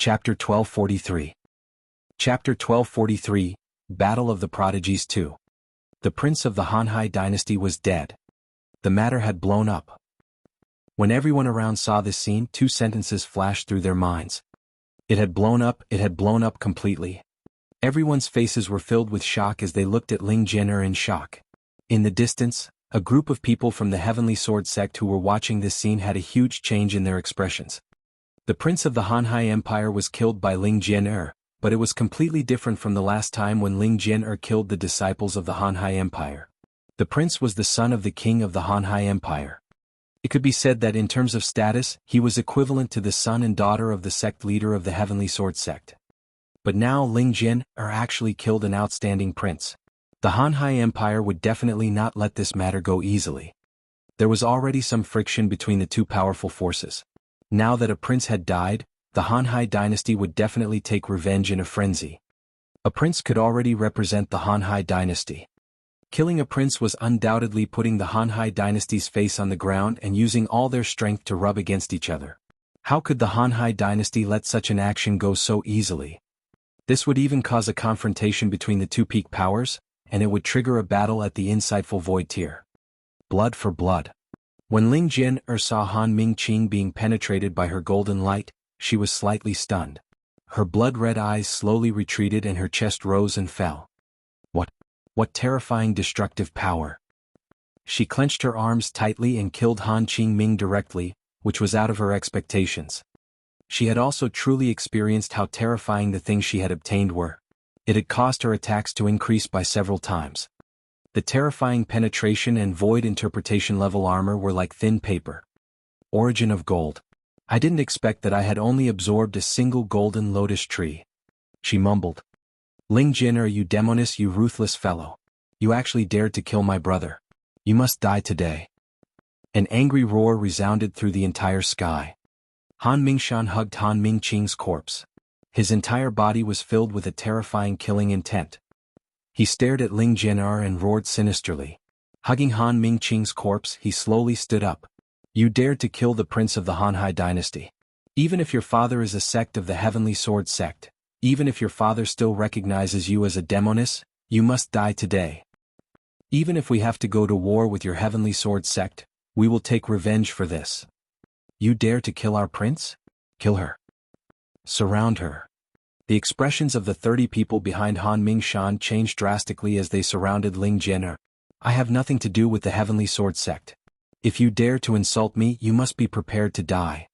Chapter 1243. Chapter 1243, Battle of the Prodigies 2. The prince of the Hanhai dynasty was dead. The matter had blown up. When everyone around saw this scene, two sentences flashed through their minds. It had blown up completely. Everyone's faces were filled with shock as they looked at Ling Jian'er in shock. In the distance, a group of people from the Heavenly Sword sect who were watching this scene had a huge change in their expressions. The prince of the Hanhai Empire was killed by Ling Jian'er, but it was completely different from the last time when Ling Jian'er killed the disciples of the Hanhai Empire. The prince was the son of the king of the Hanhai Empire. It could be said that in terms of status, he was equivalent to the son and daughter of the sect leader of the Heavenly Sword sect. But now Ling Jian'er actually killed an outstanding prince. The Hanhai Empire would definitely not let this matter go easily. There was already some friction between the two powerful forces. Now that a prince had died, the Hanhai dynasty would definitely take revenge in a frenzy. A prince could already represent the Hanhai dynasty. Killing a prince was undoubtedly putting the Hanhai dynasty's face on the ground and using all their strength to rub against each other. How could the Hanhai dynasty let such an action go so easily? This would even cause a confrontation between the two peak powers, and it would trigger a battle at the insightful void tier. Blood for blood. When Ling Jian'er saw Han Mingqing being penetrated by her golden light, she was slightly stunned. Her blood-red eyes slowly retreated and her chest rose and fell. What terrifying destructive power! She clenched her arms tightly and killed Han Qingming directly, which was out of her expectations. She had also truly experienced how terrifying the things she had obtained were. It had caused her attacks to increase by several times. The terrifying penetration and void interpretation level armor were like thin paper. Origin of gold. I didn't expect that I had only absorbed a single golden lotus tree. She mumbled. Ling Jian'er, you demoness, you ruthless fellow. You actually dared to kill my brother. You must die today. An angry roar resounded through the entire sky. Han Mingshan hugged Han Mingqing's corpse. His entire body was filled with a terrifying killing intent. He stared at Ling Jian'er and roared sinisterly. Hugging Han Mingqing's corpse, he slowly stood up. You dared to kill the prince of the Hanhai dynasty. Even if your father is a sect of the Heavenly Sword sect, even if your father still recognizes you as a demoness, you must die today. Even if we have to go to war with your Heavenly Sword sect, we will take revenge for this. You dare to kill our prince? Kill her. Surround her. The expressions of the 30 people behind Han Mingshan changed drastically as they surrounded Ling Jian'er. I have nothing to do with the Heavenly Sword sect. If you dare to insult me, you must be prepared to die.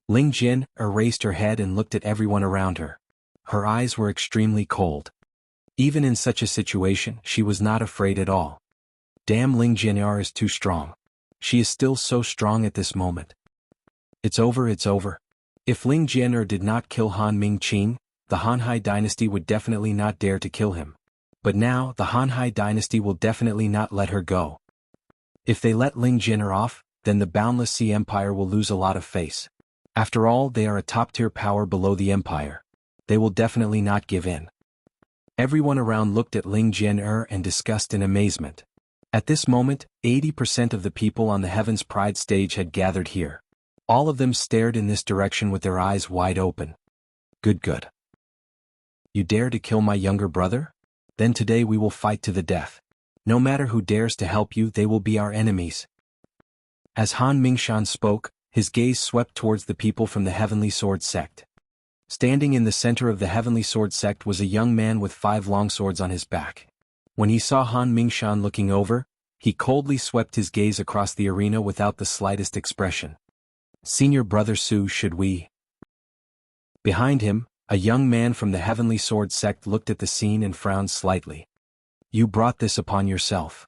Ling Jian'er raised her head and looked at everyone around her. Her eyes were extremely cold. Even in such a situation, she was not afraid at all. Damn, Ling Jian'er is too strong. She is still so strong at this moment. It's over, it's over. If Ling Jian'er did not kill Han Mingqing, the Hanhai dynasty would definitely not dare to kill him. But now, the Hanhai dynasty will definitely not let her go. If they let Ling Jian'er off, then the Boundless Sea Empire will lose a lot of face. After all, they are a top-tier power below the Empire. They will definitely not give in. Everyone around looked at Ling Jian'er and discussed in amazement. At this moment, 80% of the people on the Heaven's Pride stage had gathered here. All of them stared in this direction with their eyes wide open. Good. You dare to kill my younger brother? Then today we will fight to the death. No matter who dares to help you, they will be our enemies. As Han Mingshan spoke, his gaze swept towards the people from the Heavenly Sword sect. Standing in the center of the Heavenly Sword sect was a young man with 5 longswords on his back. When he saw Han Mingshan looking over, he coldly swept his gaze across the arena without the slightest expression. Senior Brother Su, should we? Behind him, a young man from the Heavenly Sword sect looked at the scene and frowned slightly. You brought this upon yourself.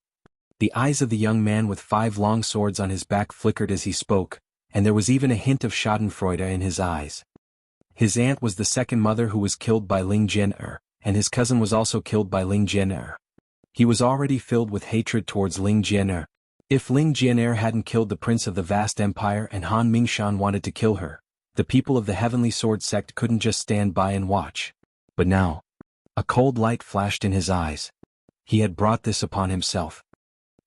The eyes of the young man with 5 long swords on his back flickered as he spoke, and there was even a hint of schadenfreude in his eyes. His aunt was the second mother who was killed by Ling Jian'er, and his cousin was also killed by Ling Jian'er. He was already filled with hatred towards Ling Jian'er. If Ling Jian'er hadn't killed the prince of the vast empire and Han Mingshan wanted to kill her, the people of the Heavenly Sword sect couldn't just stand by and watch. But now, a cold light flashed in his eyes. He had brought this upon himself.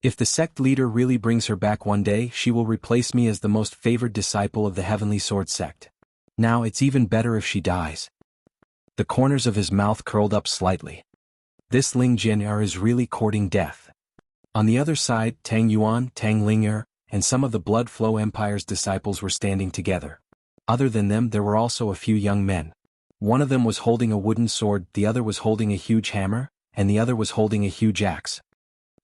If the sect leader really brings her back one day, she will replace me as the most favored disciple of the Heavenly Sword sect. Now it's even better if she dies. The corners of his mouth curled up slightly. This Ling Jian'er is really courting death. On the other side, Tang Yuan, Tang Ling'er, and some of the Blood Flow Empire's disciples were standing together. Other than them there were also a few young men. One of them was holding a wooden sword, the other was holding a huge hammer, and the other was holding a huge axe.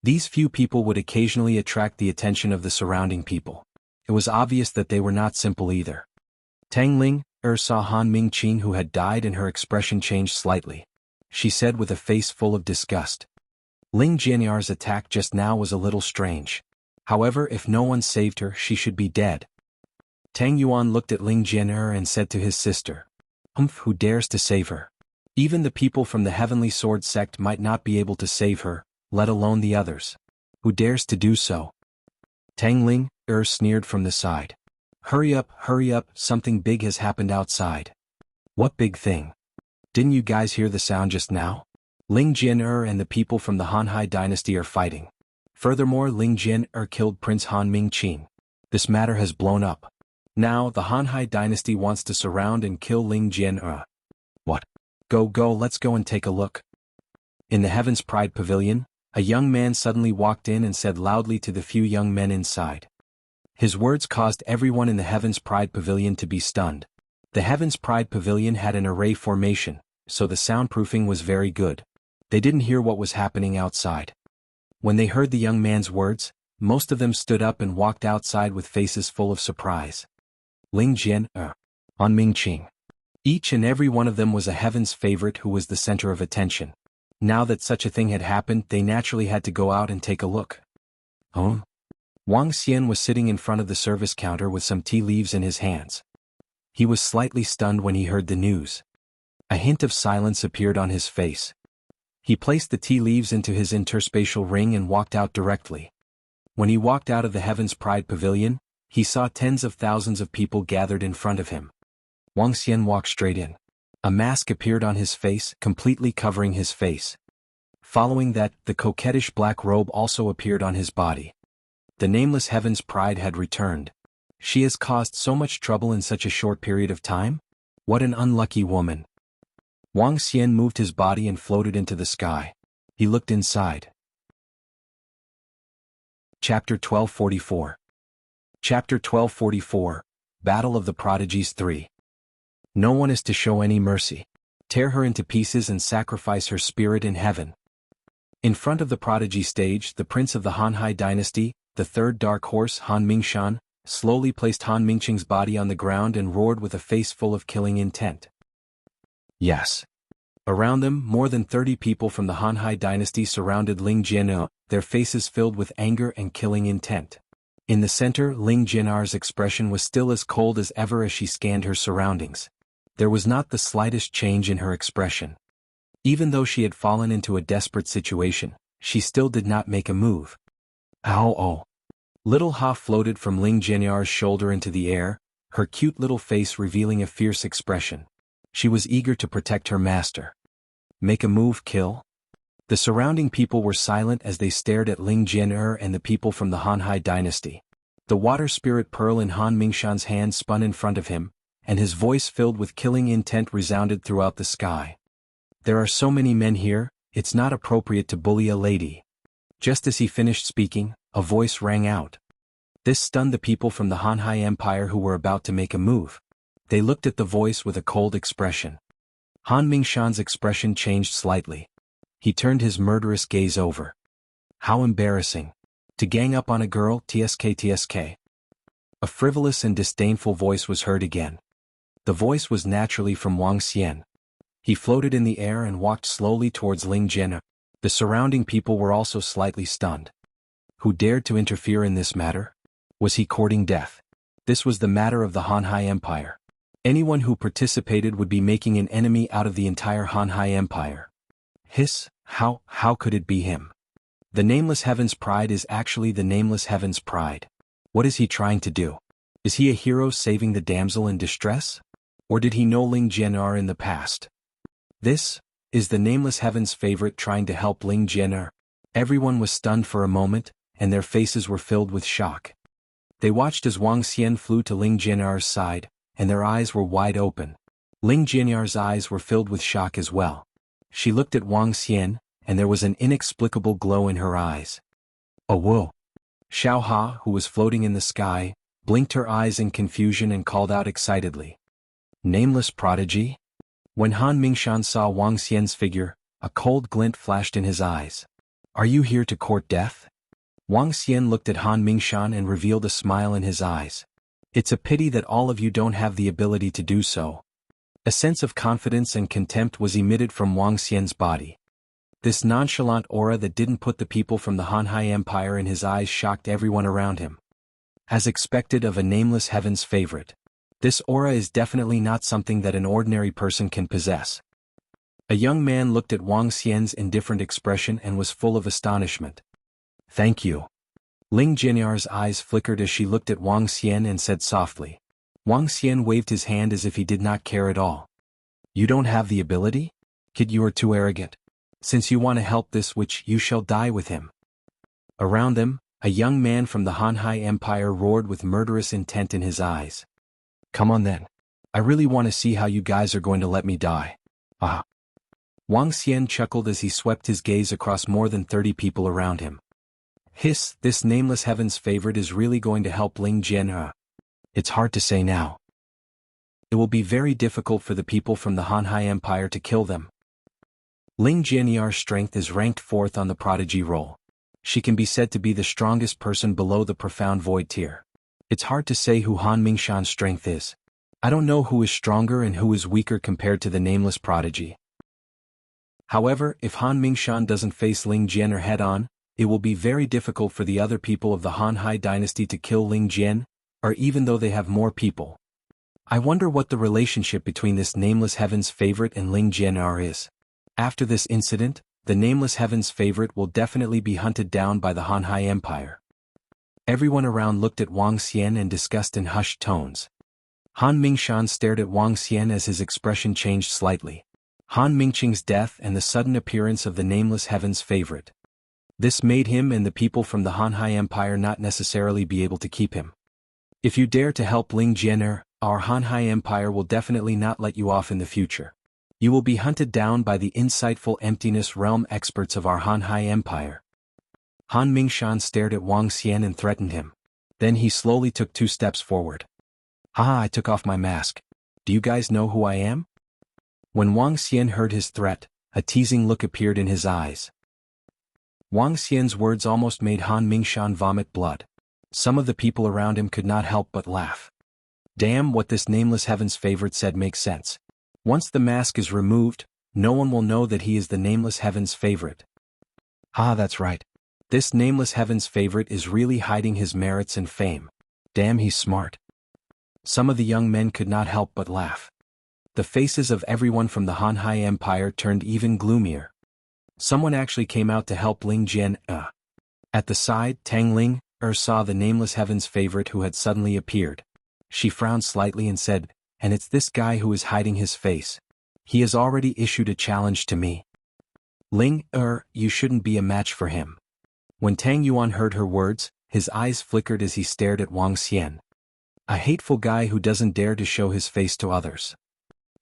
These few people would occasionally attract the attention of the surrounding people. It was obvious that they were not simple either. Tang Ling'er saw Han Mingqing who had died, and her expression changed slightly. She said with a face full of disgust, Ling Jian'er's attack just now was a little strange. However, if no one saved her, she should be dead. Tang Yuan looked at Ling Jian'er and said to his sister, who dares to save her? Even the people from the Heavenly Sword sect might not be able to save her, let alone the others. Who dares to do so? Tang Ling'er sneered from the side. Hurry up, something big has happened outside. What big thing? Didn't you guys hear the sound just now? Ling Jian'er and the people from the Hanhai dynasty are fighting. Furthermore, Ling Jian'er killed Prince Han Mingqing. This matter has blown up. Now, the Hanhai dynasty wants to surround and kill Ling Jian'er. What? Go, let's go and take a look. In the Heaven's Pride Pavilion, a young man suddenly walked in and said loudly to the few young men inside. His words caused everyone in the Heaven's Pride Pavilion to be stunned. The Heaven's Pride Pavilion had an array formation, so the soundproofing was very good. They didn't hear what was happening outside. When they heard the young man's words, most of them stood up and walked outside with faces full of surprise. Ling Jian'er, Han Mingqing. Each and every one of them was a Heaven's favorite who was the center of attention. Now that such a thing had happened, they naturally had to go out and take a look. Wang Xian was sitting in front of the service counter with some tea leaves in his hands. He was slightly stunned when he heard the news. A hint of silence appeared on his face. He placed the tea leaves into his interspatial ring and walked out directly. When he walked out of the Heaven's Pride Pavilion, he saw tens of thousands of people gathered in front of him. Wang Xian walked straight in. A mask appeared on his face, completely covering his face. Following that, the coquettish black robe also appeared on his body. The nameless Heaven's Pride had returned. She has caused so much trouble in such a short period of time? What an unlucky woman. Wang Xian moved his body and floated into the sky. He looked inside. Chapter 1244. Chapter 1244, Battle of the Prodigies 3. No one is to show any mercy. Tear her into pieces and sacrifice her spirit in heaven. In front of the prodigy stage, the prince of the Hanhai dynasty, the third dark horse Han Mingshan, slowly placed Han Mingqing's body on the ground and roared with a face full of killing intent. Yes. Around them, more than 30 people from the Hanhai dynasty surrounded Ling Jian'er, their faces filled with anger and killing intent. In the center, Ling Jian'er's expression was still as cold as ever as she scanned her surroundings. There was not the slightest change in her expression. Even though she had fallen into a desperate situation, she still did not make a move. Ow! Little Ha floated from Ling Jian'er's shoulder into the air, her cute little face revealing a fierce expression. She was eager to protect her master. Make a move, kill? The surrounding people were silent as they stared at Ling Jian'er and the people from the Hanhai dynasty. The water spirit pearl in Han Mingshan's hand spun in front of him, and his voice filled with killing intent resounded throughout the sky. There are so many men here, it's not appropriate to bully a lady. Just as he finished speaking, a voice rang out. This stunned the people from the Hanhai Empire who were about to make a move. They looked at the voice with a cold expression. Han Mingshan's expression changed slightly. He turned his murderous gaze over. How embarrassing. To gang up on a girl, tsk. A frivolous and disdainful voice was heard again. The voice was naturally from Wang Xian. He floated in the air and walked slowly towards Ling Jian'er. The surrounding people were also slightly stunned. Who dared to interfere in this matter? Was he courting death? This was the matter of the Hanhai Empire. Anyone who participated would be making an enemy out of the entire Hanhai Empire. Hiss, how could it be him? The Nameless Heaven's Pride is actually the Nameless Heaven's Pride. What is he trying to do? Is he a hero saving the damsel in distress? Or did he know Ling Jian'er in the past? This is the Nameless Heaven's favorite trying to help Ling Jian'er. Everyone was stunned for a moment, and their faces were filled with shock. They watched as Wang Xian flew to Ling Jian'er's side, and their eyes were wide open. Ling Jianyar's eyes were filled with shock as well. She looked at Wang Xian, and there was an inexplicable glow in her eyes. Oh whoa! Xiao Ha, who was floating in the sky, blinked her eyes in confusion and called out excitedly. Nameless prodigy? When Han Mingshan saw Wang Xian's figure, a cold glint flashed in his eyes. Are you here to court death? Wang Xian looked at Han Mingshan and revealed a smile in his eyes. It's a pity that all of you don't have the ability to do so. A sense of confidence and contempt was emitted from Wang Xian's body. This nonchalant aura that didn't put the people from the Hanhai Empire in his eyes shocked everyone around him. As expected of a nameless heaven's favorite. This aura is definitely not something that an ordinary person can possess. A young man looked at Wang Xian's indifferent expression and was full of astonishment. Thank you. Ling Jianyar's eyes flickered as she looked at Wang Xian and said softly. Wang Xian waved his hand as if he did not care at all. You don't have the ability? Kid, you are too arrogant. Since you want to help this witch, you shall die with him. Around them, a young man from the Hanhai Empire roared with murderous intent in his eyes. Come on then. I really want to see how you guys are going to let me die. Ah. Wang Xian chuckled as he swept his gaze across more than 30 people around him. Hiss, this nameless heaven's favorite is really going to help Ling Jian. It's hard to say now. It will be very difficult for the people from the Hanhai Empire to kill them. Ling Jianyar's strength is ranked 4th on the prodigy roll. She can be said to be the strongest person below the profound void tier. It's hard to say who Han Mingshan's strength is. I don't know who is stronger and who is weaker compared to the nameless prodigy. However, if Han Mingshan doesn't face Ling Jian head-on, it will be very difficult for the other people of the Hanhai dynasty to kill Ling Jian, or even though they have more people. I wonder what the relationship between this nameless heaven's favorite and Ling Jian is. After this incident, the nameless heaven's favorite will definitely be hunted down by the Hanhai Empire. Everyone around looked at Wang Xian and discussed in hushed tones. Han Mingshan stared at Wang Xian as his expression changed slightly. Han Mingqing's death and the sudden appearance of the nameless heaven's favorite. This made him and the people from the Hanhai Empire not necessarily be able to keep him. If you dare to help Ling Jian, our Hanhai Empire will definitely not let you off in the future. You will be hunted down by the insightful emptiness realm experts of our Hanhai Empire. Han Mingshan stared at Wang Xian and threatened him. Then he slowly took 2 steps forward. Haha, I took off my mask. Do you guys know who I am? When Wang Xian heard his threat, a teasing look appeared in his eyes. Wang Xian's words almost made Han Mingshan vomit blood. Some of the people around him could not help but laugh. Damn, what this nameless heaven's favorite said makes sense. Once the mask is removed, no one will know that he is the nameless heaven's favorite. Ah, that's right. This nameless heaven's favorite is really hiding his merits and fame. Damn, he's smart. Some of the young men could not help but laugh. The faces of everyone from the Hanhai Empire turned even gloomier. Someone actually came out to help Ling Jian. At the side, Tang Ling saw the nameless heaven's favorite who had suddenly appeared. She frowned slightly and said, and it's this guy who is hiding his face. He has already issued a challenge to me. Ling, you shouldn't be a match for him. When Tang Yuan heard her words, his eyes flickered as he stared at Wang Xian. A hateful guy who doesn't dare to show his face to others.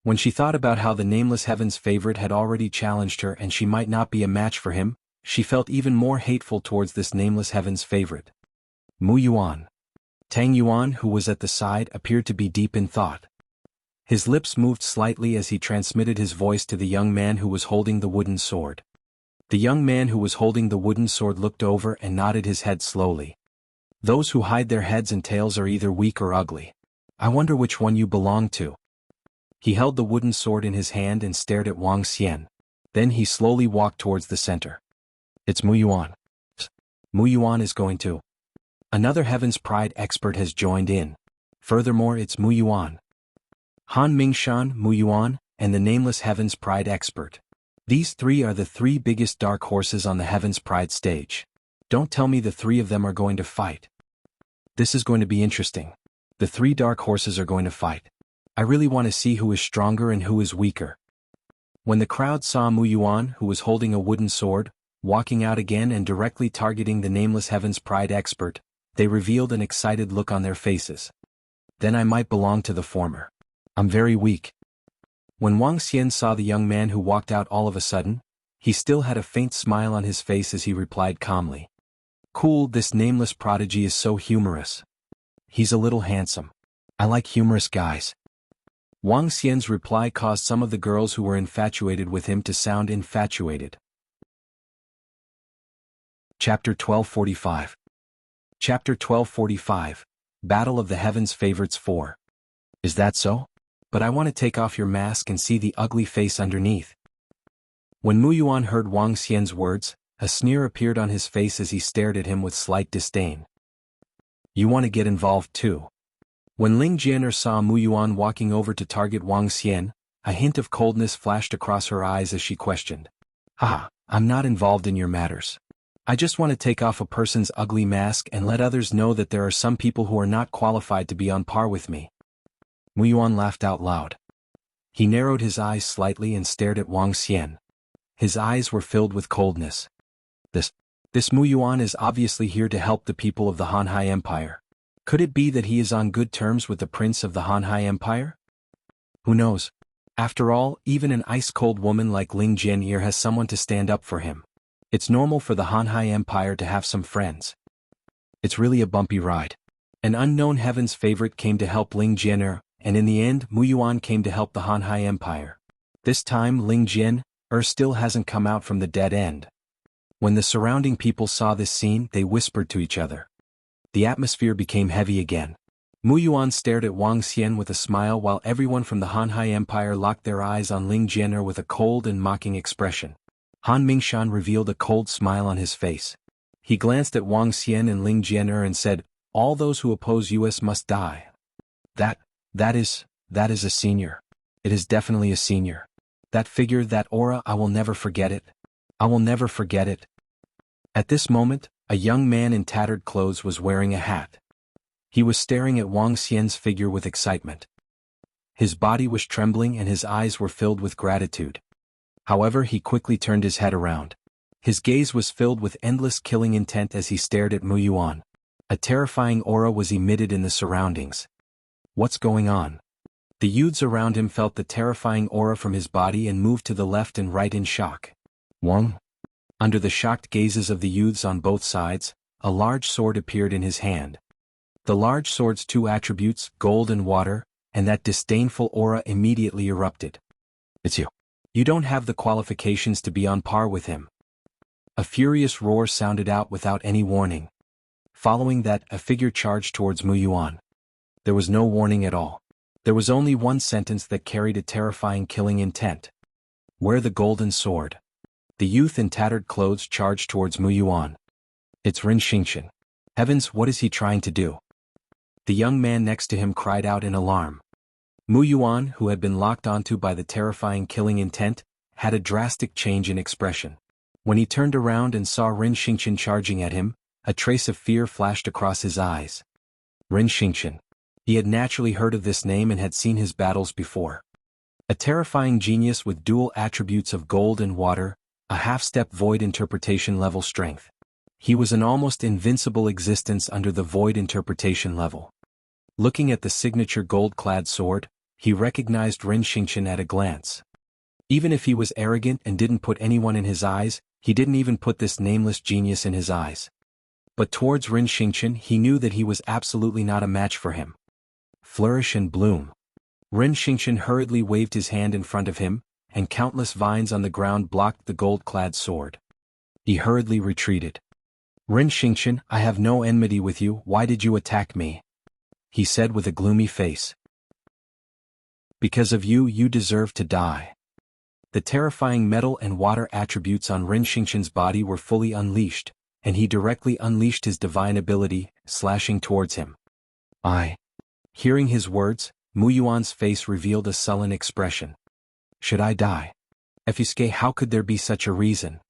When she thought about how the nameless heaven's favorite had already challenged her and she might not be a match for him, she felt even more hateful towards this nameless heaven's favorite. Mu Yuan. Tang Yuan, who was at the side, appeared to be deep in thought. His lips moved slightly as he transmitted his voice to the young man who was holding the wooden sword. The young man who was holding the wooden sword looked over and nodded his head slowly. Those who hide their heads and tails are either weak or ugly. I wonder which one you belong to. He held the wooden sword in his hand and stared at Wang Xian. Then he slowly walked towards the center. It's Mu Yuan. Mu Yuan is going to. Another Heaven's Pride expert has joined in. Furthermore, it's Mu Yuan. Han Mingshan, Mu Yuan, and the nameless Heaven's Pride expert. These 3 are the 3 biggest dark horses on the Heaven's Pride stage. Don't tell me the 3 of them are going to fight. This is going to be interesting. The 3 dark horses are going to fight. I really want to see who is stronger and who is weaker. When the crowd saw Mu Yuan, who was holding a wooden sword, walking out again and directly targeting the nameless Heaven's Pride expert, they revealed an excited look on their faces. Then I might belong to the former. I'm very weak. When Wang Xian saw the young man who walked out all of a sudden, he still had a faint smile on his face as he replied calmly. Cool, this nameless prodigy is so humorous. He's a little handsome. I like humorous guys. Wang Xian's reply caused some of the girls who were infatuated with him to sound infatuated. Chapter 1245. Chapter 1245, Battle of the Heavens Favorites 4. Is that so? But I want to take off your mask and see the ugly face underneath. When Mu Yuan heard Wang Xian's words, a sneer appeared on his face as he stared at him with slight disdain. You want to get involved too? When Ling Jianer saw Mu Yuan walking over to target Wang Xian, a hint of coldness flashed across her eyes as she questioned. Haha, I'm not involved in your matters. I just want to take off a person's ugly mask and let others know that there are some people who are not qualified to be on par with me. Mu Yuan laughed out loud. He narrowed his eyes slightly and stared at Wang Xian. His eyes were filled with coldness. This Mu Yuan is obviously here to help the people of the Hanhai Empire. Could it be that he is on good terms with the prince of the Hanhai Empire? Who knows? After all, even an ice-cold woman like Ling Jianer has someone to stand up for him. It's normal for the Hanhai Empire to have some friends. It's really a bumpy ride. An unknown heaven's favorite came to help Ling Jianer, and in the end Mu Yuan came to help the Hanhai Empire. This time Ling Jianer still hasn't come out from the dead end. When the surrounding people saw this scene, they whispered to each other. The atmosphere became heavy again. Mu Yuan stared at Wang Xian with a smile while everyone from the Hanhai Empire locked their eyes on Ling Jianer with a cold and mocking expression. Han Mingshan revealed a cold smile on his face. He glanced at Wang Xian and Ling Jianer and said, all those who oppose us must die. That is a senior. It is definitely a senior. That figure, that aura, I will never forget it. I will never forget it. At this moment, a young man in tattered clothes was wearing a hat. He was staring at Wang Xian's figure with excitement. His body was trembling and his eyes were filled with gratitude. However, he quickly turned his head around. His gaze was filled with endless killing intent as he stared at Mu Yuan. A terrifying aura was emitted in the surroundings. What's going on? The youths around him felt the terrifying aura from his body and moved to the left and right in shock. Wang? Under the shocked gazes of the youths on both sides, a large sword appeared in his hand. The large sword's two attributes, gold and water, and that disdainful aura immediately erupted. It's you. You don't have the qualifications to be on par with him. A furious roar sounded out without any warning. Following that, a figure charged towards Mu Yuan. There was no warning at all. There was only one sentence that carried a terrifying killing intent. Wear the golden sword. The youth in tattered clothes charged towards Mu Yuan. It's Rin Xingqian. Heavens, what is he trying to do? The young man next to him cried out in alarm. Mu Yuan, who had been locked onto by the terrifying killing intent, had a drastic change in expression. When he turned around and saw Rin Xingqian charging at him, a trace of fear flashed across his eyes. Rin Xingqian. He had naturally heard of this name and had seen his battles before. A terrifying genius with dual attributes of gold and water, a half-step void interpretation level strength. He was an almost invincible existence under the void interpretation level. Looking at the signature gold-clad sword, he recognized Rin Xingqian at a glance. Even if he was arrogant and didn't put anyone in his eyes, he didn't even put this nameless genius in his eyes. But towards Rin Xingqian he knew that he was absolutely not a match for him. Flourish and bloom. Rin Xingqian hurriedly waved his hand in front of him, and countless vines on the ground blocked the gold-clad sword. He hurriedly retreated. Rin Xingqian, I have no enmity with you, why did you attack me? He said with a gloomy face. Because of you, you deserve to die. The terrifying metal and water attributes on Rin Xingqian's body were fully unleashed, and he directly unleashed his divine ability, slashing towards him. Hearing his words, Mu Yuan's face revealed a sullen expression. Should I die? Effusque, how could there be such a reason?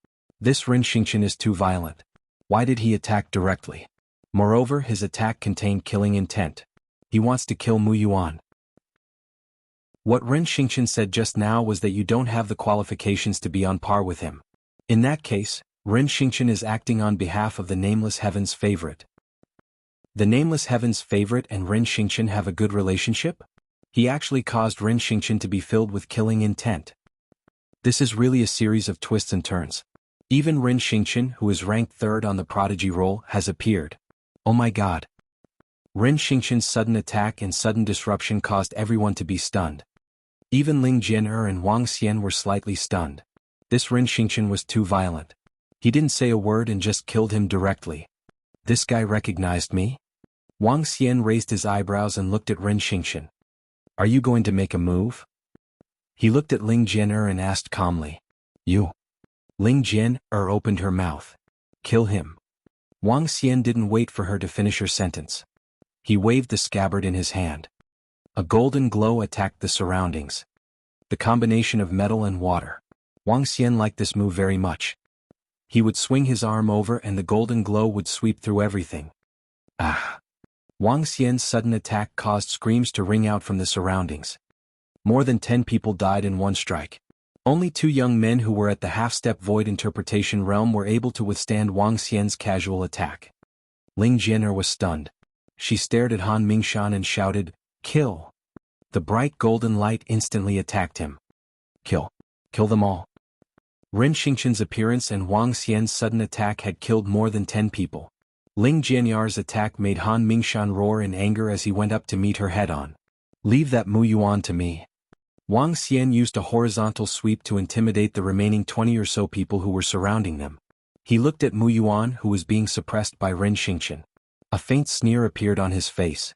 This Rin Xingqian is too violent. Why did he attack directly? Moreover, his attack contained killing intent. He wants to kill Mu Yuan. What Rin Xingqian said just now was that you don't have the qualifications to be on par with him. In that case, Rin Xingqian is acting on behalf of the nameless heaven's favorite. The Nameless Heaven's favorite and Rin Xingqian have a good relationship? He actually caused Rin Xingqian to be filled with killing intent. This is really a series of twists and turns. Even Rin Xingqian, who is ranked 3rd on the prodigy roll, has appeared. Oh my god. Rin Xingqian's sudden attack and sudden disruption caused everyone to be stunned. Even Ling Jian'er and Wang Xian were slightly stunned. This Rin Xingqian was too violent. He didn't say a word and just killed him directly. This guy recognized me? Wang Xian raised his eyebrows and looked at Rin Xingqian. Are you going to make a move? He looked at Ling Jian'er and asked calmly. You. Ling Jian'er opened her mouth. Kill him. Wang Xian didn't wait for her to finish her sentence. He waved the scabbard in his hand. A golden glow attacked the surroundings. The combination of metal and water. Wang Xian liked this move very much. He would swing his arm over and the golden glow would sweep through everything. Ah! Wang Xian's sudden attack caused screams to ring out from the surroundings. More than 10 people died in one strike. Only 2 young men who were at the half-step void interpretation realm were able to withstand Wang Xian's casual attack. Ling Jian'er was stunned. She stared at Han Mingshan and shouted, "Kill!" The bright golden light instantly attacked him. Kill. Kill them all. Rin Xingqian's appearance and Wang Xian's sudden attack had killed more than 10 people. Ling Jianyar's attack made Han Mingshan roar in anger as he went up to meet her head-on. Leave that Mu Yuan to me. Wang Xian used a horizontal sweep to intimidate the remaining 20 or so people who were surrounding them. He looked at Mu Yuan, who was being suppressed by Rin Xingqian. A faint sneer appeared on his face.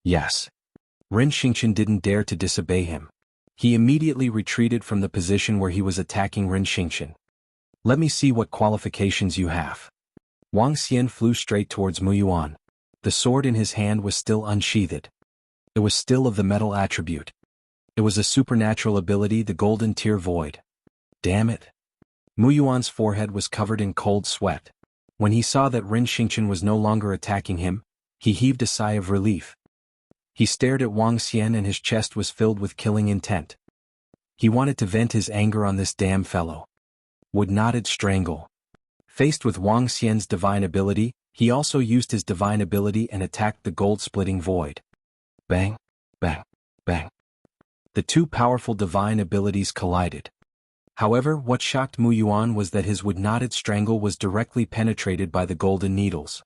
Yes. Rin Xingqian didn't dare to disobey him. He immediately retreated from the position where he was attacking Rin Xingqian. Let me see what qualifications you have. Wang Xian flew straight towards Mu Yuan. The sword in his hand was still unsheathed. It was still of the metal attribute. It was a supernatural ability, the Golden Tear Void. Damn it. Mu Yuan's forehead was covered in cold sweat. When he saw that Rin Xingqian was no longer attacking him, he heaved a sigh of relief. He stared at Wang Xian and his chest was filled with killing intent. He wanted to vent his anger on this damn fellow. Would not it strangle? Faced with Wang Xian's divine ability, he also used his divine ability and attacked the gold-splitting void. Bang, bang, bang. The 2 powerful divine abilities collided. However, what shocked Mu Yuan was that his would-not-it strangle was directly penetrated by the golden needles.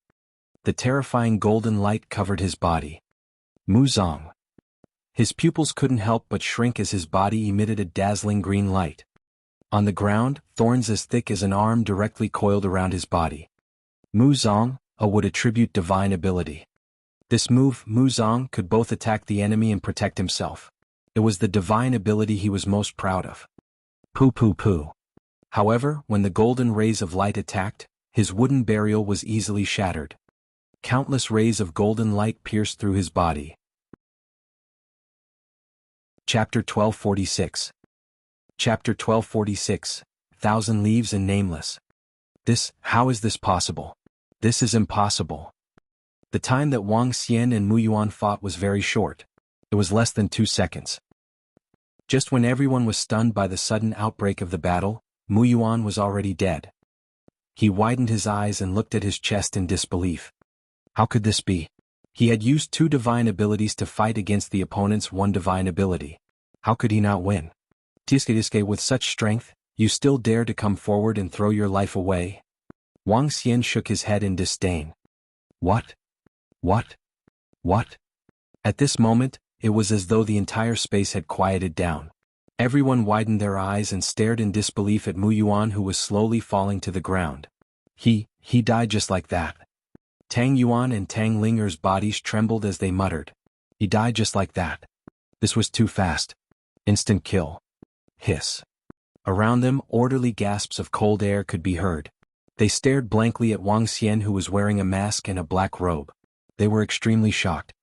The terrifying golden light covered his body. Mu Zong. His pupils couldn't help but shrink as his body emitted a dazzling green light. On the ground, thorns as thick as an arm directly coiled around his body. Mu Zong, would attribute divine ability. This move, Mu Zong, could both attack the enemy and protect himself. It was the divine ability he was most proud of. Poo poo poo. However, when the golden rays of light attacked, his wooden burial was easily shattered. Countless rays of golden light pierced through his body. Chapter 1246. Chapter 1246, 1,000 Leaves and Nameless. How is this possible? This is impossible. The time that Wang Xian and Mu Yuan fought was very short. It was less than 2 seconds. Just when everyone was stunned by the sudden outbreak of the battle, Mu Yuan was already dead. He widened his eyes and looked at his chest in disbelief. How could this be? He had used 2 divine abilities to fight against the opponent's 1 divine ability. How could he not win? Tiske, with such strength, you still dare to come forward and throw your life away? Wang Xian shook his head in disdain. What? What? What? At this moment, it was as though the entire space had quieted down. Everyone widened their eyes and stared in disbelief at Mu Yuan, who was slowly falling to the ground. He died just like that. Tang Yuan and Tang Linger's bodies trembled as they muttered. He died just like that. This was too fast. Instant kill. Hiss. Around them, orderly gasps of cold air could be heard. They stared blankly at Wang Xian, who was wearing a mask and a black robe. They were extremely shocked.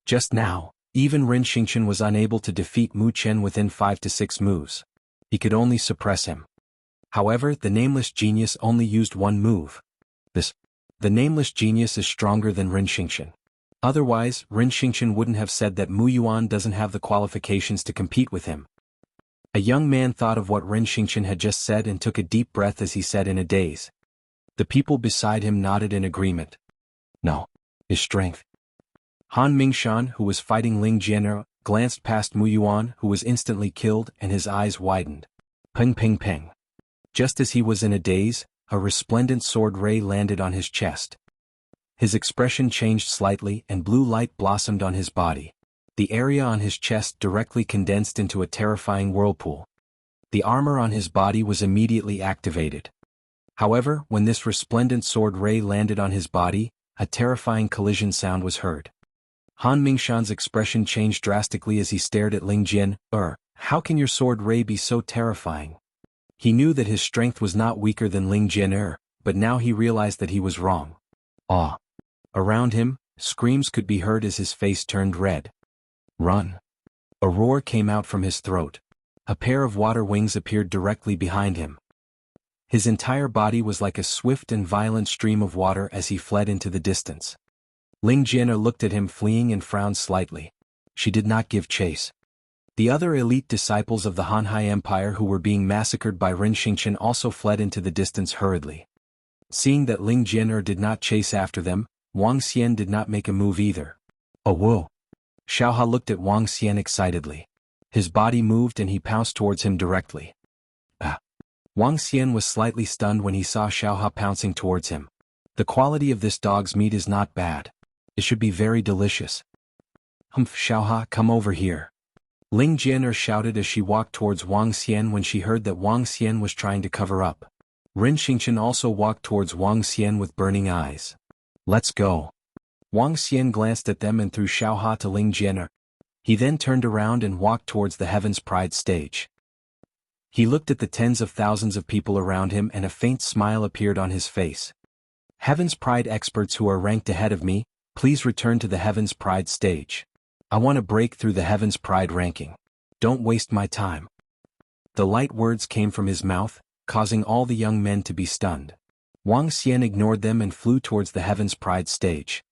Just now, even Rin Xingqian was unable to defeat Mu Chen within 5 to 6 moves. He could only suppress him. However, the Nameless Genius only used 1 move. The Nameless Genius is stronger than Rin Xingqian. Otherwise, Rin Xingqian wouldn't have said that Mu Yuan doesn't have the qualifications to compete with him. A young man thought of what Rin Xingqian had just said and took a deep breath as he said in a daze. The people beside him nodded in agreement. No. his strength. Han Mingshan, who was fighting Ling Jian'er, glanced past Mu Yuan, who was instantly killed, and his eyes widened. Ping ping ping. Just as he was in a daze, a resplendent sword ray landed on his chest. His expression changed slightly and blue light blossomed on his body. The area on his chest directly condensed into a terrifying whirlpool. The armor on his body was immediately activated. However, when this resplendent sword ray landed on his body, a terrifying collision sound was heard. Han Mingshan's expression changed drastically as he stared at Ling Jian. How can your sword ray be so terrifying? He knew that his strength was not weaker than Ling Jian, but now he realized that he was wrong. Awe. Around him, screams could be heard as his face turned red. Run. A roar came out from his throat. A pair of water wings appeared directly behind him. His entire body was like a swift and violent stream of water as he fled into the distance. Ling Jian'er looked at him fleeing and frowned slightly. She did not give chase. The other elite disciples of the Hanhai Empire who were being massacred by Ren Xingqian also fled into the distance hurriedly. Seeing that Ling Jian'er did not chase after them, Wang Xian did not make a move either. Oh whoa! Xiaoha looked at Wang Xian excitedly. His body moved and he pounced towards him directly. Wang Xian was slightly stunned when he saw Xiaoha pouncing towards him. The quality of this dog's meat is not bad. It should be very delicious. Humph, Xiaoha, come over here. Ling Jian'er shouted as she walked towards Wang Xian when she heard that Wang Xian was trying to cover up. Ren Xingqian also walked towards Wang Xian with burning eyes. Let's go. Wang Xian glanced at them and threw Xiaoha to Ling Jian'er. He then turned around and walked towards the Heaven's Pride stage. He looked at the tens of thousands of people around him and a faint smile appeared on his face. Heaven's Pride experts who are ranked ahead of me, please return to the Heaven's Pride stage. I want to break through the Heaven's Pride ranking. Don't waste my time. The light words came from his mouth, causing all the young men to be stunned. Wang Xian ignored them and flew towards the Heaven's Pride stage.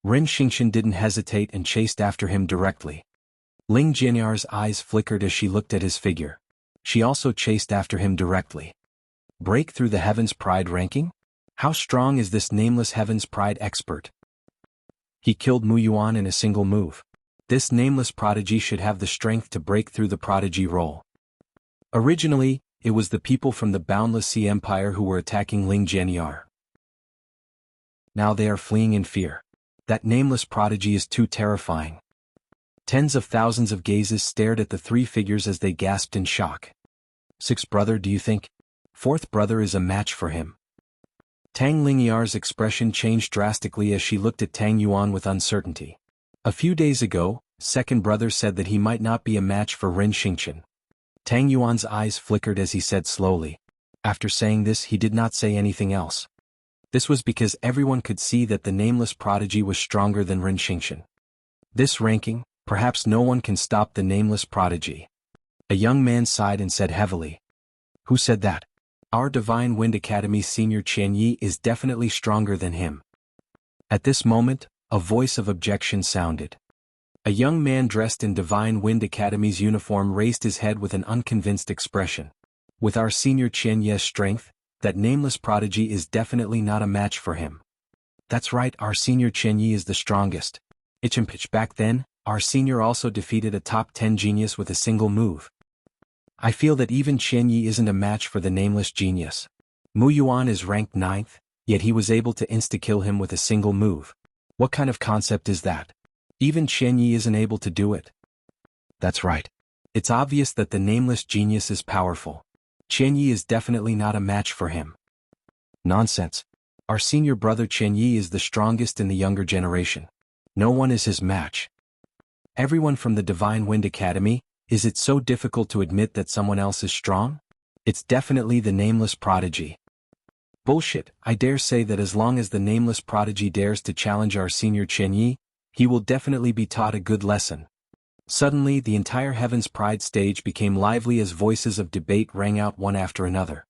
Ren Xingqian didn't hesitate and chased after him directly. Ling Jian'er's eyes flickered as she looked at his figure. She also chased after him directly. Break through the Heaven's Pride ranking? How strong is this nameless Heaven's Pride expert? He killed Mu Yuan in a single move. This nameless prodigy should have the strength to break through the prodigy role. Originally, it was the people from the Boundless Sea Empire who were attacking Ling Jian'er. Now they are fleeing in fear. That nameless prodigy is too terrifying. Tens of thousands of gazes stared at the three figures as they gasped in shock. Sixth brother, do you think? Fourth brother is a match for him. Tang Lingyar's expression changed drastically as she looked at Tang Yuan with uncertainty. A few days ago, second brother said that he might not be a match for Ren Xingqian. Tang Yuan's eyes flickered as he said slowly. After saying this, he did not say anything else. This was because everyone could see that the nameless prodigy was stronger than Ren Xingqian. This ranking, perhaps no one can stop the nameless prodigy. A young man sighed and said heavily. Who said that? Our Divine Wind Academy senior Qian Yi is definitely stronger than him. At this moment, a voice of objection sounded. A young man dressed in Divine Wind Academy's uniform raised his head with an unconvinced expression. With our senior Qian Yi's strength, that nameless prodigy is definitely not a match for him. That's right, our senior Qian Yi is the strongest. Ichimpich, back then, our senior also defeated a top 10 genius with a single move. I feel that even Qian Yi isn't a match for the nameless genius. Mu Yuan is ranked 9th, yet he was able to insta-kill him with a single move. What kind of concept is that? Even Qian Yi isn't able to do it. That's right. It's obvious that the nameless genius is powerful. Qian Yi is definitely not a match for him. Nonsense. Our senior brother Qian Yi is the strongest in the younger generation. No one is his match. Everyone from the Divine Wind Academy, is it so difficult to admit that someone else is strong? It's definitely the nameless prodigy. Bullshit, I dare say that as long as the nameless prodigy dares to challenge our senior Qian Yi, he will definitely be taught a good lesson. Suddenly, the entire Heaven's Pride stage became lively as voices of debate rang out one after another.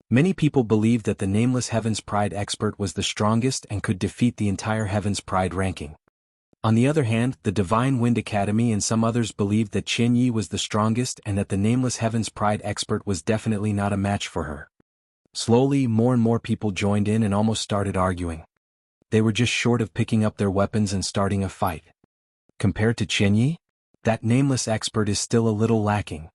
Many people believed that the nameless Heaven's Pride expert was the strongest and could defeat the entire Heaven's Pride ranking. On the other hand, the Divine Wind Academy and some others believed that Qian Yi was the strongest and that the nameless Heaven's Pride expert was definitely not a match for her. Slowly, more and more people joined in and almost started arguing. They were just short of picking up their weapons and starting a fight. Compared to Qianyi, that nameless expert is still a little lacking.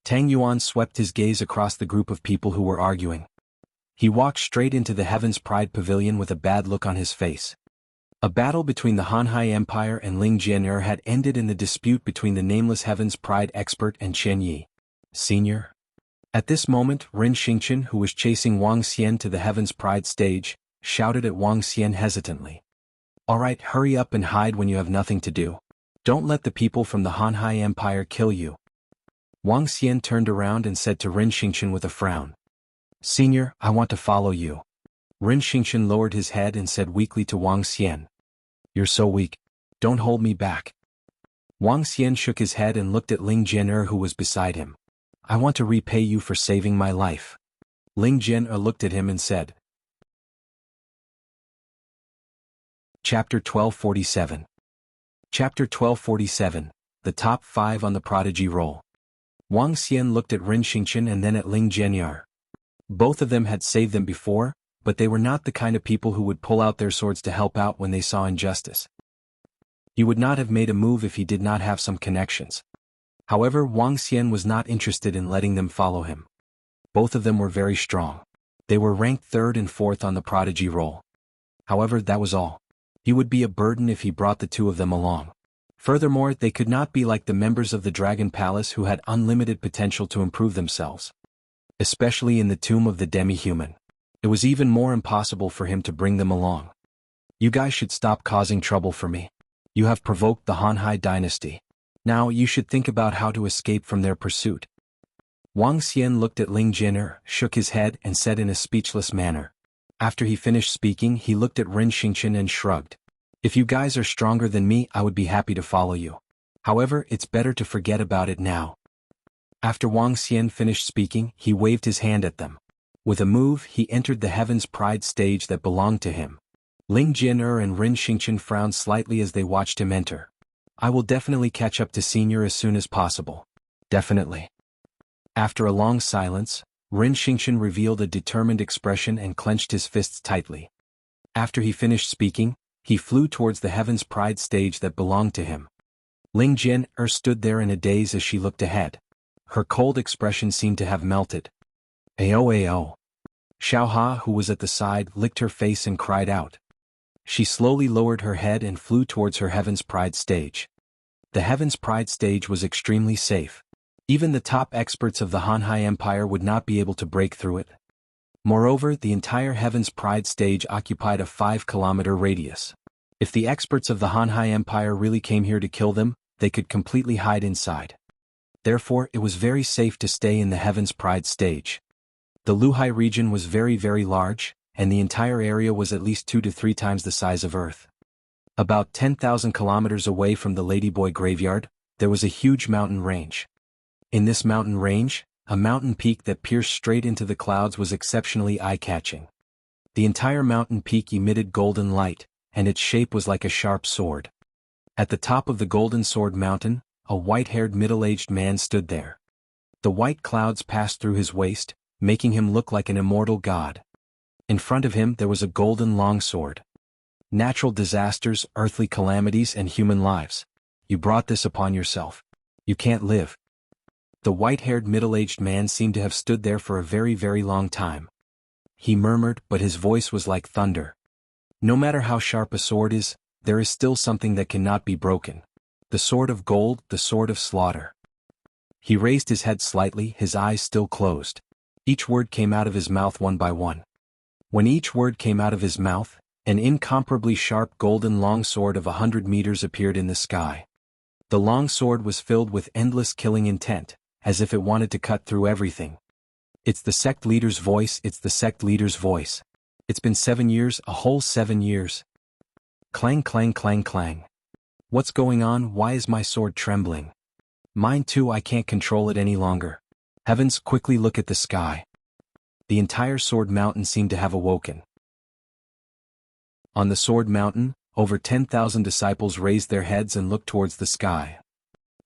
Tang Yuan swept his gaze across the group of people who were arguing. He walked straight into the Heaven's Pride Pavilion with a bad look on his face. A battle between the Hanhai Empire and Ling Jian'er had ended in the dispute between the nameless Heaven's Pride expert and Qianyi. Senior? At this moment, Ren Xingqian, who was chasing Wang Xian to the Heaven's Pride stage, shouted at Wang Xian hesitantly. Alright, hurry up and hide when you have nothing to do. Don't let the people from the Hanhai Empire kill you. Wang Xian turned around and said to Ren Xingqian with a frown. Senior, I want to follow you. Ren Xingqian lowered his head and said weakly to Wang Xian. You're so weak. Don't hold me back. Wang Xian shook his head and looked at Ling Jian'er who was beside him. I want to repay you for saving my life. Ling Jian'er looked at him and said. Chapter 1247. Chapter 1247, the top 5 on the prodigy roll. Wang Xian looked at Ren Xingqian and then at Ling Jian'er. Both of them had saved them before, but they were not the kind of people who would pull out their swords to help out when they saw injustice. He would not have made a move if he did not have some connections. However, Wang Xian was not interested in letting them follow him. Both of them were very strong. They were ranked 3rd and 4th on the prodigy roll. However, that was all. He would be a burden if he brought the two of them along. Furthermore, they could not be like the members of the Dragon Palace who had unlimited potential to improve themselves. Especially in the tomb of the demi-human. It was even more impossible for him to bring them along. You guys should stop causing trouble for me. You have provoked the Hanhai dynasty. Now you should think about how to escape from their pursuit. Wang Xian looked at Ling Jian'er, shook his head and said in a speechless manner. After he finished speaking, he looked at Ren Xingqian and shrugged. If you guys are stronger than me, I would be happy to follow you. However, it's better to forget about it now. After Wang Xian finished speaking, he waved his hand at them. With a move, he entered the Heaven's Pride stage that belonged to him. Ling Jian'er and Ren Xingqian frowned slightly as they watched him enter. I will definitely catch up to Senior as soon as possible. Definitely. After a long silence, Ren Xingqian revealed a determined expression and clenched his fists tightly. After he finished speaking, he flew towards the Heaven's Pride stage that belonged to him. Ling Jian'er stood there in a daze as she looked ahead. Her cold expression seemed to have melted. Ao. Xiaoha, who was at the side, licked her face and cried out. She slowly lowered her head and flew towards her Heaven's Pride stage. The Heaven's Pride stage was extremely safe. Even the top experts of the Hanhai Empire would not be able to break through it. Moreover, the entire Heaven's Pride stage occupied a 5-kilometer radius. If the experts of the Hanhai Empire really came here to kill them, they could completely hide inside. Therefore, it was very safe to stay in the Heaven's Pride stage. The Luhai region was very, very large, and the entire area was at least 2 to 3 times the size of Earth. About 10,000 kilometers away from the Ladyboy graveyard, there was a huge mountain range. In this mountain range, a mountain peak that pierced straight into the clouds was exceptionally eye-catching. The entire mountain peak emitted golden light, and its shape was like a sharp sword. At the top of the Golden Sword Mountain, a white-haired middle-aged man stood there. The white clouds passed through his waist, making him look like an immortal god. In front of him there was a golden longsword. Natural disasters, earthly calamities, and human lives. You brought this upon yourself. You can't live. The white-haired middle-aged man seemed to have stood there for a very, very long time. He murmured, but his voice was like thunder. No matter how sharp a sword is, there is still something that cannot be broken. The sword of gold, the sword of slaughter. He raised his head slightly, his eyes still closed. Each word came out of his mouth one by one. When each word came out of his mouth, an incomparably sharp golden longsword of 100 meters appeared in the sky. The longsword was filled with endless killing intent, as if it wanted to cut through everything. It's the sect leader's voice, it's the sect leader's voice. It's been 7 years, a whole 7 years. Clang clang clang clang. What's going on? Why is my sword trembling? Mine too, I can't control it any longer. Heavens, quickly look at the sky. The entire Sword Mountain seemed to have awoken. On the Sword Mountain, over 10,000 disciples raised their heads and looked towards the sky.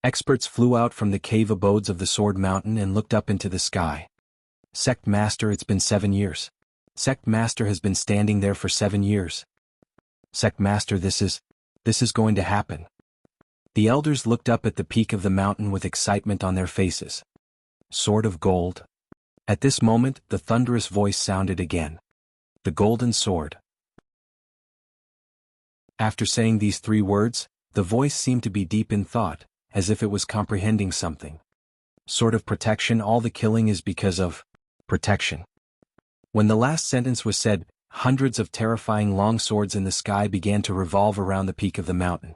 Experts flew out from the cave abodes of the Sword Mountain and looked up into the sky. Sect Master, it's been 7 years. Sect Master has been standing there for 7 years. Sect Master, this is going to happen. The elders looked up at the peak of the mountain with excitement on their faces. Sword of gold. At this moment, the thunderous voice sounded again. The golden sword. After saying these 3 words, the voice seemed to be deep in thought, as if it was comprehending something. Sword of protection. All the killing is because of protection. When the last sentence was said, hundreds of terrifying long swords in the sky began to revolve around the peak of the mountain.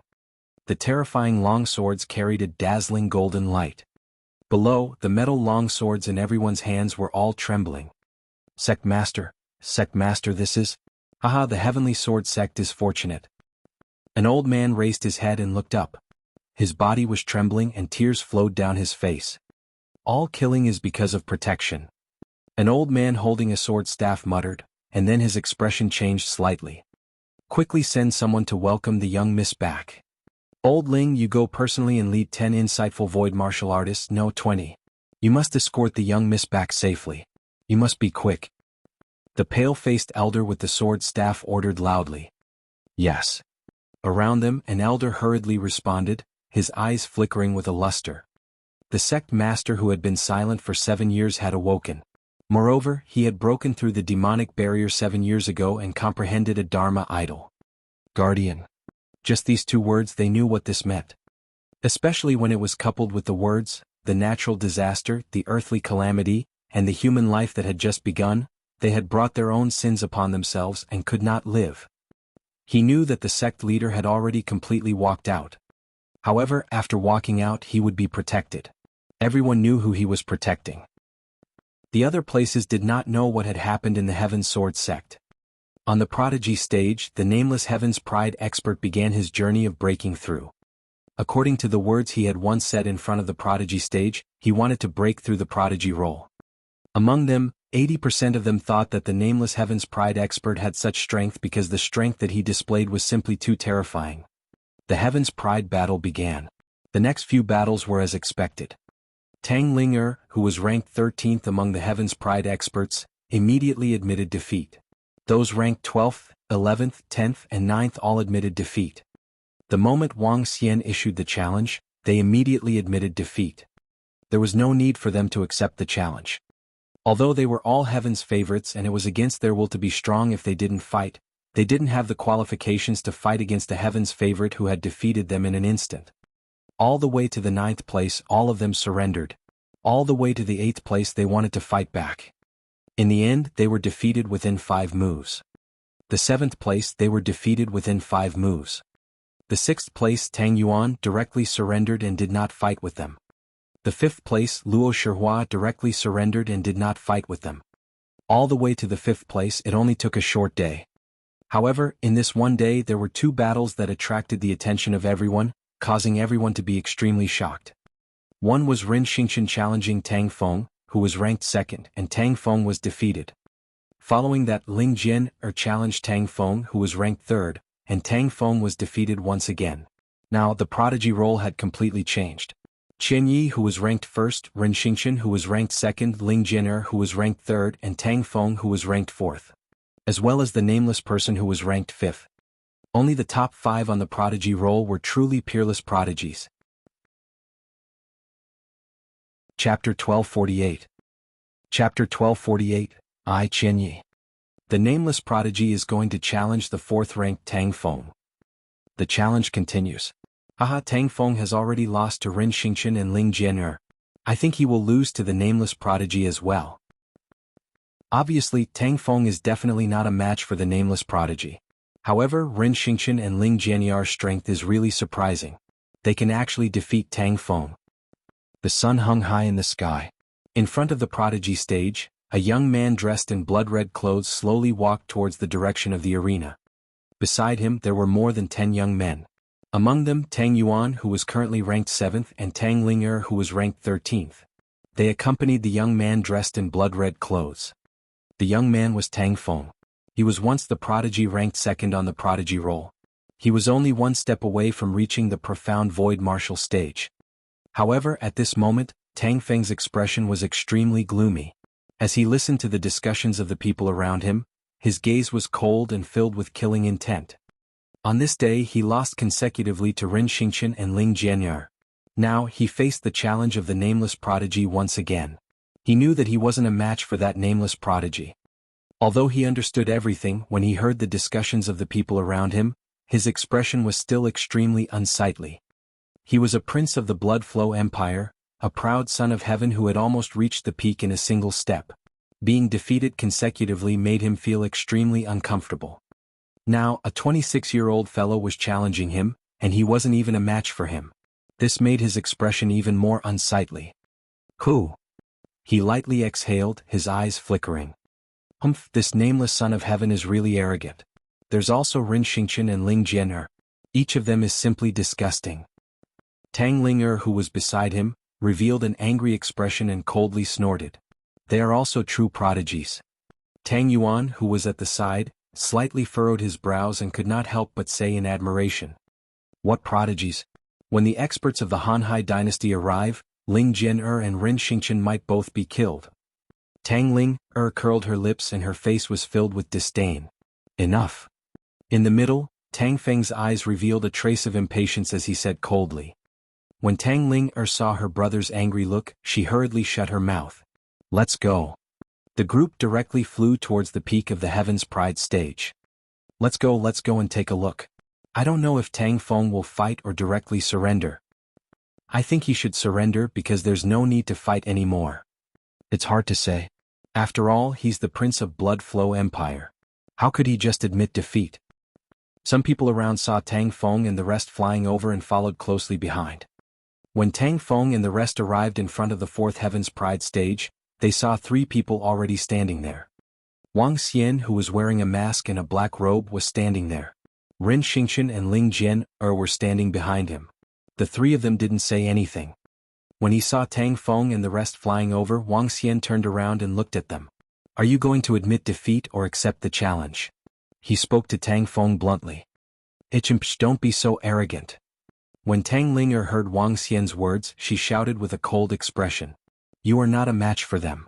The terrifying long swords carried a dazzling golden light. Below, the metal long swords in everyone's hands were all trembling. Sect Master, this is... Haha, the heavenly sword sect is fortunate. An old man raised his head and looked up. His body was trembling and tears flowed down his face. All killing is because of protection. An old man holding a sword staff muttered, and then his expression changed slightly. Quickly send someone to welcome the young miss back. Old Ling, you go personally and lead 10 insightful void martial artists, no 20. You must escort the young miss back safely. You must be quick. The pale-faced elder with the sword staff ordered loudly. Yes. Around them, an elder hurriedly responded, his eyes flickering with a luster. The sect master who had been silent for 7 years had awoken. Moreover, he had broken through the demonic barrier 7 years ago and comprehended a Dharma idol. Guardian. Just these 2 words, they knew what this meant. Especially when it was coupled with the words, the natural disaster, the earthly calamity, and the human life that had just begun, they had brought their own sins upon themselves and could not live. He knew that the sect leader had already completely walked out. However, after walking out he would be protected. Everyone knew who he was protecting. The other places did not know what had happened in the Heaven Sword sect. On the Prodigy stage, the nameless Heaven's Pride expert began his journey of breaking through. According to the words he had once said in front of the Prodigy stage, he wanted to break through the Prodigy role. Among them, 80% of them thought that the nameless Heaven's Pride expert had such strength because the strength that he displayed was simply too terrifying. The Heaven's Pride battle began. The next few battles were as expected. Tang Ling'er, who was ranked 13th among the Heaven's Pride experts, immediately admitted defeat. Those ranked 12th, 11th, 10th, and 9th all admitted defeat. The moment Wang Xian issued the challenge, they immediately admitted defeat. There was no need for them to accept the challenge. Although they were all Heaven's favorites and it was against their will to be strong if they didn't fight, they didn't have the qualifications to fight against a Heaven's favorite who had defeated them in an instant. All the way to the 9th place, all of them surrendered. All the way to the 8th place, they wanted to fight back. In the end, they were defeated within 5 moves. The 7th place, they were defeated within 5 moves. The 6th place, Tang Yuan, directly surrendered and did not fight with them. The 5th place, Luo Shihua, directly surrendered and did not fight with them. All the way to the 5th place, it only took a short day. However, in this one day there were 2 battles that attracted the attention of everyone, causing everyone to be extremely shocked. One was Rin Xingchen challenging Tang Feng, who was ranked 2nd, and Tang Feng was defeated. Following that, Ling Jian challenged Tang Feng, who was ranked 3rd, and Tang Feng was defeated once again. Now, the prodigy role had completely changed. Qian Yi, who was ranked 1st, Rin Xingchen, who was ranked 2nd, Ling Jian, who was ranked 3rd, and Tang Feng, who was ranked 4th. As well as the nameless person who was ranked 5th. Only the top 5 on the prodigy roll were truly peerless prodigies. Chapter 1248. Chapter 1248, I Qian Yi. The nameless prodigy is going to challenge the 4th-ranked Tang Feng. The challenge continues. Haha, Tang Feng has already lost to Rin Xingchen and Ling Jian. I think he will lose to the nameless prodigy as well. Obviously, Tang Feng is definitely not a match for the nameless prodigy. However, Rin Xingchen and Ling Jian's strength is really surprising. They can actually defeat Tang Feng. The sun hung high in the sky. In front of the prodigy stage, a young man dressed in blood-red clothes slowly walked towards the direction of the arena. Beside him there were more than 10 young men. Among them Tang Yuan, who was currently ranked 7th, and Tang Ling'er, who was ranked 13th. They accompanied the young man dressed in blood-red clothes. The young man was Tang Feng. He was once the prodigy ranked 2nd on the prodigy roll. He was only 1 step away from reaching the profound void martial stage. However, at this moment, Tang Feng's expression was extremely gloomy. As he listened to the discussions of the people around him, his gaze was cold and filled with killing intent. On this day he lost consecutively to Rin Xingqian and Ling Jian'er. Now he faced the challenge of the nameless prodigy once again. He knew that he wasn't a match for that nameless prodigy. Although he understood everything when he heard the discussions of the people around him, his expression was still extremely unsightly. He was a prince of the blood flow empire, a proud son of heaven who had almost reached the peak in a single step. Being defeated consecutively made him feel extremely uncomfortable. Now a 26-year-old fellow was challenging him, and he wasn't even a match for him. This made his expression even more unsightly. Who? He lightly exhaled, his eyes flickering. This nameless son of heaven is really arrogant. There's also Rin Xingqian and Ling Jian'er. Each of them is simply disgusting. Tang Ling'er, who was beside him, revealed an angry expression and coldly snorted. They are also true prodigies. Tang Yuan, who was at the side, slightly furrowed his brows and could not help but say in admiration. What prodigies! When the experts of the Hanhai dynasty arrive, Ling Jian'er and Rin Xingqian might both be killed. Tang Ling'er curled her lips and her face was filled with disdain. Enough. In the middle, Tang Feng's eyes revealed a trace of impatience as he said coldly. When Tang Ling'er saw her brother's angry look, she hurriedly shut her mouth. Let's go. The group directly flew towards the peak of the Heaven's Pride stage. Let's go and take a look. I don't know if Tang Feng will fight or directly surrender. I think he should surrender because there's no need to fight anymore. It's hard to say. After all, he's the Prince of Blood Flow Empire. How could he just admit defeat? Some people around saw Tang Feng and the rest flying over and followed closely behind. When Tang Feng and the rest arrived in front of the fourth Heaven's Pride stage, they saw 3 people already standing there. Wang Xian, who was wearing a mask and a black robe, was standing there. Rin Xingqian and Ling Jian'er were standing behind him. The 3 of them didn't say anything. When he saw Tang Feng and the rest flying over, Wang Xian turned around and looked at them. Are you going to admit defeat or accept the challenge? He spoke to Tang Feng bluntly. Don't be so arrogant. When Tang Ling'er heard Wang Xian's words, she shouted with a cold expression. You are not a match for them.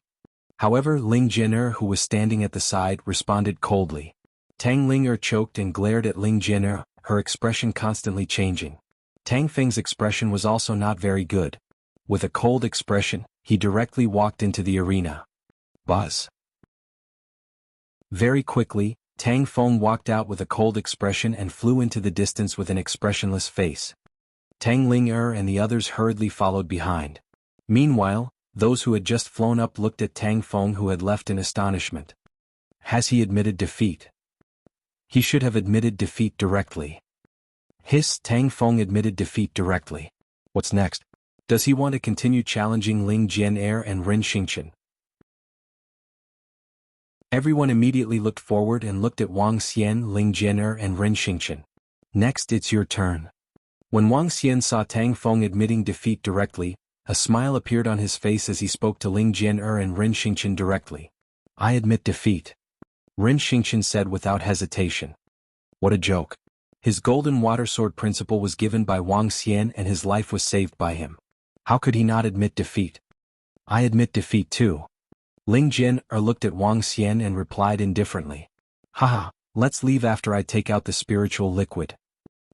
However, Ling Jian'er, who was standing at the side, responded coldly. Tang Ling'er choked and glared at Ling Jian'er, her expression constantly changing. Tang Feng's expression was also not very good. With a cold expression, he directly walked into the arena. Buzz. Very quickly, Tang Feng walked out with a cold expression and flew into the distance with an expressionless face. Tang Ling'er and the others hurriedly followed behind. Meanwhile, those who had just flown up looked at Tang Feng, who had left in astonishment. Has he admitted defeat? He should have admitted defeat directly. Tang Feng admitted defeat directly. What's next? Does he want to continue challenging Ling Jian'er and Rin Xingqian? Everyone immediately looked forward and looked at Wang Xian, Ling Jian'er and Rin Xingqian. Next, it's your turn. When Wang Xian saw Tang Feng admitting defeat directly, a smile appeared on his face as he spoke to Ling Jian'er and Rin Xingqian directly. I admit defeat. Rin Xingqian said without hesitation. What a joke. His golden water sword principle was given by Wang Xian and his life was saved by him. How could he not admit defeat? I admit defeat too. Ling Jian'er looked at Wang Xian and replied indifferently. Haha, let's leave after I take out the spiritual liquid.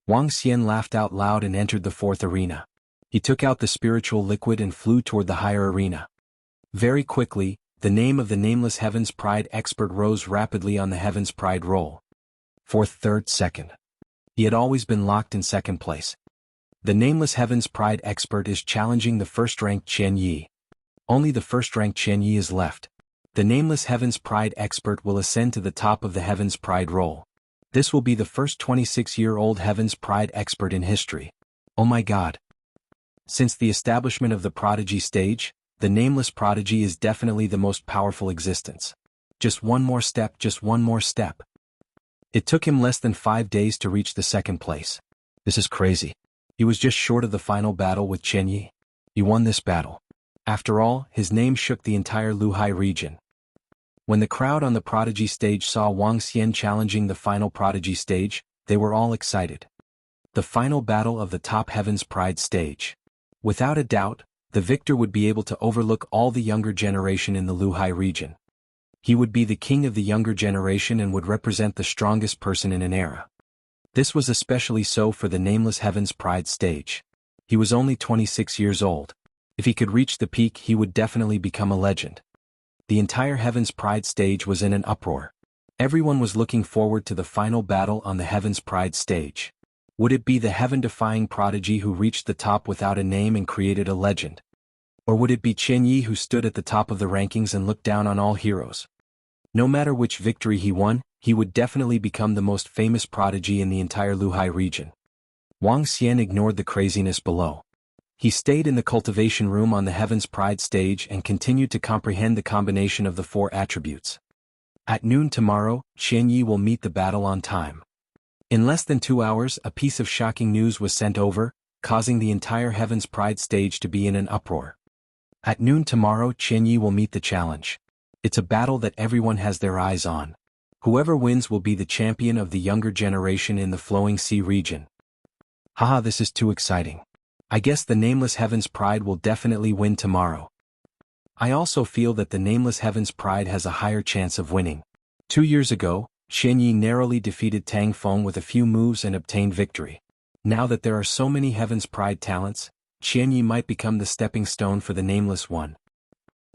Wang Xian laughed out loud and entered the fourth arena. He took out the spiritual liquid and flew toward the higher arena. Very quickly, the name of the nameless Heaven's Pride expert rose rapidly on the Heaven's Pride roll. 4th, 3rd, 2nd. He had always been locked in 2nd place. The nameless Heaven's Pride expert is challenging the first-ranked Chen Yi. Only the first-ranked Chen Yi is left. The nameless Heaven's Pride expert will ascend to the top of the Heaven's Pride roll. This will be the first 26-year-old Heaven's Pride expert in history. Oh my God. Since the establishment of the prodigy stage, the nameless prodigy is definitely the most powerful existence. Just one more step, just one more step. It took him less than 5 days to reach the 2nd place. This is crazy. He was just short of the final battle with Chen Yi. He won this battle. After all, his name shook the entire Luhai region. When the crowd on the prodigy stage saw Wang Xian challenging the final prodigy stage, they were all excited. The final battle of the top Heaven's Pride stage. Without a doubt, the victor would be able to overlook all the younger generation in the Luhai region. He would be the king of the younger generation and would represent the strongest person in an era. This was especially so for the nameless Heaven's Pride stage. He was only 26 years old. If he could reach the peak, he would definitely become a legend. The entire Heaven's Pride stage was in an uproar. Everyone was looking forward to the final battle on the Heaven's Pride stage. Would it be the heaven-defying prodigy who reached the top without a name and created a legend? Or would it be Qianyi who stood at the top of the rankings and looked down on all heroes? No matter which victory he won, he would definitely become the most famous prodigy in the entire Luhai region. Wang Xian ignored the craziness below. He stayed in the cultivation room on the Heaven's Pride stage and continued to comprehend the combination of the 4 attributes. At noon tomorrow, Qianyi will meet the battle on time. In less than 2 hours, a piece of shocking news was sent over, causing the entire Heaven's Pride stage to be in an uproar. At noon tomorrow, Qianyi will meet the challenge. It's a battle that everyone has their eyes on. Whoever wins will be the champion of the younger generation in the Flowing Sea region. Haha, this is too exciting. I guess the nameless Heaven's Pride will definitely win tomorrow. I also feel that the nameless Heaven's Pride has a higher chance of winning. 2 years ago, Qianyi narrowly defeated Tang Feng with a few moves and obtained victory. Now that there are so many Heaven's Pride talents, Qianyi might become the stepping stone for the nameless one.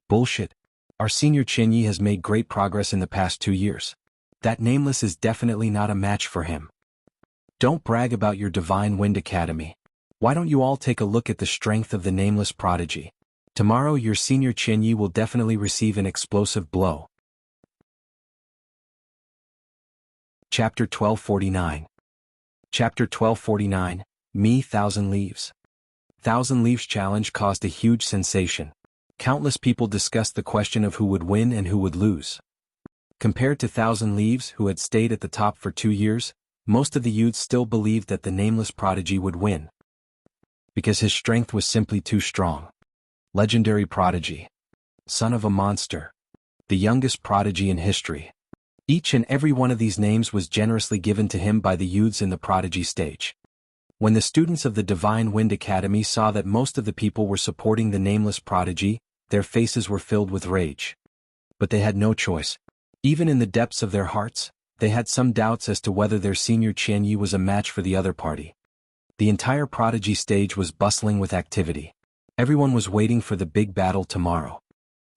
Bullshit. Our senior Qianyi has made great progress in the past 2 years. That nameless is definitely not a match for him. Don't brag about your Divine Wind Academy. Why don't you all take a look at the strength of the nameless prodigy? Tomorrow your senior Qianyi will definitely receive an explosive blow. Chapter 1249. Chapter 1249, Me 1000 Leaves. 1000 Leaves Challenge caused a huge sensation. Countless people discussed the question of who would win and who would lose. Compared to 1000 Leaves, who had stayed at the top for 2 years, most of the youths still believed that the nameless prodigy would win. Because his strength was simply too strong. Legendary prodigy. Son of a monster. The youngest prodigy in history. Each and every one of these names was generously given to him by the youths in the prodigy stage. When the students of the Divine Wind Academy saw that most of the people were supporting the nameless prodigy, their faces were filled with rage. But they had no choice. Even in the depths of their hearts, they had some doubts as to whether their senior Qianyi was a match for the other party. The entire prodigy stage was bustling with activity. Everyone was waiting for the big battle tomorrow.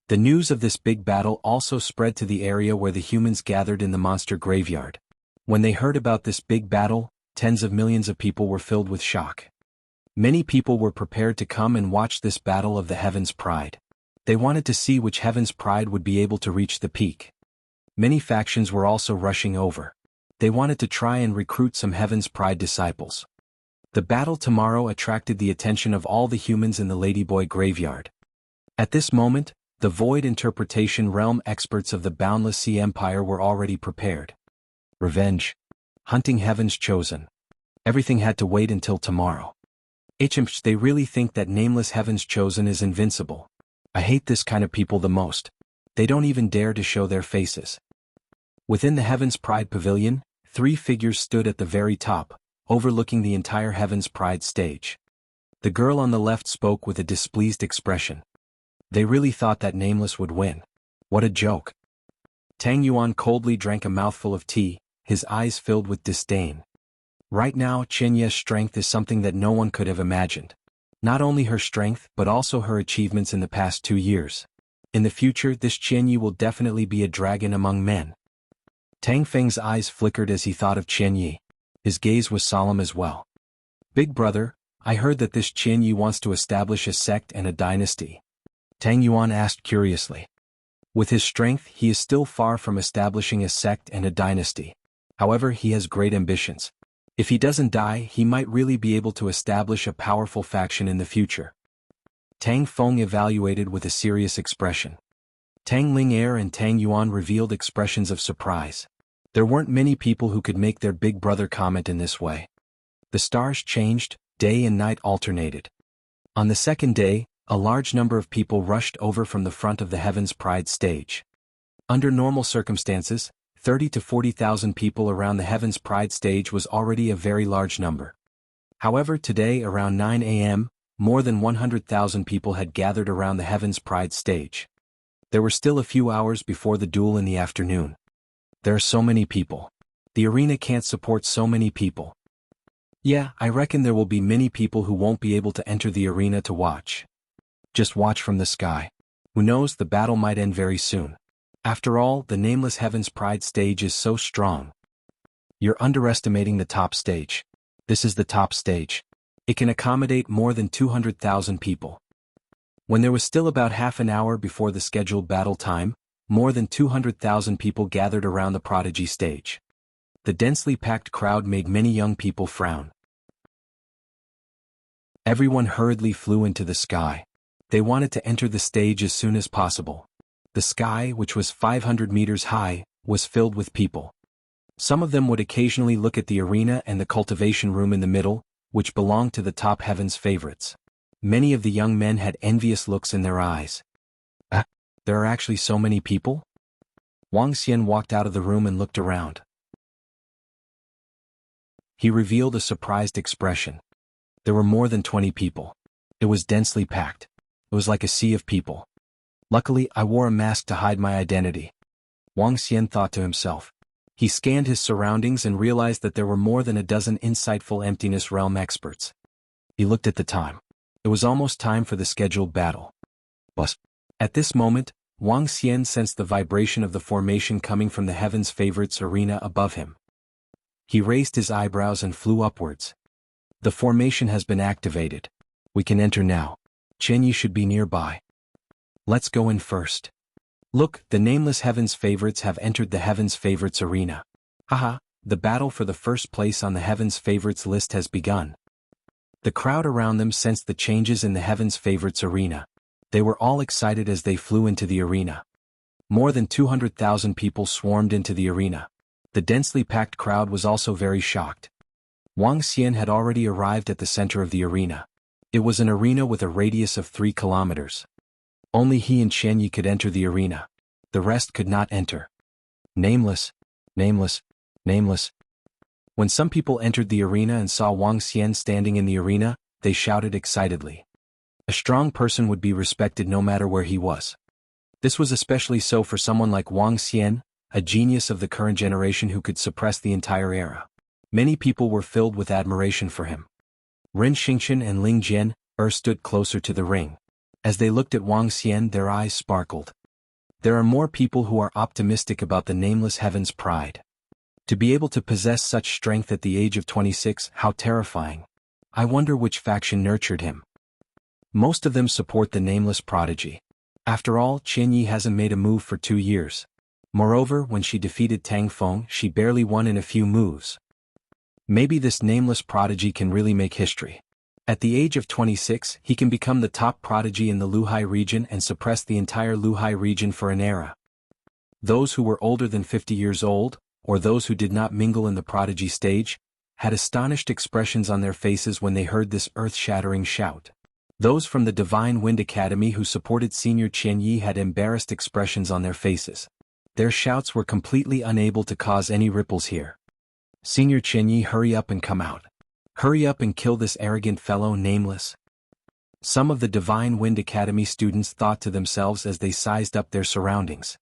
The news of this big battle also spread to the area where the humans gathered in the monster graveyard. When they heard about this big battle, tens of millions of people were filled with shock. Many people were prepared to come and watch this battle of the Heaven's Pride. They wanted to see which Heaven's Pride would be able to reach the peak. Many factions were also rushing over. They wanted to try and recruit some Heaven's Pride disciples. The battle tomorrow attracted the attention of all the humans in the Ladyboy graveyard. At this moment, the Void Interpretation Realm experts of the Boundless Sea Empire were already prepared. Revenge. Hunting Heaven's Chosen. Everything had to wait until tomorrow. They really think that nameless Heaven's Chosen is invincible. I hate this kind of people the most. They don't even dare to show their faces. Within the Heaven's Pride Pavilion, 3 figures stood at the very top, overlooking the entire Heaven's Pride stage. The girl on the left spoke with a displeased expression. They really thought that nameless would win. What a joke. Tang Yuan coldly drank a mouthful of tea, his eyes filled with disdain. Right now, Qianyi's strength is something that no one could have imagined. Not only her strength, but also her achievements in the past 2 years. In the future, this Qianyi will definitely be a dragon among men. Tang Feng's eyes flickered as he thought of Qianyi. His gaze was solemn as well. Big brother, I heard that this Qianyi wants to establish a sect and a dynasty. Tang Yuan asked curiously. With his strength, he is still far from establishing a sect and a dynasty. However, he has great ambitions. If he doesn't die, he might really be able to establish a powerful faction in the future. Tang Feng evaluated with a serious expression. Tang Ling'er and Tang Yuan revealed expressions of surprise. There weren't many people who could make their big brother comment in this way. The stars changed, day and night alternated. On the second day, a large number of people rushed over from the front of the Heaven's Pride stage. Under normal circumstances, 30 to 40,000 people around the Heaven's Pride stage was already a very large number. However, today around 9 a.m., more than 100,000 people had gathered around the Heaven's Pride stage. There were still a few hours before the duel in the afternoon. There are so many people. The arena can't support so many people. Yeah, I reckon there will be many people who won't be able to enter the arena to watch. Just watch from the sky. Who knows, the battle might end very soon. After all, the Nameless Heaven's Pride stage is so strong. You're underestimating the top stage. This is the top stage. It can accommodate more than 200,000 people. When there was still about half an hour before the scheduled battle time, more than 200,000 people gathered around the Prodigy stage. The densely packed crowd made many young people frown. Everyone hurriedly flew into the sky. They wanted to enter the stage as soon as possible. The sky, which was 500 meters high, was filled with people. Some of them would occasionally look at the arena and the cultivation room in the middle, which belonged to the top heaven's favorites. Many of the young men had envious looks in their eyes. There are actually so many people? Wang Xian walked out of the room and looked around. He revealed a surprised expression. There were more than 20 people. It was densely packed. It was like a sea of people. Luckily, I wore a mask to hide my identity. Wang Xian thought to himself. He scanned his surroundings and realized that there were more than a dozen insightful Emptiness Realm experts. He looked at the time. It was almost time for the scheduled battle. At this moment, Wang Xian sensed the vibration of the formation coming from the Heaven's Favorites arena above him. He raised his eyebrows and flew upwards. The formation has been activated. We can enter now. Chen Yi should be nearby. Let's go in first. Look, the Nameless Heaven's Favorites have entered the Heaven's Favorites arena. Haha, the battle for the first place on the Heaven's Favorites list has begun. The crowd around them sensed the changes in the Heaven's Favorites arena. They were all excited as they flew into the arena. More than 200,000 people swarmed into the arena. The densely packed crowd was also very shocked. Wang Xian had already arrived at the center of the arena. It was an arena with a radius of 3 kilometers. Only he and Chen Yi could enter the arena. The rest could not enter. Nameless, nameless, nameless. When some people entered the arena and saw Wang Xian standing in the arena, they shouted excitedly. A strong person would be respected no matter where he was. This was especially so for someone like Wang Xian, a genius of the current generation who could suppress the entire era. Many people were filled with admiration for him. Ren Xingchen and Ling Jian stood closer to the ring. As they looked at Wang Xian, their eyes sparkled. There are more people who are optimistic about the Nameless Heaven's Pride. To be able to possess such strength at the age of 26, how terrifying. I wonder which faction nurtured him. Most of them support the Nameless Prodigy. After all, Chen Yi hasn't made a move for 2 years. Moreover, when she defeated Tang Feng, she barely won in a few moves. Maybe this Nameless Prodigy can really make history. At the age of 26, he can become the top prodigy in the Luhai region and suppress the entire Luhai region for an era. Those who were older than 50 years old, or those who did not mingle in the prodigy stage, had astonished expressions on their faces when they heard this earth-shattering shout. Those from the Divine Wind Academy who supported Senior Chen Yi had embarrassed expressions on their faces. Their shouts were completely unable to cause any ripples here. Senior Chen Yi, hurry up and come out. Hurry up and kill this arrogant fellow Nameless. Some of the Divine Wind Academy students thought to themselves as they sized up their surroundings.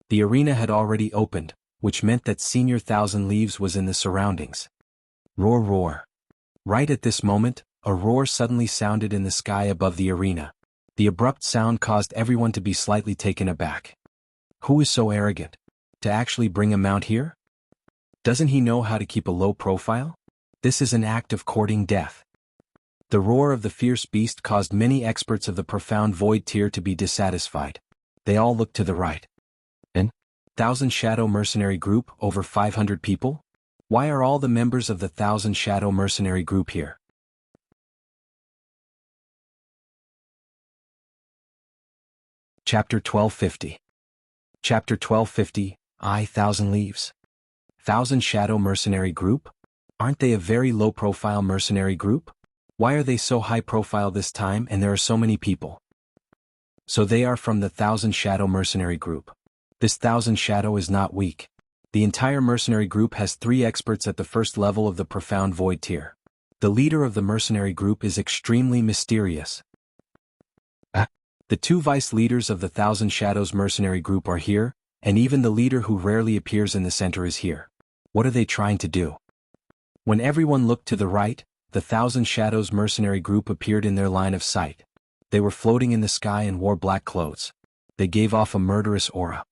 The arena had already opened, which meant that Senior Thousand Leaves was in the surroundings. Roar, roar. Right at this moment, a roar suddenly sounded in the sky above the arena. The abrupt sound caused everyone to be slightly taken aback. Who is so arrogant? To actually bring a mount here? Doesn't he know how to keep a low profile? This is an act of courting death. The roar of the fierce beast caused many experts of the profound void tier to be dissatisfied. They all looked to the right. And? 1,000 Shadow Mercenary Group, over 500 people? Why are all the members of the 1,000 Shadow Mercenary Group here? Chapter 1250. Chapter 1250, 1,000 Leaves. 1,000 Shadow Mercenary Group? Aren't they a very low-profile mercenary group? Why are they so high-profile this time and there are so many people? So they are from the 1,000 Shadow Mercenary Group. This 1,000 Shadow is not weak. The entire mercenary group has 3 experts at the first level of the Profound Void tier. The leader of the mercenary group is extremely mysterious. The 2 vice leaders of the 1,000 Shadows mercenary group are here, and even the leader who rarely appears in the center is here. What are they trying to do? When everyone looked to the right, the Thousand Shadows mercenary group appeared in their line of sight. They were floating in the sky and wore black clothes. They gave off a murderous aura.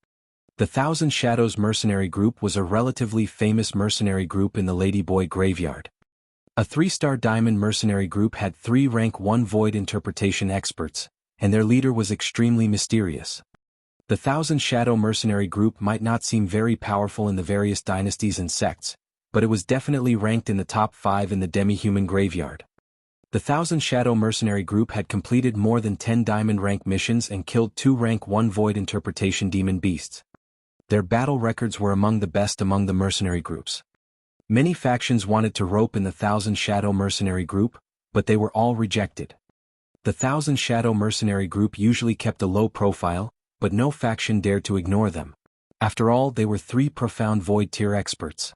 The Thousand Shadows mercenary group was a relatively famous mercenary group in the Ladyboy graveyard. A 3-star diamond mercenary group had 3 rank 1 void interpretation experts, and their leader was extremely mysterious. The Thousand Shadow mercenary group might not seem very powerful in the various dynasties and sects, but it was definitely ranked in the top 5 in the demi-human graveyard. The Thousand Shadow mercenary group had completed more than 10 diamond rank missions and killed 2 rank 1 void interpretation demon beasts. Their battle records were among the best among the mercenary groups. Many factions wanted to rope in the Thousand Shadow mercenary group, but they were all rejected. The Thousand Shadow mercenary group usually kept a low profile, but no faction dared to ignore them. After all, they were 3 profound void tier experts.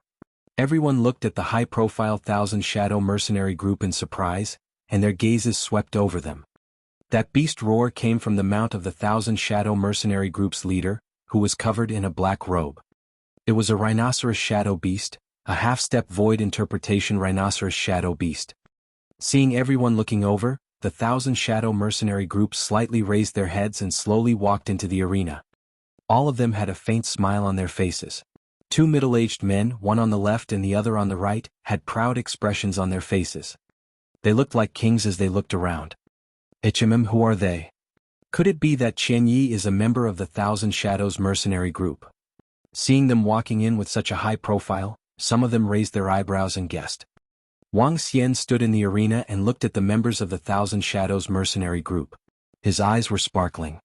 Everyone looked at the high-profile Thousand Shadow mercenary group in surprise, and their gazes swept over them. That beast roar came from the mount of the Thousand Shadow mercenary group's leader, who was covered in a black robe. It was a rhinoceros shadow beast, a half-step void interpretation rhinoceros shadow beast. Seeing everyone looking over, the Thousand Shadow mercenary group slightly raised their heads and slowly walked into the arena. All of them had a faint smile on their faces. 2 middle-aged men, one on the left and the other on the right, had proud expressions on their faces. They looked like kings as they looked around. Who are they? Could it be that Chen Yi is a member of the Thousand Shadows mercenary group? Seeing them walking in with such a high profile, some of them raised their eyebrows and guessed. Wang Xian stood in the arena and looked at the members of the Thousand Shadows mercenary group. His eyes were sparkling.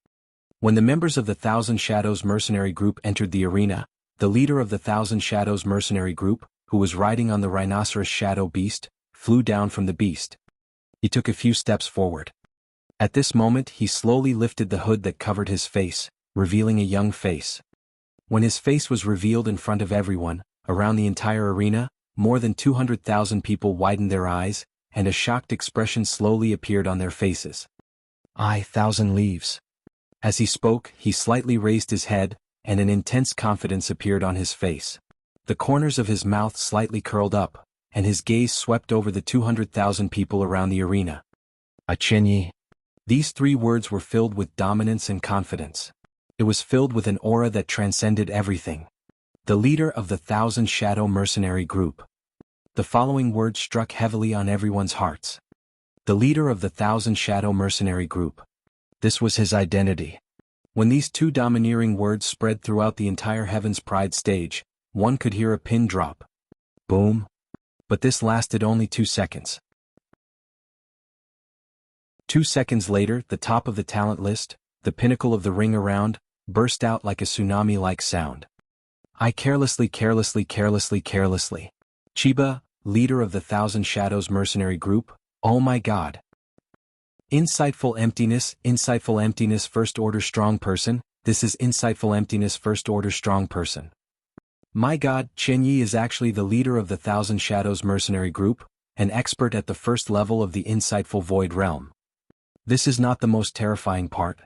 When the members of the Thousand Shadows mercenary group entered the arena, the leader of the Thousand Shadows mercenary group, who was riding on the rhinoceros shadow beast, flew down from the beast. He took a few steps forward. At this moment he slowly lifted the hood that covered his face, revealing a young face. When his face was revealed in front of everyone, around the entire arena, more than 200,000 people widened their eyes, and a shocked expression slowly appeared on their faces. "1,000 leaves." As he spoke, he slightly raised his head, and an intense confidence appeared on his face. The corners of his mouth slightly curled up, and his gaze swept over the 200,000 people around the arena. "Chen Yi." These 3 words were filled with dominance and confidence. It was filled with an aura that transcended everything. The leader of the Thousand Shadow mercenary group. The following words struck heavily on everyone's hearts. The leader of the Thousand Shadow mercenary group. This was his identity. When these 2 domineering words spread throughout the entire Heaven's Pride stage, one could hear a pin drop. Boom. But this lasted only 2 seconds. 2 seconds later, the top of the talent list, the pinnacle of the ring around, burst out like a tsunami-like sound. I carelessly. Chiba, leader of the Thousand Shadows mercenary group, oh my god. Insightful emptiness first order strong person, this is insightful emptiness first order strong person. My god, Chen Yi is actually the leader of the Thousand Shadows mercenary group, an expert at the first level of the insightful void realm. This is not the most terrifying part.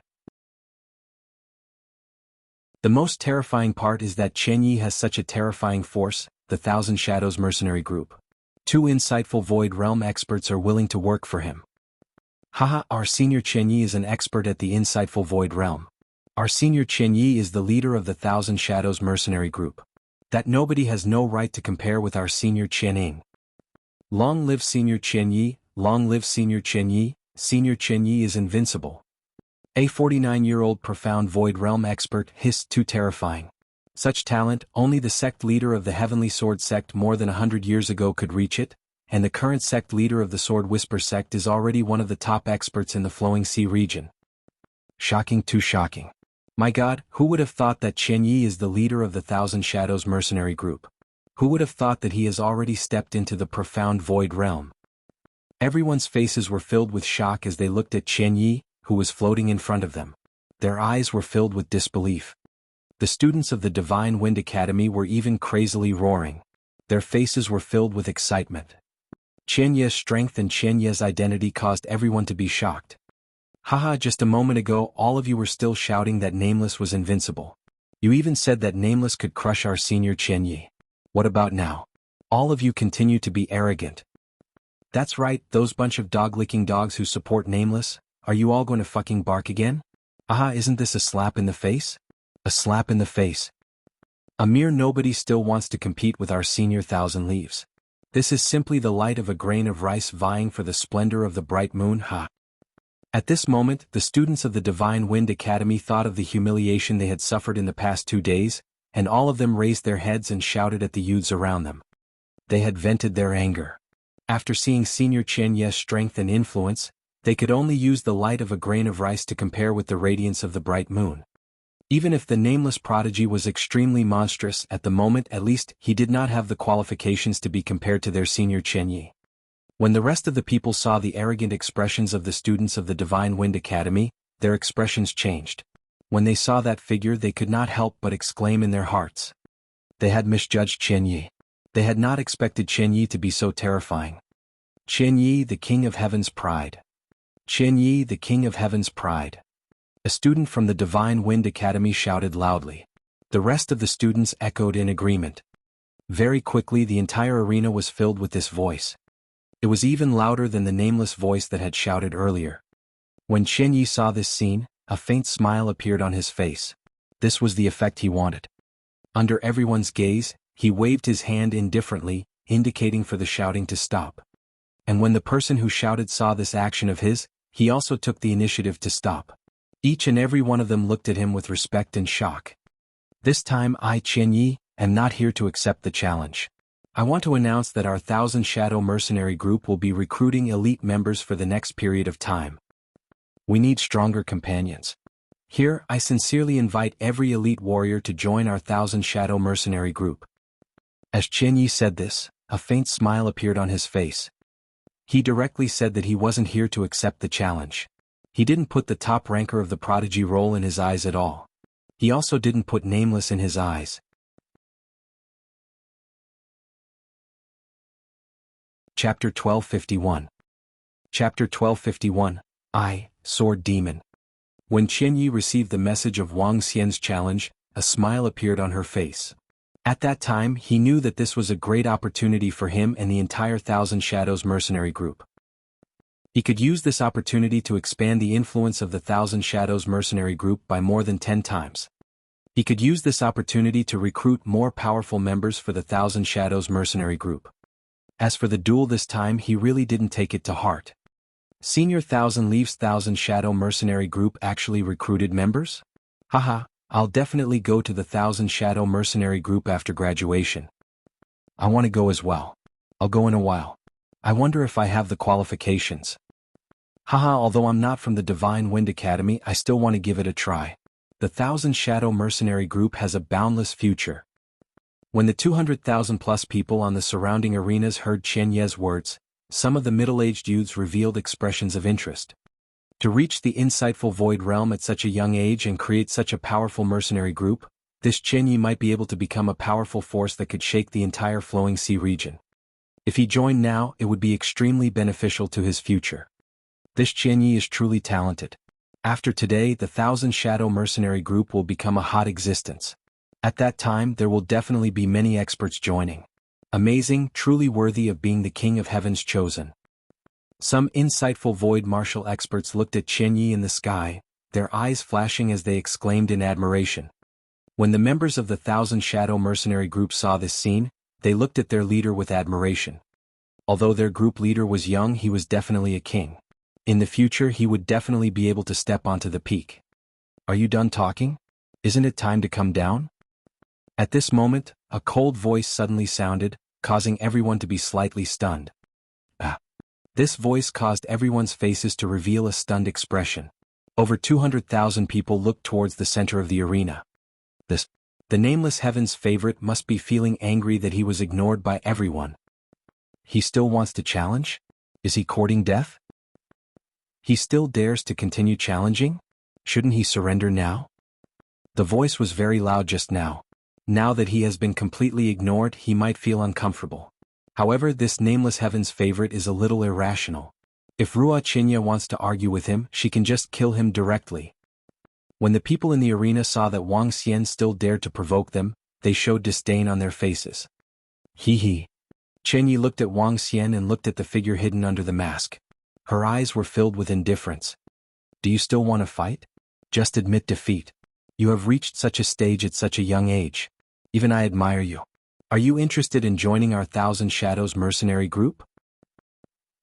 The most terrifying part is that Chen Yi has such a terrifying force, the Thousand Shadows mercenary group. 2 insightful void realm experts are willing to work for him. Haha, our senior Chen Yi is an expert at the insightful void realm. Our senior Chen Yi is the leader of the Thousand Shadows mercenary group. That nobody has no right to compare with our senior Chen Ying. Long live senior Chen Yi, long live senior Chen Yi is invincible. A 49-year-old profound void realm expert hissed, too terrifying. Such talent, only the sect leader of the Heavenly Sword sect more than 100 years ago could reach it, and the current sect leader of the Sword Whisper sect is already one of the top experts in the Flowing Sea region. Shocking, too shocking. My god, who would have thought that Chen Yi is the leader of the Thousand Shadows mercenary group? Who would have thought that he has already stepped into the profound void realm? Everyone's faces were filled with shock as they looked at Chen Yi, who was floating in front of them. Their eyes were filled with disbelief. The students of the Divine Wind Academy were even crazily roaring. Their faces were filled with excitement. Chen Yi's strength and Chen Yi's identity caused everyone to be shocked. Haha, just a moment ago all of you were still shouting that Nameless was invincible. You even said that Nameless could crush our senior Chen Yi. What about now? All of you continue to be arrogant. That's right, those bunch of dog-licking dogs who support Nameless, are you all going to fucking bark again? Aha, isn't this a slap in the face? A slap in the face. A mere nobody still wants to compete with our senior Thousand Leaves. This is simply the light of a grain of rice vying for the splendor of the bright moon, ha. At this moment, the students of the Divine Wind Academy thought of the humiliation they had suffered in the past 2 days, and all of them raised their heads and shouted at the youths around them. They had vented their anger. After seeing Senior Chen Ye's strength and influence, they could only use the light of a grain of rice to compare with the radiance of the bright moon. Even if the nameless prodigy was extremely monstrous at the moment, at least he did not have the qualifications to be compared to their Senior Chen Ye. When the rest of the people saw the arrogant expressions of the students of the Divine Wind Academy, their expressions changed. When they saw that figure, they could not help but exclaim in their hearts. They had misjudged Chen Yi. They had not expected Chen Yi to be so terrifying. Chen Yi, the King of Heaven's pride. Chen Yi, the King of Heaven's pride. A student from the Divine Wind Academy shouted loudly. The rest of the students echoed in agreement. Very quickly the entire arena was filled with this voice. It was even louder than the nameless voice that had shouted earlier. When Chen Yi saw this scene, a faint smile appeared on his face. This was the effect he wanted. Under everyone's gaze, he waved his hand indifferently, indicating for the shouting to stop. And when the person who shouted saw this action of his, he also took the initiative to stop. Each and every one of them looked at him with respect and shock. This time I, Chen Yi, am not here to accept the challenge. I want to announce that our 1,000 Shadow Mercenary Group will be recruiting elite members for the next period of time. We need stronger companions. Here, I sincerely invite every elite warrior to join our 1,000 Shadow Mercenary Group. As Chen Yi said this, a faint smile appeared on his face. He directly said that he wasn't here to accept the challenge. He didn't put the top ranker of the prodigy role in his eyes at all. He also didn't put Nameless in his eyes. Chapter 1251. Chapter 1251, I, Sword Demon. When Chen Yi received the message of Wang Xian's challenge, a smile appeared on her face. At that time he knew that this was a great opportunity for him and the entire 1,000 Shadows Mercenary Group. He could use this opportunity to expand the influence of the 1,000 Shadows Mercenary Group by more than 10 times. He could use this opportunity to recruit more powerful members for the 1,000 Shadows Mercenary Group. As for the duel this time, he really didn't take it to heart. Senior 1,000 Leaves 1,000 Shadow Mercenary Group actually recruited members? Haha, I'll definitely go to the 1,000 Shadow Mercenary Group after graduation. I want to go as well. I'll go in a while. I wonder if I have the qualifications. Haha, although I'm not from the Divine Wind Academy, I still want to give it a try. The 1,000 Shadow Mercenary Group has a boundless future. When the 200,000 plus people on the surrounding arenas heard Chen Ye's words, some of the middle-aged youths revealed expressions of interest. To reach the insightful Void Realm at such a young age and create such a powerful mercenary group, this Chen Yi might be able to become a powerful force that could shake the entire Flowing Sea region. If he joined now, it would be extremely beneficial to his future. This Chen Yi is truly talented. After today, the 1,000 Shadow Mercenary Group will become a hot existence. At that time, there will definitely be many experts joining. Amazing, truly worthy of being the King of Heaven's chosen. Some insightful void martial experts looked at Chen Yi in the sky, their eyes flashing as they exclaimed in admiration. When the members of the 1,000 Shadow Mercenary Group saw this scene, they looked at their leader with admiration. Although their group leader was young, he was definitely a king. In the future, he would definitely be able to step onto the peak. Are you done talking? Isn't it time to come down? At this moment, a cold voice suddenly sounded, causing everyone to be slightly stunned. This voice caused everyone's faces to reveal a stunned expression. Over 200,000 people looked towards the center of the arena. The nameless Heaven's favorite must be feeling angry that he was ignored by everyone. He still wants to challenge? Is he courting death? He still dares to continue challenging? Shouldn't he surrender now? The voice was very loud just now. Now that he has been completely ignored, he might feel uncomfortable. However, this nameless Heaven's favorite is a little irrational. If Rua Chinya wants to argue with him, she can just kill him directly. When the people in the arena saw that Wang Xian still dared to provoke them, they showed disdain on their faces. Hee hee. Chen Yi looked at Wang Xian and looked at the figure hidden under the mask. Her eyes were filled with indifference. Do you still want to fight? Just admit defeat. You have reached such a stage at such a young age. Even I admire you. Are you interested in joining our Thousand Shadows mercenary group?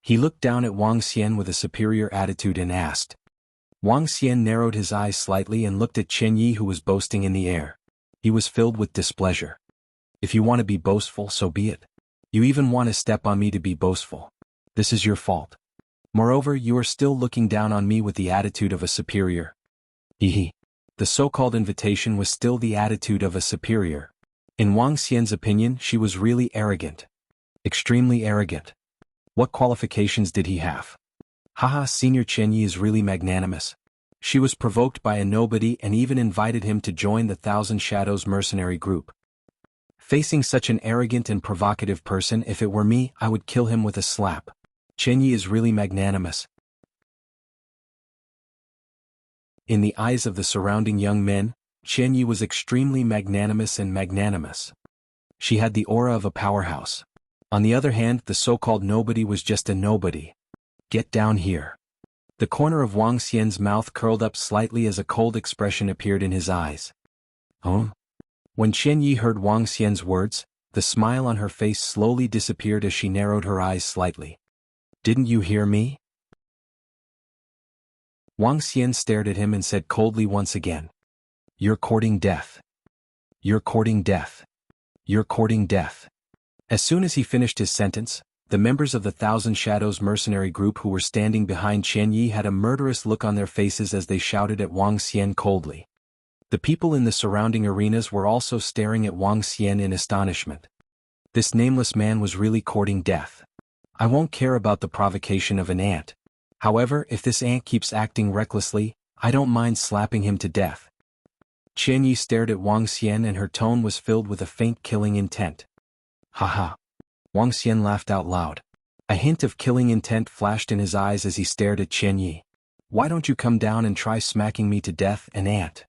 He looked down at Wang Xian with a superior attitude and asked. Wang Xian narrowed his eyes slightly and looked at Chen Yi, who was boasting in the air. He was filled with displeasure. If you want to be boastful, so be it. You even want to step on me to be boastful. This is your fault. Moreover, you are still looking down on me with the attitude of a superior. Hee. The so-called invitation was still the attitude of a superior. In Wang Xian's opinion, she was really arrogant. Extremely arrogant. What qualifications did he have? Haha, Senior Chen Yi is really magnanimous. She was provoked by a nobody and even invited him to join the Thousand Shadows mercenary group. Facing such an arrogant and provocative person, if it were me, I would kill him with a slap. Chen Yi is really magnanimous. In the eyes of the surrounding young men, Chen Yi was extremely magnanimous and magnanimous. She had the aura of a powerhouse. On the other hand, the so-called nobody was just a nobody. Get down here. The corner of Wang Xian's mouth curled up slightly as a cold expression appeared in his eyes. When Chen Yi heard Wang Xian's words, the smile on her face slowly disappeared as she narrowed her eyes slightly. Didn't you hear me? Wang Xian stared at him and said coldly once again. You're courting death. You're courting death. You're courting death. As soon as he finished his sentence, the members of the Thousand Shadows mercenary group who were standing behind Chen Yi had a murderous look on their faces as they shouted at Wang Xian coldly. The people in the surrounding arenas were also staring at Wang Xian in astonishment. This nameless man was really courting death. I won't care about the provocation of an ant. However, if this ant keeps acting recklessly, I don't mind slapping him to death. Chen Yi stared at Wang Xian and her tone was filled with a faint killing intent. Haha. Wang Xian laughed out loud. A hint of killing intent flashed in his eyes as he stared at Chen Yi. Why don't you come down and try smacking me to death, an ant?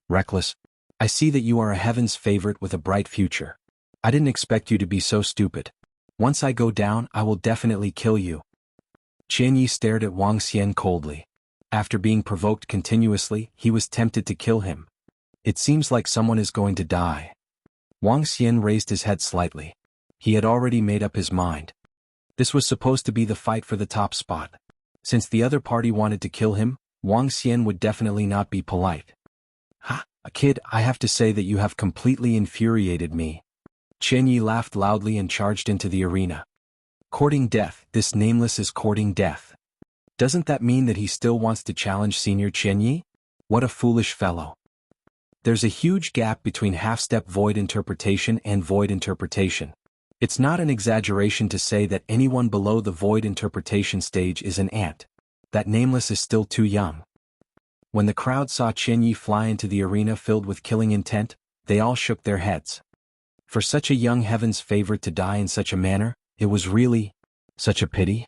Reckless. I see that you are a heaven's favorite with a bright future. I didn't expect you to be so stupid. Once I go down, I will definitely kill you. Chen Yi stared at Wang Xian coldly. After being provoked continuously, he was tempted to kill him. It seems like someone is going to die. Wang Xian raised his head slightly. He had already made up his mind. This was supposed to be the fight for the top spot. Since the other party wanted to kill him, Wang Xian would definitely not be polite. Ha, kid, I have to say that you have completely infuriated me. Chen Yi laughed loudly and charged into the arena. Courting death, this nameless is courting death. Doesn't that mean that he still wants to challenge Senior Chen Yi? What a foolish fellow. There's a huge gap between half-step void interpretation and void interpretation. It's not an exaggeration to say that anyone below the void interpretation stage is an ant. That nameless is still too young. When the crowd saw Chen Yi fly into the arena filled with killing intent, they all shook their heads. For such a young heaven's favorite to die in such a manner, it was really such a pity.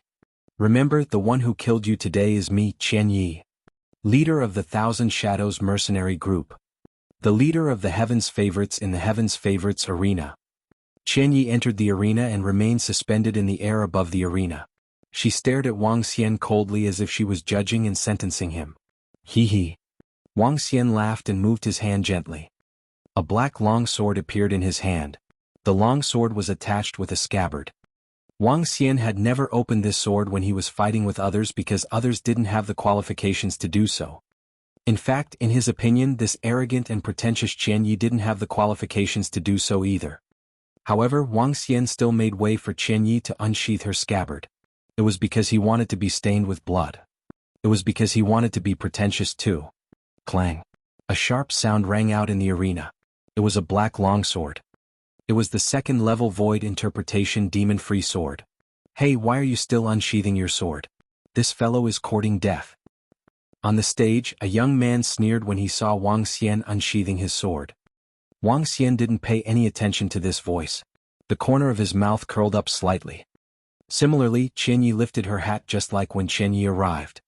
Remember, the one who killed you today is me, Chen Yi, leader of the Thousand Shadows mercenary group. The leader of the Heaven's Favorites in the Heaven's Favorites arena. Chen Yi entered the arena and remained suspended in the air above the arena. She stared at Wang Xian coldly as if she was judging and sentencing him. Hee hee. Wang Xian laughed and moved his hand gently. A black long sword appeared in his hand. The long sword was attached with a scabbard. Wang Xian had never opened this sword when he was fighting with others because others didn't have the qualifications to do so. In fact, in his opinion, this arrogant and pretentious Chen Yi didn't have the qualifications to do so either. However, Wang Xian still made way for Chen Yi to unsheath her scabbard. It was because he wanted to be stained with blood. It was because he wanted to be pretentious too. Clang. A sharp sound rang out in the arena. It was a black longsword. It was the second-level void interpretation demon-free sword. Hey, why are you still unsheathing your sword? This fellow is courting death. On the stage, a young man sneered when he saw Wang Xian unsheathing his sword. Wang Xian didn't pay any attention to this voice. The corner of his mouth curled up slightly. Similarly, Chen Yi lifted her hat just like when Chen Yi arrived.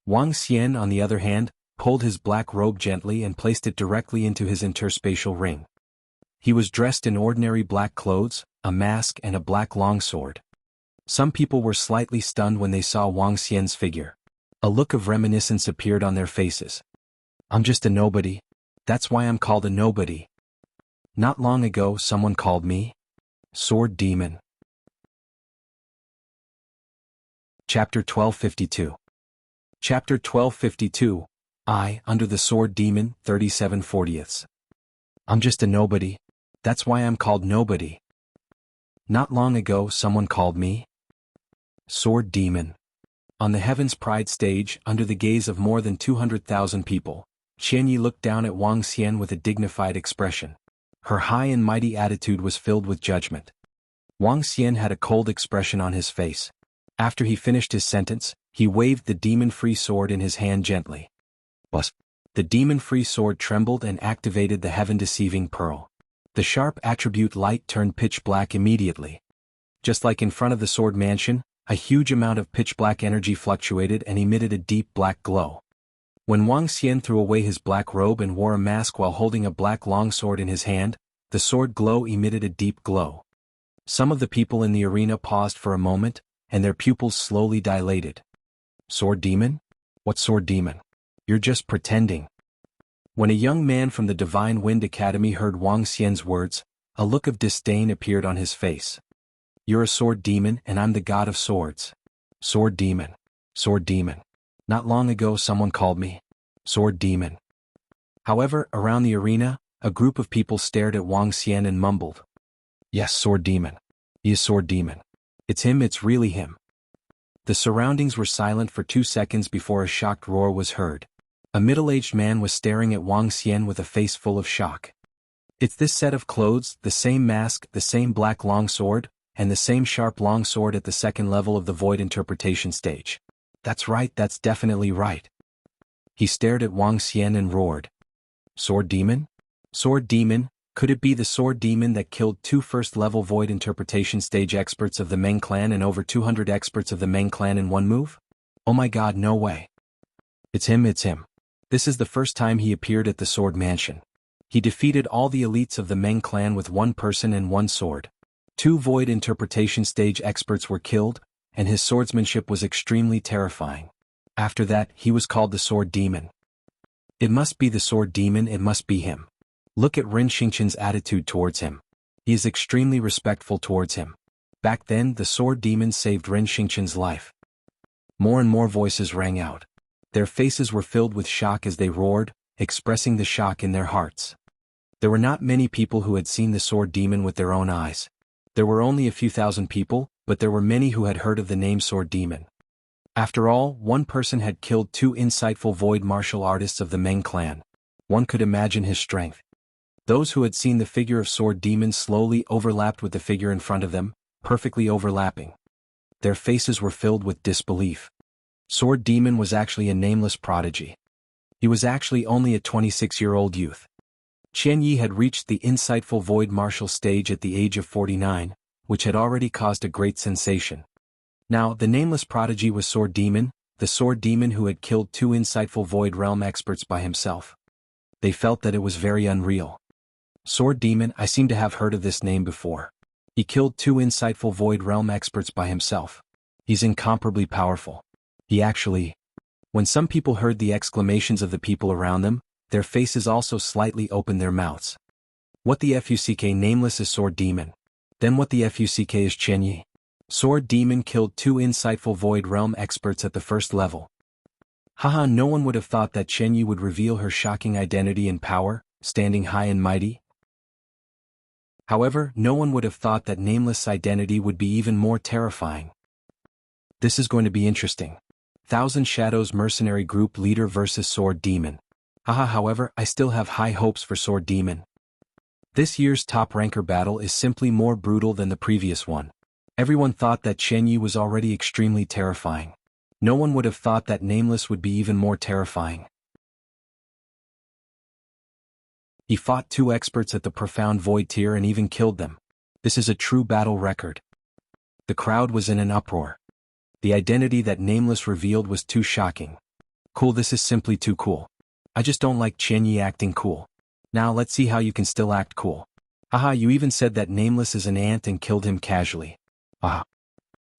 Wang Xian, on the other hand, pulled his black robe gently and placed it directly into his interspatial ring. He was dressed in ordinary black clothes, a mask and a black longsword. Some people were slightly stunned when they saw Wang Xian's figure. A look of reminiscence appeared on their faces. I'm just a nobody. That's why I'm called a nobody. Not long ago someone called me Sword Demon. Chapter 1252. Chapter 1252. I, under the Sword Demon, 37/40. I'm just a nobody. That's why I'm called nobody. Not long ago someone called me Sword Demon. On the Heaven's Pride stage, under the gaze of more than 200,000 people, Qianyi looked down at Wang Xian with a dignified expression. Her high and mighty attitude was filled with judgment. Wang Xian had a cold expression on his face. After he finished his sentence, he waved the demon-free sword in his hand gently. Buzz. The demon-free sword trembled and activated the heaven-deceiving pearl. The sharp attribute light turned pitch black immediately. Just like in front of the sword mansion, a huge amount of pitch-black energy fluctuated and emitted a deep black glow. When Wang Xian threw away his black robe and wore a mask while holding a black longsword in his hand, the sword glow emitted a deep glow. Some of the people in the arena paused for a moment, and their pupils slowly dilated. Sword Demon? What Sword Demon? You're just pretending. When a young man from the Divine Wind Academy heard Wang Xian's words, a look of disdain appeared on his face. You're a Sword Demon and I'm the God of Swords. Sword Demon. Sword Demon. Not long ago someone called me Sword Demon. However, around the arena, a group of people stared at Wang Xian and mumbled. Yes, Sword Demon. He is Sword Demon. It's him, it's really him. The surroundings were silent for 2 seconds before a shocked roar was heard. A middle-aged man was staring at Wang Xian with a face full of shock. It's this set of clothes, the same mask, the same black longsword, and the same sharp longsword at the second level of the void interpretation stage. That's right, that's definitely right. He stared at Wang Xian and roared. Sword Demon? Sword Demon? Could it be the Sword Demon that killed 2 first-level void interpretation stage experts of the Meng clan and over 200 experts of the Meng clan in one move? Oh my god, no way. It's him, it's him. This is the first time he appeared at the Sword Mansion. He defeated all the elites of the Meng clan with 1 person and 1 sword. 2 void interpretation stage experts were killed, and his swordsmanship was extremely terrifying. After that, he was called the Sword Demon. It must be the Sword Demon, it must be him. Look at Ren Xingqian's attitude towards him. He is extremely respectful towards him. Back then, the Sword Demon saved Ren Xingqian's life. More and more voices rang out. Their faces were filled with shock as they roared, expressing the shock in their hearts. There were not many people who had seen the Sword Demon with their own eyes. There were only a few thousand people, but there were many who had heard of the name Sword Demon. After all, 1 person had killed 2 insightful void martial artists of the Meng clan. One could imagine his strength. Those who had seen the figure of Sword Demon slowly overlapped with the figure in front of them, perfectly overlapping. Their faces were filled with disbelief. Sword Demon was actually a nameless prodigy. He was actually only a 26-year-old youth. Qianyi had reached the insightful void martial stage at the age of 49, which had already caused a great sensation. Now, the nameless prodigy was Sword Demon, the Sword Demon who had killed 2 insightful void realm experts by himself. They felt that it was very unreal. Sword Demon, I seem to have heard of this name before. He killed 2 insightful void realm experts by himself. He's incomparably powerful. He actually... When some people heard the exclamations of the people around them, their faces also slightly opened their mouths. What the fuck nameless is Sword Demon? Then what the fuck is Qianyi? Sword Demon killed 2 insightful void realm experts at the first level. Haha, no one would have thought that Qianyi would reveal her shocking identity and power, standing high and mighty. However, no one would have thought that Nameless' identity would be even more terrifying. This is going to be interesting. Thousand Shadows mercenary group leader versus Sword Demon. Haha, however, I still have high hopes for Sword Demon. This year's top ranker battle is simply more brutal than the previous one. Everyone thought that Qianyi was already extremely terrifying. No one would have thought that Nameless would be even more terrifying. He fought 2 experts at the Profound Void tier and even killed them. This is a true battle record. The crowd was in an uproar. The identity that Nameless revealed was too shocking. Cool, this is simply too cool. I just don't like Qianyi acting cool. Now let's see how you can still act cool. Haha, you even said that Nameless is an ant and killed him casually. Ah.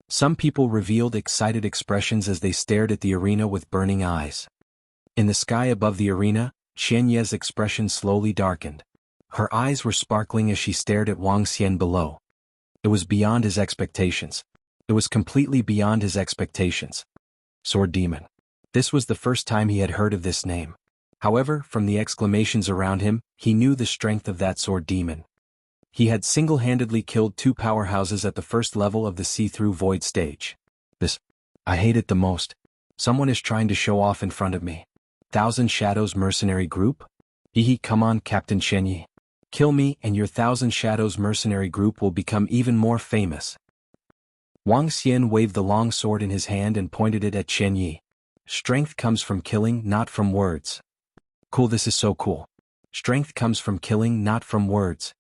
Some people revealed excited expressions as they stared at the arena with burning eyes. In the sky above the arena, Qian Ye's expression slowly darkened. Her eyes were sparkling as she stared at Wang Xian below. It was beyond his expectations. It was completely beyond his expectations. Sword Demon. This was the first time he had heard of this name. However, from the exclamations around him, he knew the strength of that Sword Demon. He had single-handedly killed 2 powerhouses at the first level of the see-through void stage. I hate it the most. Someone is trying to show off in front of me. Thousand Shadows mercenary group? Hehe, come on, Captain Chen Yi. Kill me and your Thousand Shadows mercenary group will become even more famous. Wang Xian waved the long sword in his hand and pointed it at Chen Yi. Strength comes from killing, not from words. Cool, this is so cool. Strength comes from killing, not from words.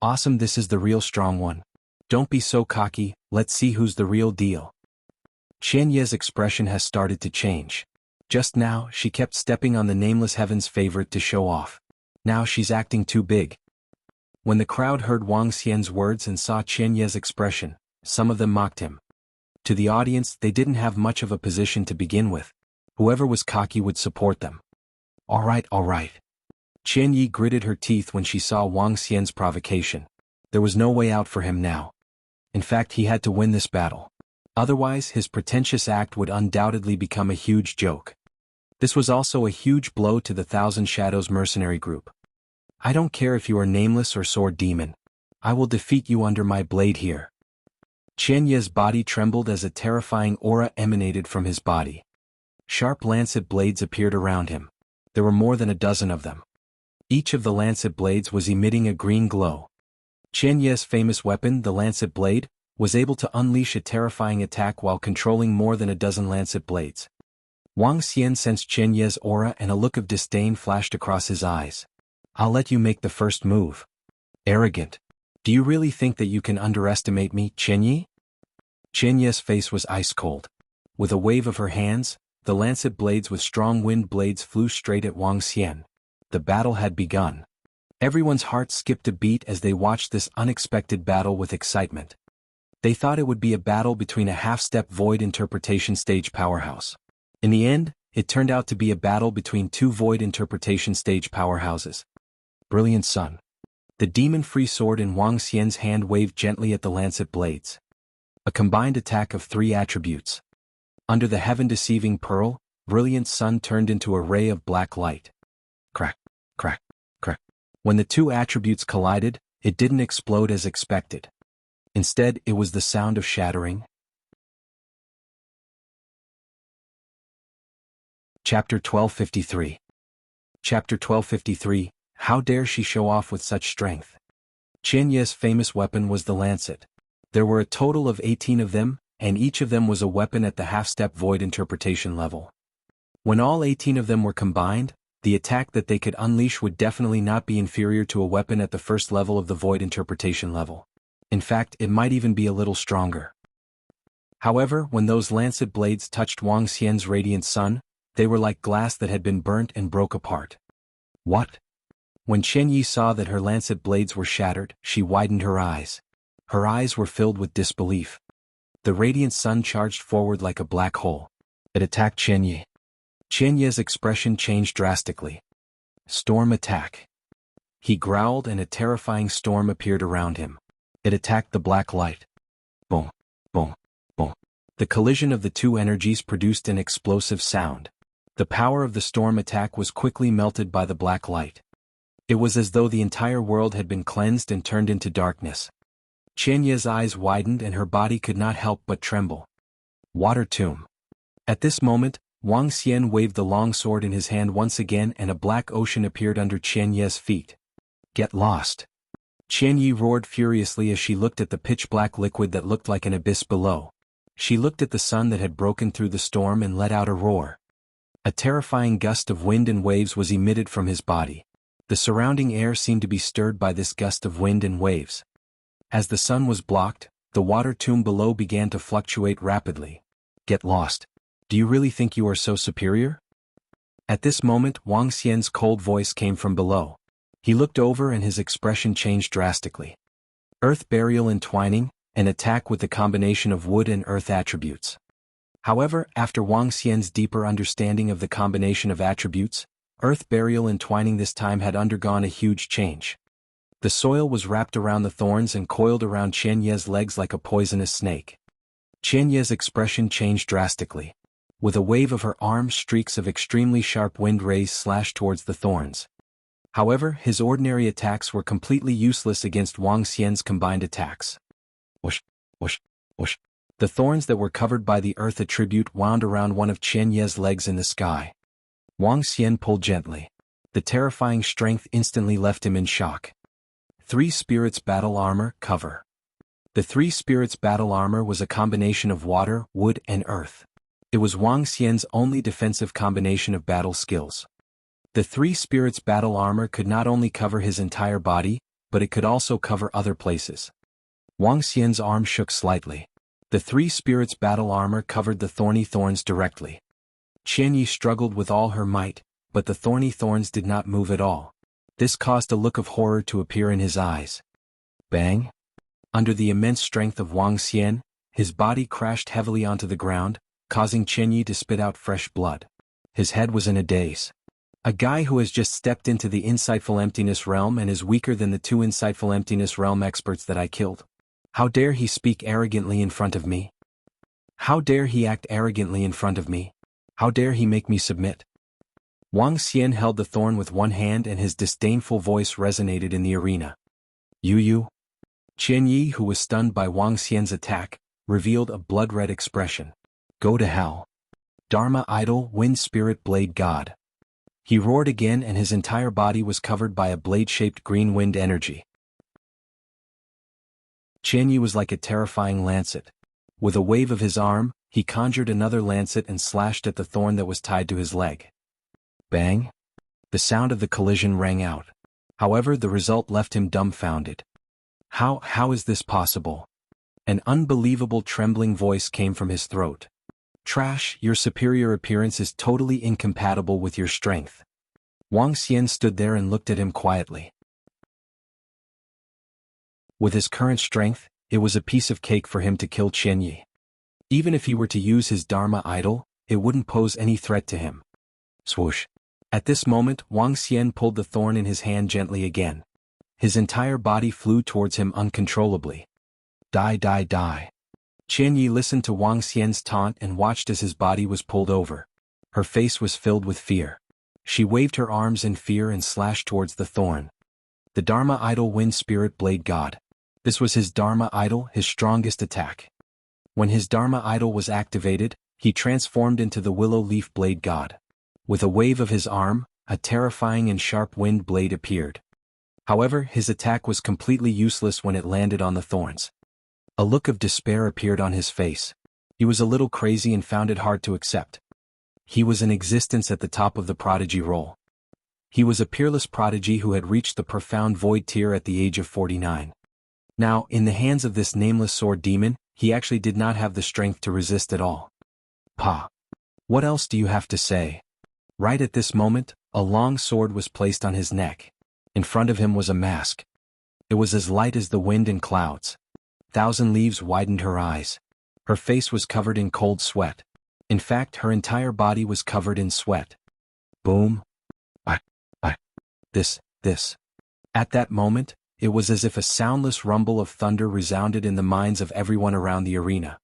Awesome, this is the real strong one. Don't be so cocky, let's see who's the real deal. Qian Ye's expression has started to change. Just now, she kept stepping on the Nameless Heaven's favorite to show off. Now she's acting too big. When the crowd heard Wang Xian's words and saw Qian Ye's expression, some of them mocked him. To the audience, they didn't have much of a position to begin with. Whoever was cocky would support them. All right. Qian Yi gritted her teeth when she saw Wang Xian's provocation. There was no way out for him now. In fact, he had to win this battle. Otherwise, his pretentious act would undoubtedly become a huge joke. This was also a huge blow to the Thousand Shadows mercenary group. I don't care if you are Nameless or Sword Demon. I will defeat you under my blade here. Qian Ye's body trembled as a terrifying aura emanated from his body. Sharp lancet blades appeared around him. There were more than a dozen of them. Each of the lancet blades was emitting a green glow. Qian Ye's famous weapon, the lancet blade, was able to unleash a terrifying attack while controlling more than a dozen lancet blades. Wang Xian sensed Qian Ye's aura and a look of disdain flashed across his eyes. I'll let you make the first move. Arrogant. Do you really think that you can underestimate me, Qian Yi? Qian Ye's face was ice cold. With a wave of her hands, the lancet blades with strong wind blades flew straight at Wang Xian. The battle had begun. Everyone's heart skipped a beat as they watched this unexpected battle with excitement. They thought it would be a battle between a half-step void interpretation stage powerhouse. In the end, it turned out to be a battle between 2 void interpretation stage powerhouses. Brilliant Sun. The demon-free sword in Wang Xian's hand waved gently at the lancet blades. A combined attack of 3 attributes. Under the heaven-deceiving pearl, Brilliant Sun turned into a ray of black light. Crack, crack, crack. When the 2 attributes collided, it didn't explode as expected. Instead, it was the sound of shattering. Chapter 1253. Chapter 1253, How dare she show off with such strength? Qian Ye's famous weapon was the lancet. There were a total of 18 of them, and each of them was a weapon at the half-step void interpretation level. When all 18 of them were combined, the attack that they could unleash would definitely not be inferior to a weapon at the first level of the void interpretation level. In fact, it might even be a little stronger. However, when those lancet blades touched Wang Xian's radiant sun, they were like glass that had been burnt and broke apart. What? When Qian Yi saw that her lancet blades were shattered, she widened her eyes. Her eyes were filled with disbelief. The radiant sun charged forward like a black hole. It attacked Qian Yi. Qian Yi's expression changed drastically. Storm attack. He growled and a terrifying storm appeared around him. It attacked the black light. Boom, boom, boom. The collision of the 2 energies produced an explosive sound. The power of the storm attack was quickly melted by the black light. It was as though the entire world had been cleansed and turned into darkness. Qian Ye's eyes widened and her body could not help but tremble. Water tomb. At this moment, Wang Xian waved the long sword in his hand once again and a black ocean appeared under Qian Ye's feet. Get lost. Qian Yi roared furiously as she looked at the pitch-black liquid that looked like an abyss below. She looked at the sun that had broken through the storm and let out a roar. A terrifying gust of wind and waves was emitted from his body. The surrounding air seemed to be stirred by this gust of wind and waves. As the sun was blocked, the water tomb below began to fluctuate rapidly. Get lost. Do you really think you are so superior? At this moment, Wang Xian's cold voice came from below. He looked over and his expression changed drastically. Earth burial entwining, an attack with the combination of wood and earth attributes. However, after Wang Xian's deeper understanding of the combination of attributes, earth burial entwining this time had undergone a huge change. The soil was wrapped around the thorns and coiled around Qian Ye's legs like a poisonous snake. Qian Ye's expression changed drastically. With a wave of her arms, streaks of extremely sharp wind rays slashed towards the thorns. However, his ordinary attacks were completely useless against Wang Xian's combined attacks. Whoosh, whoosh, whoosh. The thorns that were covered by the earth attribute wound around one of Qian Ye's legs in the sky. Wang Xian pulled gently. The terrifying strength instantly left him in shock. 3 Spirits Battle Armor, Cover. The 3 Spirits Battle Armor was a combination of water, wood, and earth. It was Wang Xian's only defensive combination of battle skills. The 3 Spirits Battle Armor could not only cover his entire body, but it could also cover other places. Wang Xian's arm shook slightly. The 3 Spirits Battle Armor covered the thorny thorns directly. Qian Yi struggled with all her might, but the thorny thorns did not move at all. This caused a look of horror to appear in his eyes. Bang! Under the immense strength of Wang Xian, his body crashed heavily onto the ground, causing Qian Yi to spit out fresh blood. His head was in a daze. A guy who has just stepped into the Insightful Emptiness realm and is weaker than the 2 Insightful Emptiness realm experts that I killed. How dare he speak arrogantly in front of me? How dare he act arrogantly in front of me? How dare he make me submit? Wang Xian held the thorn with one hand and his disdainful voice resonated in the arena. You. Qian Yi, who was stunned by Wang Xian's attack, revealed a blood-red expression. Go to hell. Dharma Idol, Wind Spirit Blade God. He roared again and his entire body was covered by a blade-shaped green wind energy. Qian Yi was like a terrifying lancet. With a wave of his arm, he conjured another lancet and slashed at the thorn that was tied to his leg. Bang! The sound of the collision rang out. However, the result left him dumbfounded. How is this possible? An unbelievable trembling voice came from his throat. Trash, your superior appearance is totally incompatible with your strength. Wang Xian stood there and looked at him quietly. With his current strength, it was a piece of cake for him to kill Qian Yi. Even if he were to use his Dharma idol, it wouldn't pose any threat to him. Swoosh. At this moment, Wang Xian pulled the thorn in his hand gently again. His entire body flew towards him uncontrollably. Die. Qian Yi listened to Wang Xian's taunt and watched as his body was pulled over. Her face was filled with fear. She waved her arms in fear and slashed towards the thorn. The Dharma idol Wind Spirit Blade God. This was his Dharma idol, his strongest attack. When his Dharma idol was activated, he transformed into the Willow Leaf Blade God. With a wave of his arm, a terrifying and sharp wind blade appeared. However, his attack was completely useless when it landed on the thorns. A look of despair appeared on his face. He was a little crazy and found it hard to accept. He was in existence at the top of the prodigy roll. He was a peerless prodigy who had reached the profound void tier at the age of 49. Now, in the hands of this nameless sword demon, he actually did not have the strength to resist at all. Pa! What else do you have to say? Right at this moment, a long sword was placed on his neck. In front of him was a mask. It was as light as the wind and clouds. 1,000 leaves widened her eyes. Her face was covered in cold sweat. In fact, her entire body was covered in sweat. Boom. This. At that moment, it was as if a soundless rumble of thunder resounded in the minds of everyone around the arena.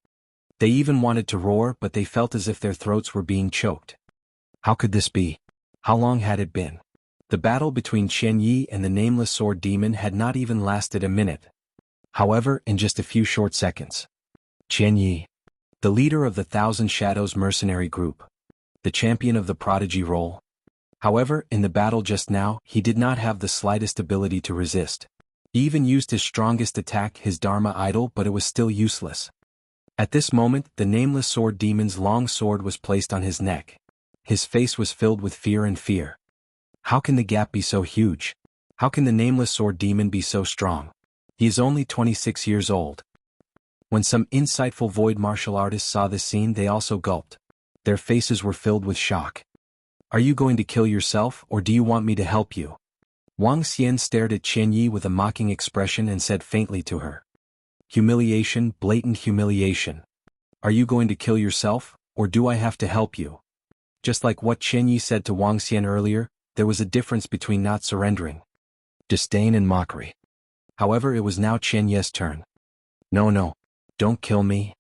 They even wanted to roar, but they felt as if their throats were being choked. How could this be? How long had it been? The battle between Qian Yi and the nameless sword demon had not even lasted a minute. However, in just a few short seconds, Qian Yi, the leader of the Thousand Shadows mercenary group, the champion of the prodigy role. However, in the battle just now, he did not have the slightest ability to resist. He even used his strongest attack, his Dharma idol, but it was still useless. At this moment, the nameless sword demon's long sword was placed on his neck. His face was filled with fear and fear. How can the gap be so huge? How can the nameless sword demon be so strong? He is only 26 years old. When some insightful void martial artists saw this scene, they also gulped. Their faces were filled with shock. Are you going to kill yourself, or do you want me to help you? Wang Xian stared at Qian Yi with a mocking expression and said faintly to her. Humiliation, blatant humiliation. Are you going to kill yourself, or do I have to help you? Just like what Qian Yi said to Wang Xian earlier, there was a difference between not surrendering. Disdain and mockery. However, it was now Qian Yi's turn. No, don't kill me.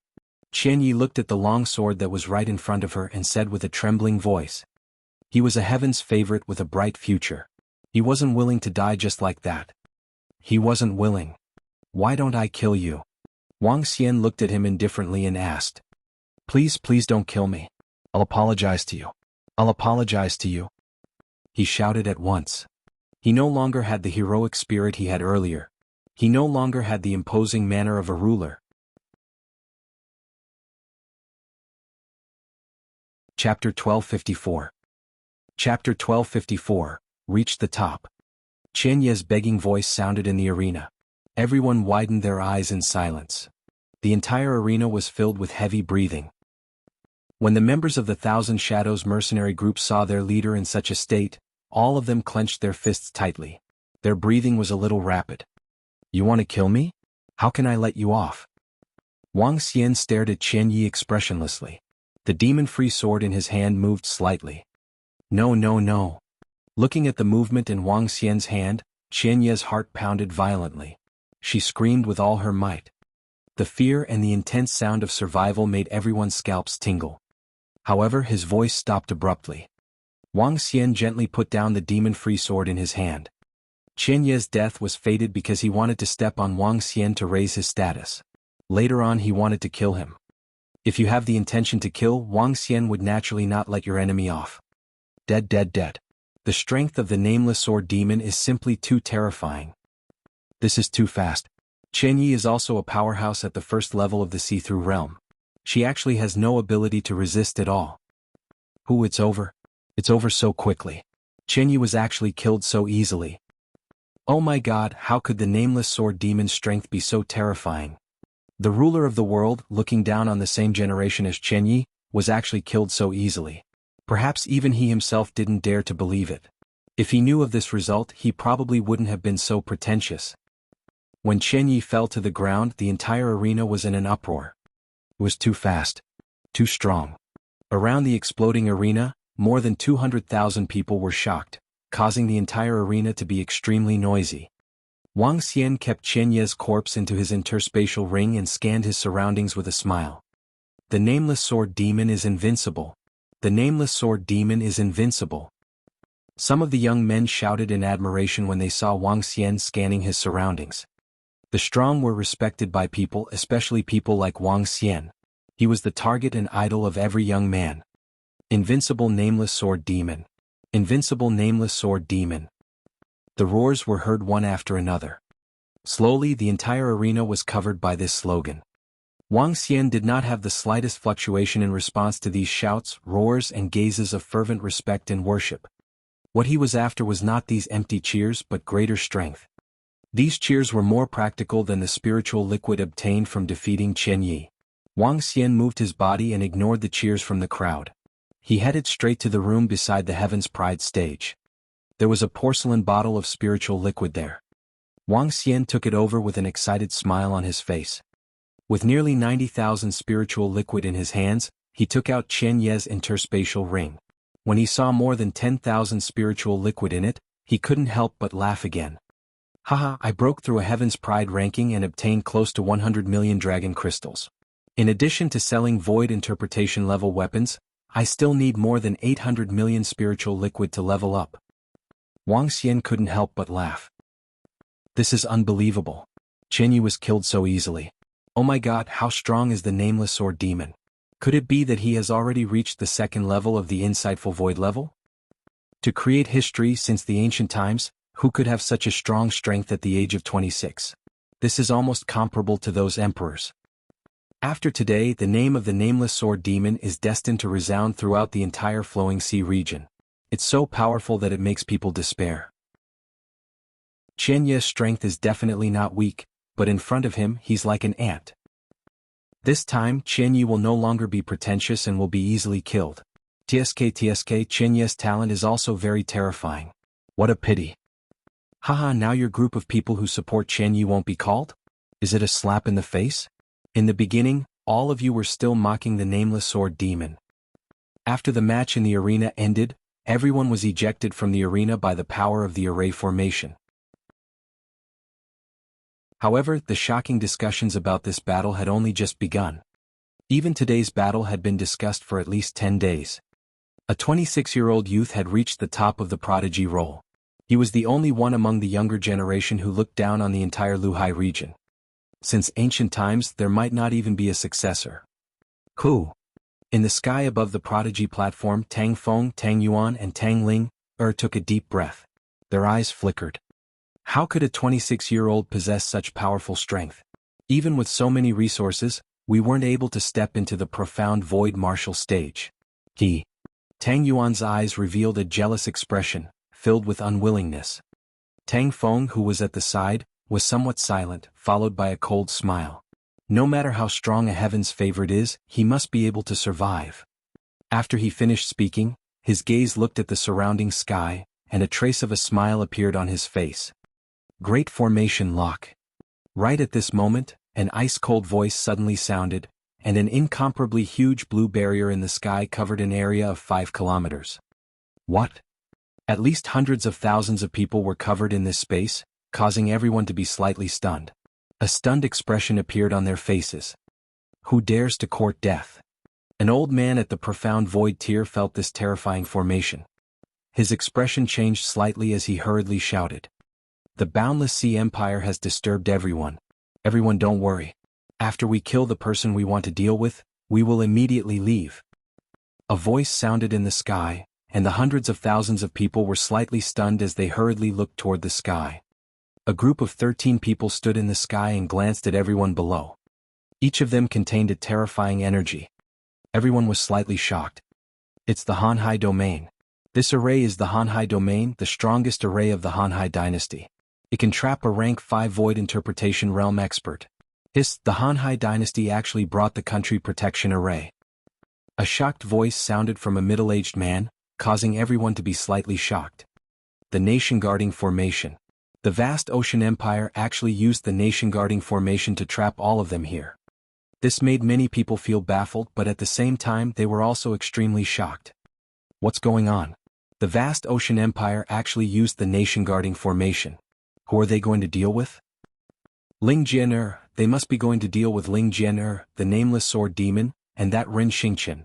Qian Yi looked at the long sword that was right in front of her and said with a trembling voice. He was a heaven's favorite with a bright future. He wasn't willing to die just like that. He wasn't willing. Why don't I kill you? Wang Xian looked at him indifferently and asked. Please don't kill me. I'll apologize to you. I'll apologize to you. He shouted at once. He no longer had the heroic spirit he had earlier. He no longer had the imposing manner of a ruler. Chapter 1254. Chapter 1254, reached the top. Qian Yi's begging voice sounded in the arena. Everyone widened their eyes in silence. The entire arena was filled with heavy breathing. When the members of the Thousand Shadows mercenary group saw their leader in such a state, all of them clenched their fists tightly. Their breathing was a little rapid. You want to kill me? How can I let you off? Wang Xian stared at Qian Yi expressionlessly. The demon-free sword in his hand moved slightly. No. Looking at the movement in Wang Xian's hand, Qian Yi's heart pounded violently. She screamed with all her might. The fear and the intense sound of survival made everyone's scalps tingle. However, his voice stopped abruptly. Wang Xian gently put down the demon-free sword in his hand. Qian Yi's death was fated because he wanted to step on Wang Xian to raise his status. Later on he wanted to kill him. If you have the intention to kill, Wang Xian would naturally not let your enemy off. Dead. The strength of the nameless sword demon is simply too terrifying. This is too fast. Qian Yi is also a powerhouse at the first level of the see-through realm. She actually has no ability to resist at all. It's over. It's over so quickly. Qian Yi was actually killed so easily. Oh my god, how could the nameless sword demon's strength be so terrifying? The ruler of the world, looking down on the same generation as Qian Yi, was actually killed so easily. Perhaps even he himself didn't dare to believe it. If he knew of this result, he probably wouldn't have been so pretentious. When Qian Yi fell to the ground, the entire arena was in an uproar. It was too fast. Too strong. Around the exploding arena, more than 200,000 people were shocked, causing the entire arena to be extremely noisy. Wang Xian kept Qian Yi's corpse into his interspatial ring and scanned his surroundings with a smile. The nameless sword demon is invincible. The nameless sword demon is invincible. Some of the young men shouted in admiration when they saw Wang Xian scanning his surroundings. The strong were respected by people, especially people like Wang Xian. He was the target and idol of every young man. Invincible nameless sword demon. Invincible nameless sword demon. The roars were heard one after another. Slowly, the entire arena was covered by this slogan. Wang Xian did not have the slightest fluctuation in response to these shouts, roars, and gazes of fervent respect and worship. What he was after was not these empty cheers but greater strength. These cheers were more practical than the spiritual liquid obtained from defeating Qian Yi. Wang Xian moved his body and ignored the cheers from the crowd. He headed straight to the room beside the Heaven's Pride stage. There was a porcelain bottle of spiritual liquid there. Wang Xian took it over with an excited smile on his face. With nearly 90,000 spiritual liquid in his hands, he took out Qian Yi's interspatial ring. When he saw more than 10,000 spiritual liquid in it, he couldn't help but laugh again. Haha, I broke through a Heaven's Pride ranking and obtained close to 100 million dragon crystals. In addition to selling void interpretation level weapons, I still need more than 800 million spiritual liquid to level up. Wang Xian couldn't help but laugh. This is unbelievable. Qian Yi was killed so easily. Oh my god, how strong is the nameless sword demon? Could it be that he has already reached the second level of the insightful void level? To create history since the ancient times, who could have such a strong strength at the age of 26? This is almost comparable to those emperors. After today, the name of the nameless sword demon is destined to resound throughout the entire Flowing Sea region. It's so powerful that it makes people despair. Qian Yi's strength is definitely not weak, but in front of him he's like an ant. This time Qian Yi will no longer be pretentious and will be easily killed. TSK Qian Yi's talent is also very terrifying. What a pity. Haha, now your group of people who support Chen Yi won't be called? Is it a slap in the face? In the beginning, all of you were still mocking the nameless sword demon. After the match in the arena ended, everyone was ejected from the arena by the power of the array formation. However, the shocking discussions about this battle had only just begun. Even today's battle had been discussed for at least 10 days. A 26-year-old youth had reached the top of the prodigy roll. He was the only one among the younger generation who looked down on the entire Luhai region. Since ancient times, there might not even be a successor. Who? In the sky above the prodigy platform, Tang Feng, Tang Yuan and Tang Ling took a deep breath. Their eyes flickered. How could a 26-year-old possess such powerful strength? Even with so many resources, we weren't able to step into the profound void martial stage. Tang Yuan's eyes revealed a jealous expression, filled with unwillingness. Tang Feng, who was at the side, was somewhat silent, followed by a cold smile. No matter how strong a heaven's favorite is, he must be able to survive. After he finished speaking, his gaze looked at the surrounding sky, and a trace of a smile appeared on his face. Great formation lock. Right at this moment, an ice-cold voice suddenly sounded, and an incomparably huge blue barrier in the sky covered an area of 5 kilometers. What? At least hundreds of thousands of people were covered in this space, causing everyone to be slightly stunned. A stunned expression appeared on their faces. Who dares to court death? An old man at the profound void tier felt this terrifying formation. His expression changed slightly as he hurriedly shouted. The Boundless Sea Empire has disturbed everyone. Everyone, don't worry. After we kill the person we want to deal with, we will immediately leave. A voice sounded in the sky, and the hundreds of thousands of people were slightly stunned as they hurriedly looked toward the sky. A group of 13 people stood in the sky and glanced at everyone below. Each of them contained a terrifying energy. Everyone was slightly shocked. It's the Hanhai domain. This array is the Hanhai domain, the strongest array of the Hanhai dynasty. It can trap a rank 5 void interpretation realm expert. The Hanhai dynasty actually brought the country protection array. A shocked voice sounded from a middle-aged man, causing everyone to be slightly shocked. The nation guarding formation. The vast ocean empire actually used the nation guarding formation to trap all of them here. This made many people feel baffled, but at the same time they were also extremely shocked. What's going on? The vast ocean empire actually used the nation guarding formation. Who are they going to deal with? Ling Jian, they must be going to deal with Ling Jian, the nameless sword demon, and that Ren Xingqian.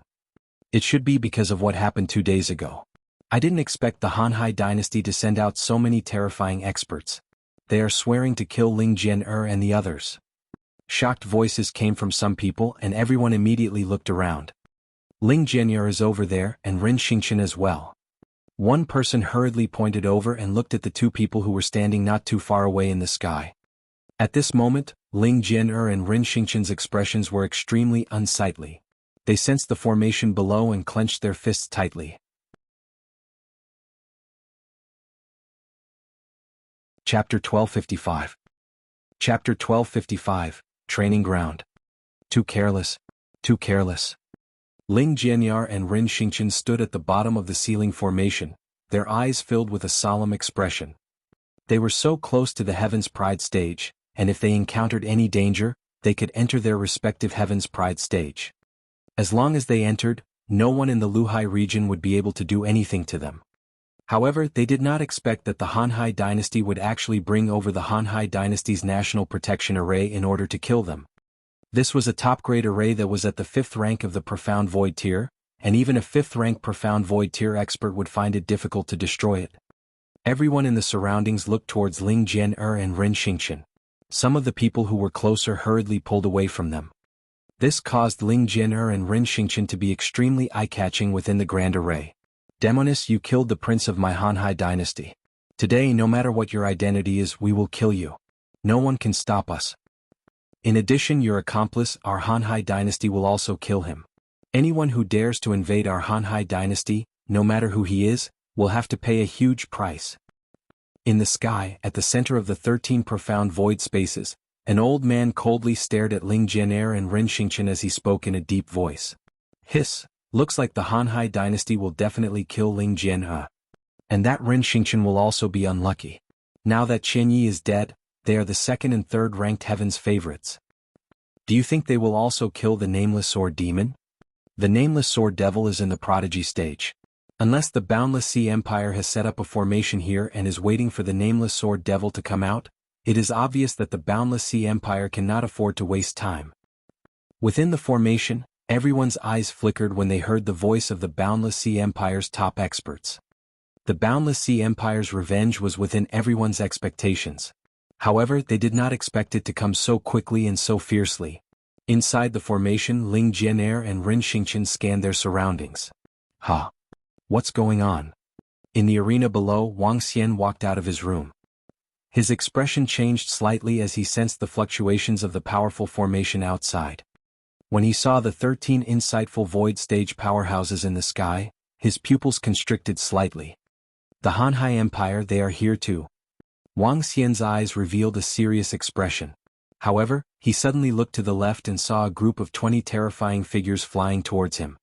It should be because of what happened 2 days ago. I didn't expect the Hanhai dynasty to send out so many terrifying experts. They are swearing to kill Ling Jian and the others. Shocked voices came from some people and everyone immediately looked around. Ling Jian is over there and Ren Xingqian as well. One person hurriedly pointed over and looked at the 2 people who were standing not too far away in the sky. At this moment, Ling Jian and Ren Xingqian's expressions were extremely unsightly. They sensed the formation below and clenched their fists tightly. Chapter 1255. Chapter 1255, Training Ground. Too careless. Too careless. Ling Jianyar and Ren Xingqian stood at the bottom of the ceiling formation, their eyes filled with a solemn expression. They were so close to the Heaven's Pride stage, and if they encountered any danger, they could enter their respective Heaven's Pride stage. As long as they entered, no one in the Luhai region would be able to do anything to them. However, they did not expect that the Hanhai dynasty would actually bring over the Hanhai dynasty's national protection array in order to kill them. This was a top-grade array that was at the 5th rank of the Profound Void tier, and even a 5th rank Profound Void tier expert would find it difficult to destroy it. Everyone in the surroundings looked towards Ling Jian and Ren Xingqian. Some of the people who were closer hurriedly pulled away from them. This caused Ling Jian and Ren Xingqian to be extremely eye-catching within the grand array. Demoness, you killed the prince of my Hanhai dynasty. Today, no matter what your identity is, we will kill you. No one can stop us. In addition, your accomplice, our Hanhai dynasty, will also kill him. Anyone who dares to invade our Hanhai dynasty, no matter who he is, will have to pay a huge price. In the sky, at the center of the 13 profound void spaces, an old man coldly stared at Ling Jian and Ren Xingqian as he spoke in a deep voice. Hiss. Looks like the Hanhai dynasty will definitely kill Ling Jian. And that Ren Xingqian will also be unlucky. Now that Qianyi is dead, they are the second and third ranked heaven's favorites. Do you think they will also kill the Nameless Sword Demon? The Nameless Sword Devil is in the prodigy stage. Unless the Boundless Sea Empire has set up a formation here and is waiting for the Nameless Sword Devil to come out, it is obvious that the Boundless Sea Empire cannot afford to waste time. Within the formation, everyone's eyes flickered when they heard the voice of the Boundless Sea Empire's top experts. The Boundless Sea Empire's revenge was within everyone's expectations. However, they did not expect it to come so quickly and so fiercely. Inside the formation, Ling Jianer and Rin Xingqian scanned their surroundings. Ha! What's going on? In the arena below, Wang Xian walked out of his room. His expression changed slightly as he sensed the fluctuations of the powerful formation outside. When he saw the 13 insightful void stage powerhouses in the sky, his pupils constricted slightly. The Hanhai Empire, they are here too. Wang Xian's eyes revealed a serious expression. However, he suddenly looked to the left and saw a group of 20 terrifying figures flying towards him.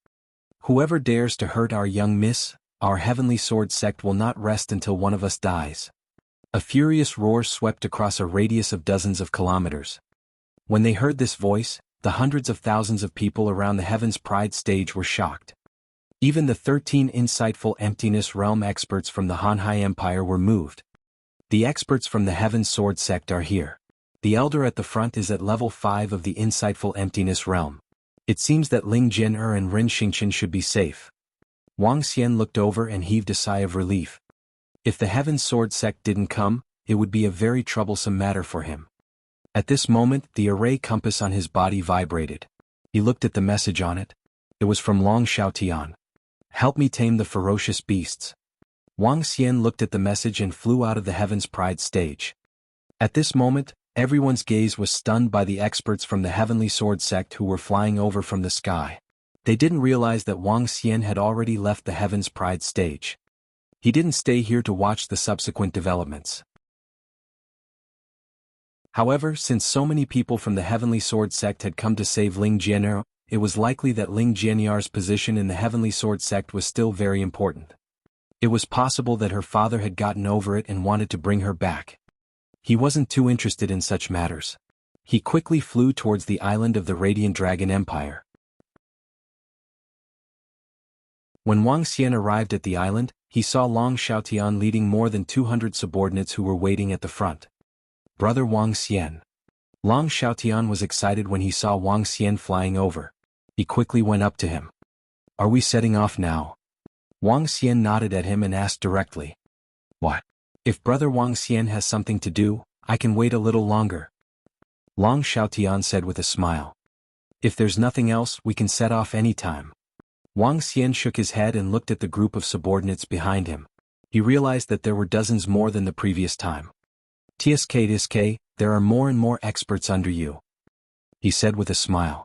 Whoever dares to hurt our young miss, our heavenly sword sect will not rest until one of us dies. A furious roar swept across a radius of dozens of kilometers. When they heard this voice, the hundreds of thousands of people around the Heaven's Pride stage were shocked. Even the 13 insightful Emptiness Realm experts from the Hanhai Empire were moved. The experts from the Heaven's Sword sect are here. The elder at the front is at level 5 of the insightful Emptiness Realm. It seems that Ling Jianer and Rin Xingqian should be safe. Wang Xian looked over and heaved a sigh of relief. If the Heaven's Sword sect didn't come, it would be a very troublesome matter for him. At this moment, the array compass on his body vibrated. He looked at the message on it. It was from Long Xiaotian. Help me tame the ferocious beasts. Wang Xian looked at the message and flew out of the Heaven's Pride stage. At this moment, everyone's gaze was stunned by the experts from the Heavenly Sword sect who were flying over from the sky. They didn't realize that Wang Xian had already left the Heaven's Pride stage. He didn't stay here to watch the subsequent developments. However, since so many people from the Heavenly Sword sect had come to save Ling Jianer, it was likely that Ling Jianer's position in the Heavenly Sword sect was still very important. It was possible that her father had gotten over it and wanted to bring her back. He wasn't too interested in such matters. He quickly flew towards the island of the Radiant Dragon Empire. When Wang Xian arrived at the island, he saw Long Xiaotian leading more than 200 subordinates who were waiting at the front. Brother Wang Xian. Long Xiaotian was excited when he saw Wang Xian flying over. He quickly went up to him. Are we setting off now? Wang Xian nodded at him and asked directly. What? If Brother Wang Xian has something to do, I can wait a little longer. Long Xiaotian said with a smile. If there's nothing else, we can set off any time. Wang Xian shook his head and looked at the group of subordinates behind him. He realized that there were dozens more than the previous time. TSK, there are more and more experts under you. He said with a smile.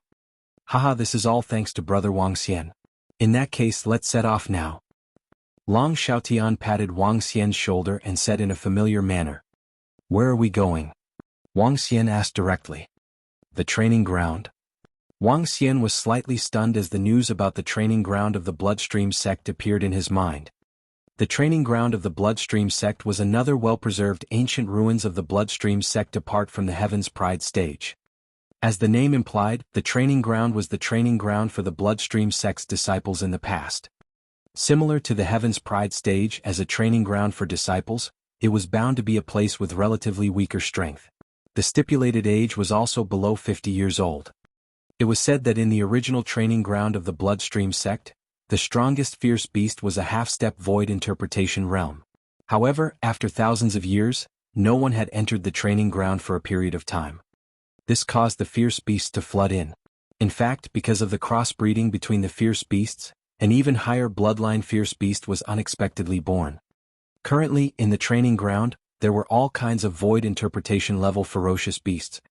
Haha, this is all thanks to Brother Wang Xian. In that case, let's set off now. Long Xiaotian patted Wang Xian's shoulder and said in a familiar manner. Where are we going? Wang Xian asked directly. The training ground. Wang Xian was slightly stunned as the news about the training ground of the Bloodstream sect appeared in his mind. The training ground of the Bloodstream sect was another well-preserved ancient ruins of the Bloodstream sect apart from the Heaven's Pride stage. As the name implied, the training ground was the training ground for the Bloodstream sect's disciples in the past. Similar to the Heaven's Pride stage as a training ground for disciples, it was bound to be a place with relatively weaker strength. The stipulated age was also below 50 years old. It was said that in the original training ground of the Bloodstream sect, the strongest fierce beast was a half-step void interpretation realm. However, after thousands of years, no one had entered the training ground for a period of time. This caused the fierce beast to flood in. In fact, because of the crossbreeding between the fierce beasts, an even higher bloodline fierce beast was unexpectedly born. Currently, in the training ground, there were all kinds of void interpretation level ferocious beasts.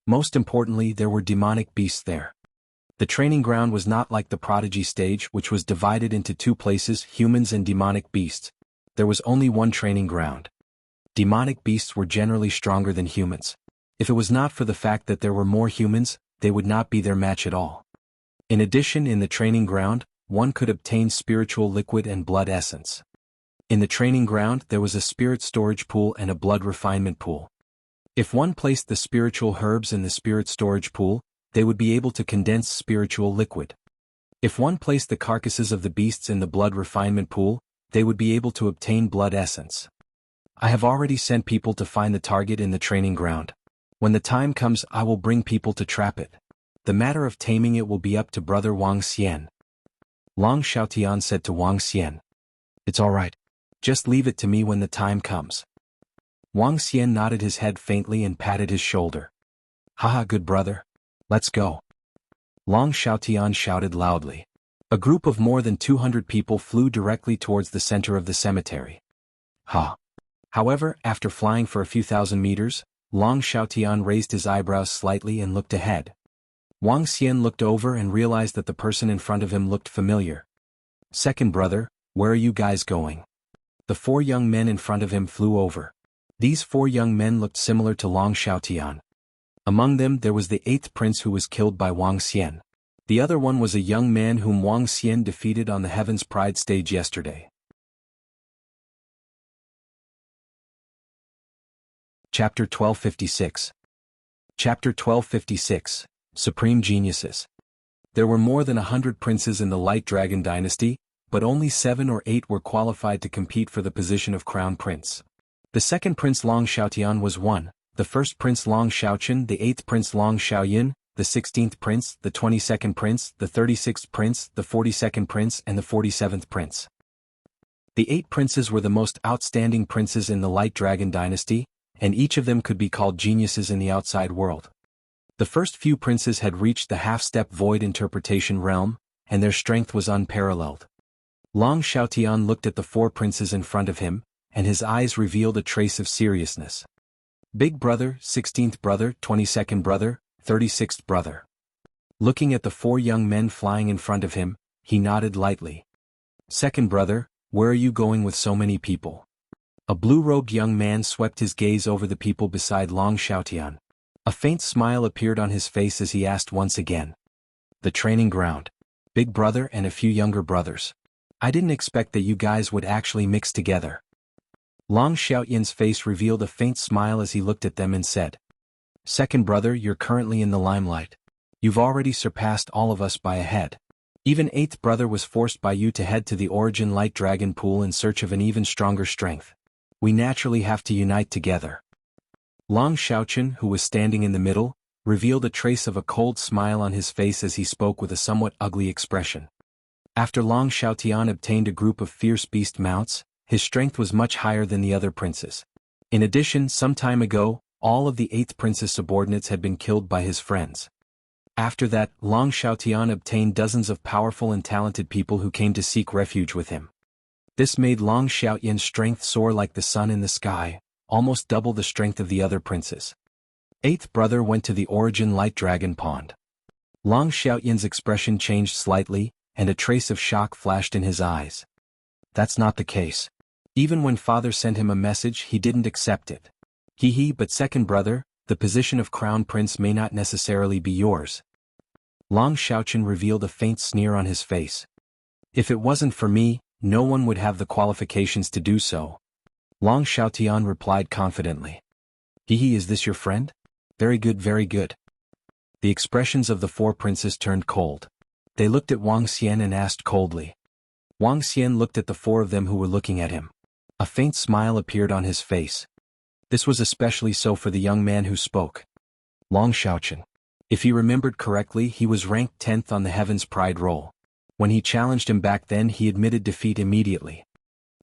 Most importantly, there were demonic beasts there. The training ground was not like the prodigy stage, which was divided into two places, humans and demonic beasts. There was only one training ground. Demonic beasts were generally stronger than humans. If it was not for the fact that there were more humans, they would not be their match at all. In addition, in the training ground, one could obtain spiritual liquid and blood essence. In the training ground there was a spirit storage pool and a blood refinement pool. If one placed the spiritual herbs in the spirit storage pool, they would be able to condense spiritual liquid. If one placed the carcasses of the beasts in the blood refinement pool, they would be able to obtain blood essence. I have already sent people to find the target in the training ground. When the time comes I will bring people to trap it. The matter of taming it will be up to brother Wang Xian. Long Xiaotian said to Wang Xian. It's all right. Just leave it to me when the time comes. Wang Xian nodded his head faintly and patted his shoulder. Haha, good brother. Let's go. Long Xiaotian shouted loudly. A group of more than 200 people flew directly towards the center of the cemetery. However, after flying for a few thousand meters, Long Xiaotian raised his eyebrows slightly and looked ahead. Wang Xian looked over and realized that the person in front of him looked familiar. Second brother, where are you guys going? The 4 young men in front of him flew over. These 4 young men looked similar to Long Xiaotian. Among them there was the 8th prince who was killed by Wang Xian. The other one was a young man whom Wang Xian defeated on the Heaven's Pride stage yesterday. Chapter 1256. Chapter 1256, Supreme Geniuses. There were more than 100 princes in the Light Dragon dynasty, but only 7 or 8 were qualified to compete for the position of crown prince. The second prince Long Xiaotian was one, the first prince Long Xiaochen, the 8th prince Long Xiaoyin, the 16th prince, the 22nd prince, the 36th prince, the 42nd prince and the 47th prince. The 8 princes were the most outstanding princes in the Light Dragon dynasty, and each of them could be called geniuses in the outside world. The first few princes had reached the half-step void interpretation realm, and their strength was unparalleled. Long Xiaotian looked at the 4 princes in front of him, and his eyes revealed a trace of seriousness. Big brother, 16th brother, 22nd brother, 36th brother. Looking at the 4 young men flying in front of him, he nodded lightly. Second brother, where are you going with so many people? A blue-robed young man swept his gaze over the people beside Long Xiaotian. A faint smile appeared on his face as he asked once again. The training ground. Big brother and a few younger brothers. I didn't expect that you guys would actually mix together. Long Xiaoyin's face revealed a faint smile as he looked at them and said. Second brother, you're currently in the limelight. You've already surpassed all of us by a head. Even 8th brother was forced by you to head to the Origin Light Dragon pool in search of an even stronger strength. We naturally have to unite together. Long Xiaochen, who was standing in the middle, revealed a trace of a cold smile on his face as he spoke with a somewhat ugly expression. After Long Xiaotian obtained a group of fierce beast mounts, his strength was much higher than the other princes. In addition, some time ago, all of the 8th prince's subordinates had been killed by his friends. After that, Long Xiaotian obtained dozens of powerful and talented people who came to seek refuge with him. This made Long Xiaoyin's strength soar like the sun in the sky, almost double the strength of the other princes. 8th brother went to the Origin Light Dragon pond. Long Xiaoyin's expression changed slightly, and a trace of shock flashed in his eyes. That's not the case. Even when father sent him a message he didn't accept it. But second brother, the position of crown prince may not necessarily be yours. Long Xiaochen revealed a faint sneer on his face. If it wasn't for me, no one would have the qualifications to do so. Long Xiaotian replied confidently. Is this your friend? Very good, very good. The expressions of the 4 princes turned cold. They looked at Wang Xian and asked coldly. Wang Xian looked at the 4 of them who were looking at him. A faint smile appeared on his face. This was especially so for the young man who spoke. Long Xiaochen. If he remembered correctly, he was ranked 10th on the Heaven's Pride roll. When he challenged him back then he admitted defeat immediately.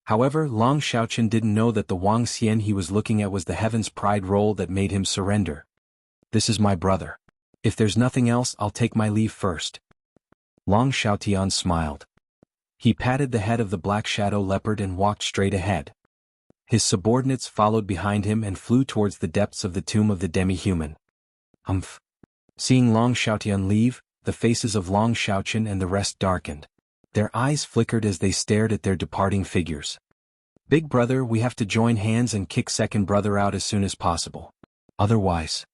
However, Long Xiaochen didn't know that the Wang Xian he was looking at was the Heaven's Pride roll that made him surrender. This is my brother. If there's nothing else I'll take my leave first. Long Xiaotian smiled. He patted the head of the black shadow leopard and walked straight ahead. His subordinates followed behind him and flew towards the depths of the tomb of the demi-human. Seeing Long Xiaotian leave, the faces of Long Xiaochen and the rest darkened. Their eyes flickered as they stared at their departing figures. Big brother, we have to join hands and kick second brother out as soon as possible. Otherwise.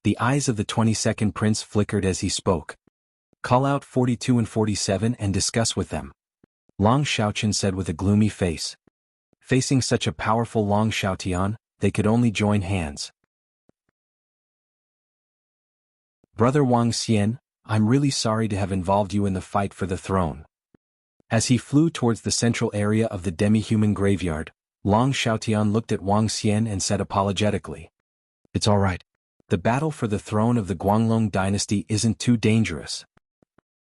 The eyes of the 22nd prince flickered as he spoke. Call out 42 and 47 and discuss with them. Long Xiaochen said with a gloomy face. Facing such a powerful Long Xiaotian, they could only join hands. Brother Wang Xian, I'm really sorry to have involved you in the fight for the throne. As he flew towards the central area of the demi-human graveyard, Long Xiaotian looked at Wang Xian and said apologetically, "It's all right. The battle for the throne of the Guanglong dynasty isn't too dangerous."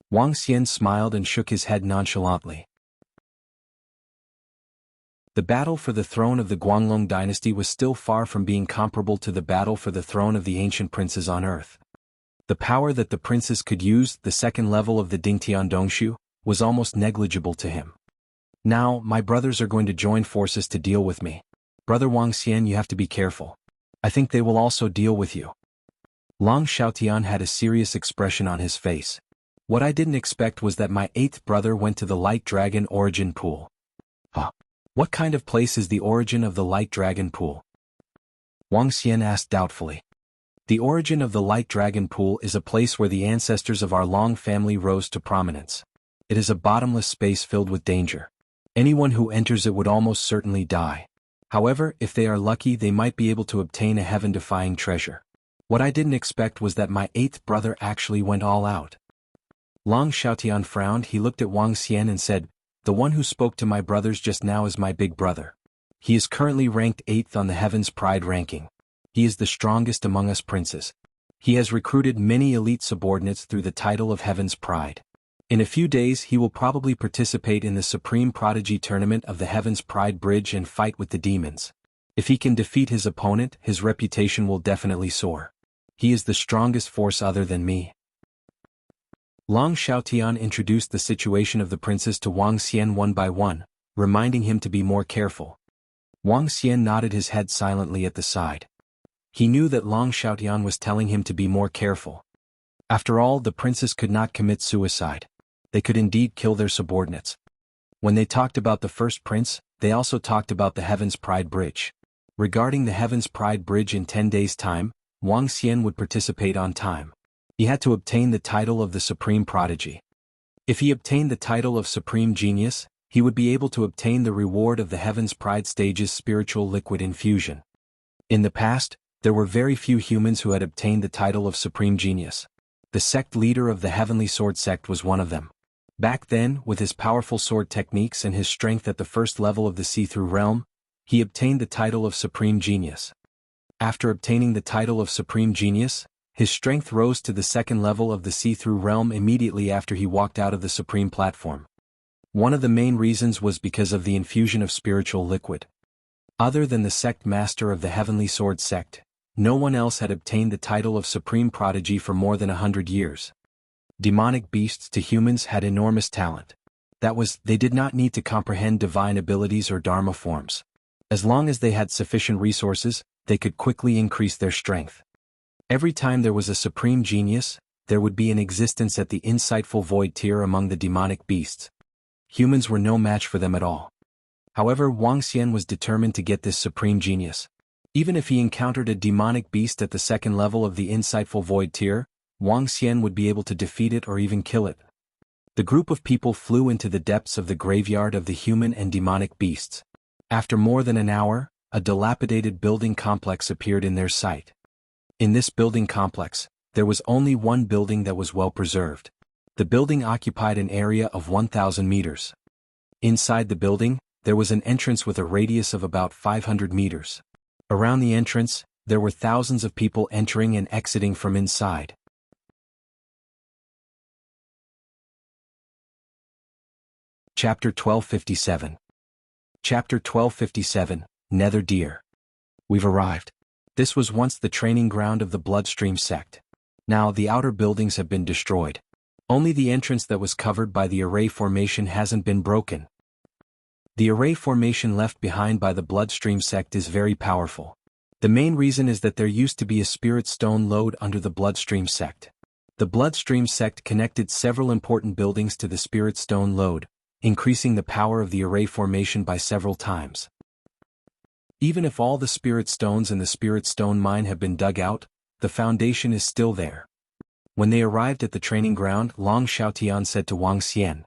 Wang Xian smiled and shook his head nonchalantly. The battle for the throne of the Guanglong dynasty was still far from being comparable to the battle for the throne of the ancient princes on earth. The power that the princes could use, the second level of the Dingtian Dongshu, was almost negligible to him. Now, my brothers are going to join forces to deal with me. Brother Wang Xian, you have to be careful. I think they will also deal with you. Long Xiaotian had a serious expression on his face. What I didn't expect was that my eighth brother went to the Light Dragon Origin Pool. Huh? What kind of place is the origin of the Light Dragon Pool? Wang Xian asked doubtfully. The origin of the Light Dragon Pool is a place where the ancestors of our Long family rose to prominence. It is a bottomless space filled with danger. Anyone who enters it would almost certainly die. However, if they are lucky, they might be able to obtain a heaven-defying treasure. What I didn't expect was that my eighth brother actually went all out. Long Xiaotian frowned. He looked at Wang Xian and said, "The one who spoke to my brothers just now is my big brother. He is currently ranked 8th on the Heaven's Pride ranking. He is the strongest among us princes. He has recruited many elite subordinates through the title of Heaven's Pride. In a few days he will probably participate in the Supreme Prodigy Tournament of the Heaven's Pride Bridge and fight with the demons. If he can defeat his opponent, his reputation will definitely soar. He is the strongest force other than me." Long Xiaotian introduced the situation of the princes to Wang Xian one by one, reminding him to be more careful. Wang Xian nodded his head silently at the side. He knew that Long Xiaotian was telling him to be more careful. After all, the princes could not commit suicide. They could indeed kill their subordinates. When they talked about the first prince, they also talked about the Heaven's Pride Bridge. Regarding the Heaven's Pride Bridge in 10 days' time, Wang Xian would participate on time. He had to obtain the title of the Supreme Prodigy. If he obtained the title of Supreme Genius, he would be able to obtain the reward of the Heaven's Pride Stage's spiritual liquid infusion. In the past, there were very few humans who had obtained the title of Supreme Genius. The sect leader of the Heavenly Sword sect was one of them. Back then, with his powerful sword techniques and his strength at the first level of the see-through realm, he obtained the title of Supreme Genius. After obtaining the title of Supreme Genius, his strength rose to the second level of the see-through realm immediately after he walked out of the Supreme Platform. One of the main reasons was because of the infusion of spiritual liquid. Other than the sect master of the Heavenly Sword sect, no one else had obtained the title of Supreme Prodigy for more than 100 years. Demonic beasts to humans had enormous talent. That was, they did not need to comprehend divine abilities or dharma forms. As long as they had sufficient resources, they could quickly increase their strength. Every time there was a supreme genius, there would be an existence at the insightful void tier among the demonic beasts. Humans were no match for them at all. However, Wang Xian was determined to get this supreme genius. Even if he encountered a demonic beast at the second level of the insightful void tier, Wang Xian would be able to defeat it or even kill it. The group of people flew into the depths of the graveyard of the human and demonic beasts. After more than an hour, a dilapidated building complex appeared in their sight. In this building complex, there was only one building that was well preserved. The building occupied an area of 1,000 meters. Inside the building, there was an entrance with a radius of about 500 meters. Around the entrance, there were thousands of people entering and exiting from inside. Chapter 1257. Chapter 1257, Nether Deer. We've arrived. This was once the training ground of the Bloodstream sect. Now the outer buildings have been destroyed. Only the entrance that was covered by the array formation hasn't been broken. The array formation left behind by the Bloodstream sect is very powerful. The main reason is that there used to be a spirit stone lode under the Bloodstream sect. The Bloodstream sect connected several important buildings to the spirit stone lode, increasing the power of the array formation by several times. Even if all the spirit stones in the spirit stone mine have been dug out, the foundation is still there. When they arrived at the training ground, Long Xiaotian said to Wang Xian.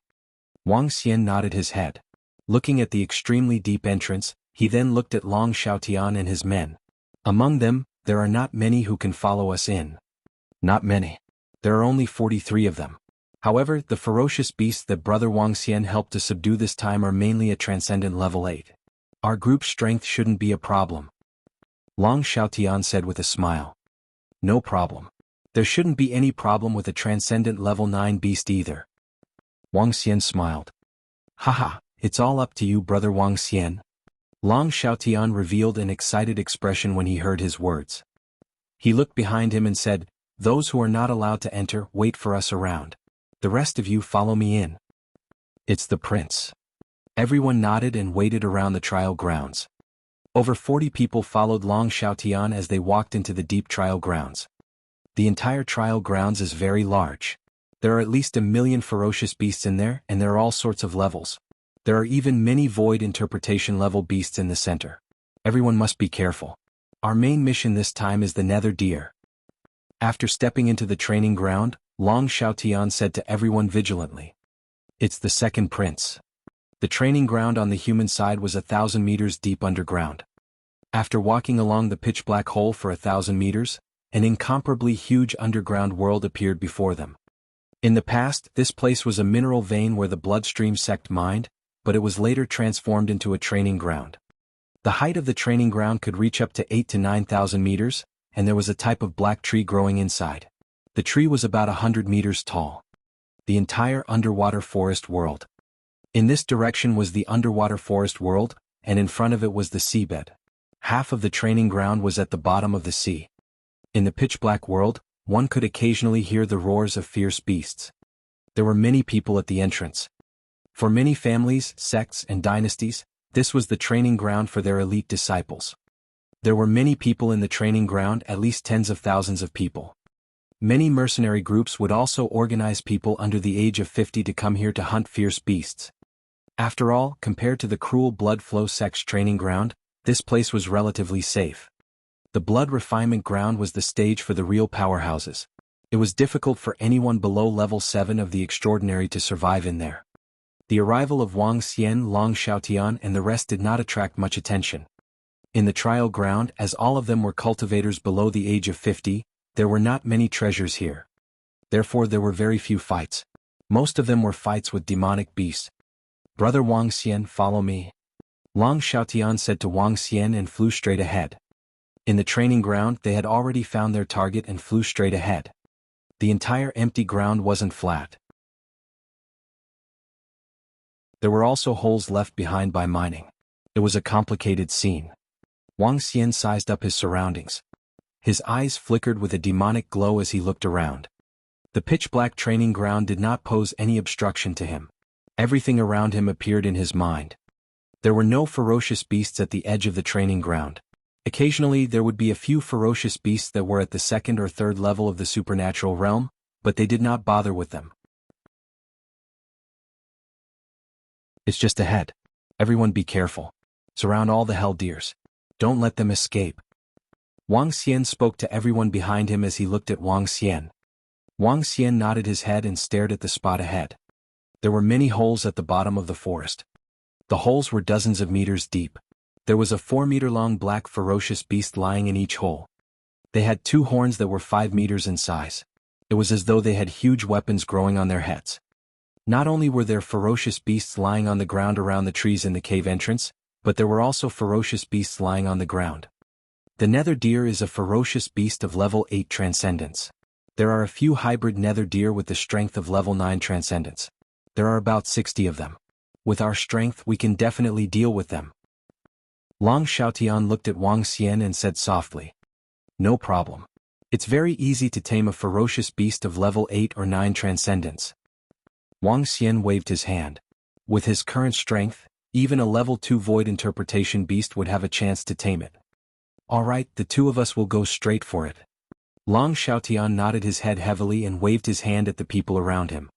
Wang Xian nodded his head. Looking at the extremely deep entrance, He then looked at Long Xiaotian and his men. Among them, there are not many who can follow us in. Not many. There are only 43 of them. However, the ferocious beasts that Brother Wang Xian helped to subdue this time are mainly at Transcendent Level 8. Our group's strength shouldn't be a problem. Long Xiaotian said with a smile. No problem. There shouldn't be any problem with a Transcendent Level 9 beast either. Wang Xian smiled. Haha, it's all up to you, Brother Wang Xian. Long Xiaotian revealed an excited expression when he heard his words. He looked behind him and said, those who are not allowed to enter, wait for us around. The rest of you follow me in. It's the prince. Everyone nodded and waited around the trial grounds. Over 40 people followed Long Xiaotian as they walked into the deep trial grounds. The entire trial grounds is very large. There are at least 1 million ferocious beasts in there, and there are all sorts of levels. There are even many void interpretation level beasts in the center. Everyone must be careful. Our main mission this time is the nether deer. After stepping into the training ground, Long Xiaotian said to everyone vigilantly. It's the second prince. The training ground on the human side was 1,000 meters deep underground. After walking along the pitch-black hole for 1,000 meters, an incomparably huge underground world appeared before them. In the past, this place was a mineral vein where the bloodstream sect mined, but it was later transformed into a training ground. The height of the training ground could reach up to 8 to 9,000 meters, and there was a type of black tree growing inside. The tree was about 100 meters tall. The entire underwater forest world. In this direction was the underwater forest world, and in front of it was the seabed. Half of the training ground was at the bottom of the sea. In the pitch-black world, one could occasionally hear the roars of fierce beasts. There were many people at the entrance. For many families, sects, and dynasties, this was the training ground for their elite disciples. There were many people in the training ground, at least tens of thousands of people. Many mercenary groups would also organize people under the age of 50 to come here to hunt fierce beasts. After all, compared to the cruel blood flow sect's training ground, this place was relatively safe. The blood refinement ground was the stage for the real powerhouses. It was difficult for anyone below level 7 of the extraordinary to survive in there. The arrival of Wang Xian, Long Xiaotian and the rest did not attract much attention. In the trial ground, as all of them were cultivators below the age of 50, there were not many treasures here. Therefore there were very few fights. Most of them were fights with demonic beasts. Brother Wang Xian, follow me. Long Xiaotian said to Wang Xian and flew straight ahead. In the training ground they had already found their target and flew straight ahead. The entire empty ground wasn't flat. There were also holes left behind by mining. It was a complicated scene. Wang Xian sized up his surroundings. His eyes flickered with a demonic glow as he looked around. The pitch-black training ground did not pose any obstruction to him. Everything around him appeared in his mind. There were no ferocious beasts at the edge of the training ground. Occasionally there would be a few ferocious beasts that were at the second or third level of the supernatural realm, but they did not bother with them. It's just ahead. Everyone be careful. Surround all the hell deers. Don't let them escape. Wang Xian spoke to everyone behind him as he looked at Wang Xian. Wang Xian nodded his head and stared at the spot ahead. There were many holes at the bottom of the forest. The holes were dozens of meters deep. There was a 4-meter-long black ferocious beast lying in each hole. They had 2 horns that were 5 meters in size. It was as though they had huge weapons growing on their heads. Not only were there ferocious beasts lying on the ground around the trees in the cave entrance, but there were also ferocious beasts lying on the ground. The nether deer is a ferocious beast of level 8 transcendence. There are a few hybrid nether deer with the strength of level 9 transcendence. There are about 60 of them. With our strength we can definitely deal with them. Long Xiaotian looked at Wang Xian and said softly. No problem. It's very easy to tame a ferocious beast of level 8 or 9 transcendence. Wang Xian waved his hand. With his current strength, even a level 2 void interpretation beast would have a chance to tame it. Alright, the two of us will go straight for it. Long Xiaotian nodded his head heavily and waved his hand at the people around him.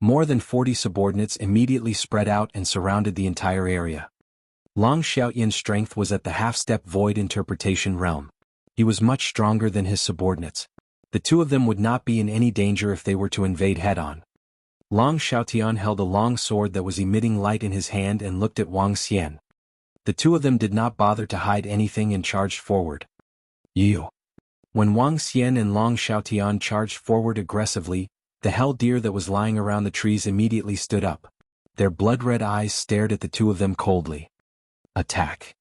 More than 40 subordinates immediately spread out and surrounded the entire area. Long Xiaotian's strength was at the half-step void interpretation realm. He was much stronger than his subordinates. The two of them would not be in any danger if they were to invade head-on. Long Xiaotian held a long sword that was emitting light in his hand and looked at Wang Xian. The two of them did not bother to hide anything and charged forward. You. When Wang Xian and Long Xiaotian charged forward aggressively, the hell deer that was lying around the trees immediately stood up. Their blood-red eyes stared at the two of them coldly. Attack.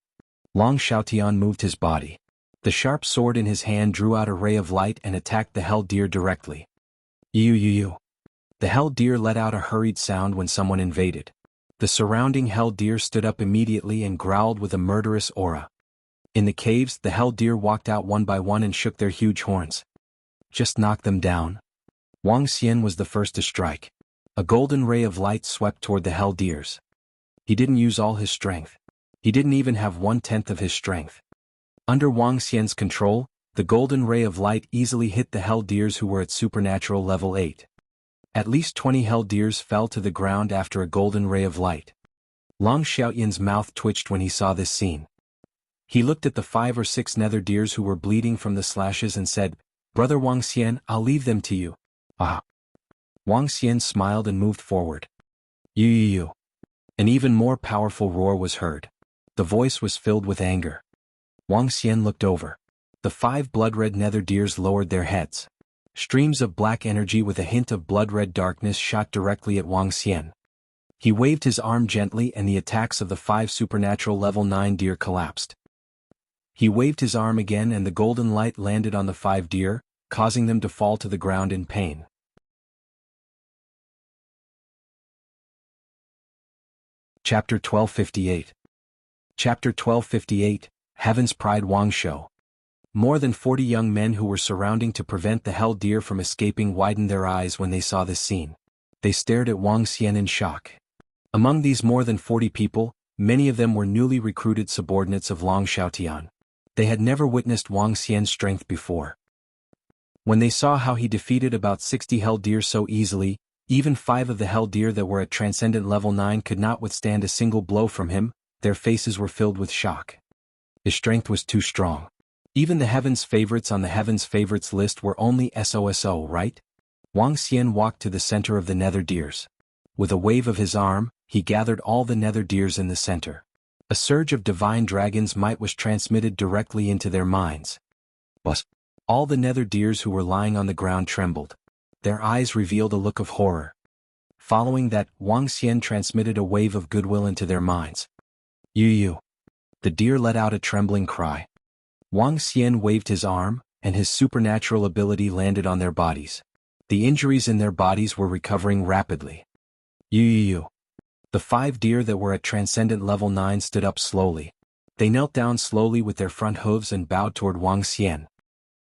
Long Xiaotian moved his body. The sharp sword in his hand drew out a ray of light and attacked the hell deer directly. You. The hell deer let out a hurried sound when someone invaded. The surrounding hell deer stood up immediately and growled with a murderous aura. In the caves, the hell deer walked out one by one and shook their huge horns. Just knock them down. Wang Xian was the first to strike. A golden ray of light swept toward the hell deers. He didn't use all his strength. He didn't even have 1/10 of his strength. Under Wang Xian's control, the golden ray of light easily hit the hell deers who were at supernatural level 8. At least 20 hell deers fell to the ground after a golden ray of light. Long Xiaotian's mouth twitched when he saw this scene. He looked at the 5 or 6 nether deers who were bleeding from the slashes and said, "Brother Wang Xian, I'll leave them to you." Ah. Wang Xian smiled and moved forward. You. An even more powerful roar was heard. The voice was filled with anger. Wang Xian looked over. The 5 blood-red nether deers lowered their heads. Streams of black energy with a hint of blood-red darkness shot directly at Wang Xian. He waved his arm gently and the attacks of the 5 supernatural level 9 deer collapsed. He waved his arm again and the golden light landed on the 5 deer, causing them to fall to the ground in pain. Chapter 1258. Chapter 1258, Heaven's Pride Wang Shou. More than 40 young men who were surrounding to prevent the hell deer from escaping widened their eyes when they saw this scene. They stared at Wang Xian in shock. Among these more than 40 people, many of them were newly recruited subordinates of Long Xiaotian. They had never witnessed Wang Xian's strength before. When they saw how he defeated about 60 hell deer so easily, even 5 of the hell deer that were at transcendent level 9 could not withstand a single blow from him, their faces were filled with shock. His strength was too strong. Even the Heaven's favorites on the Heaven's favorites list were only SOSO, right? Wang Xian walked to the center of the nether deers. With a wave of his arm, he gathered all the nether deers in the center. A surge of divine dragon's might was transmitted directly into their minds. But all the nether deers who were lying on the ground trembled. Their eyes revealed a look of horror. Following that, Wang Xian transmitted a wave of goodwill into their minds. You. The deer let out a trembling cry. Wang Xian waved his arm, and his supernatural ability landed on their bodies. The injuries in their bodies were recovering rapidly. You. The 5 deer that were at transcendent level 9 stood up slowly. They knelt down slowly with their front hooves and bowed toward Wang Xian.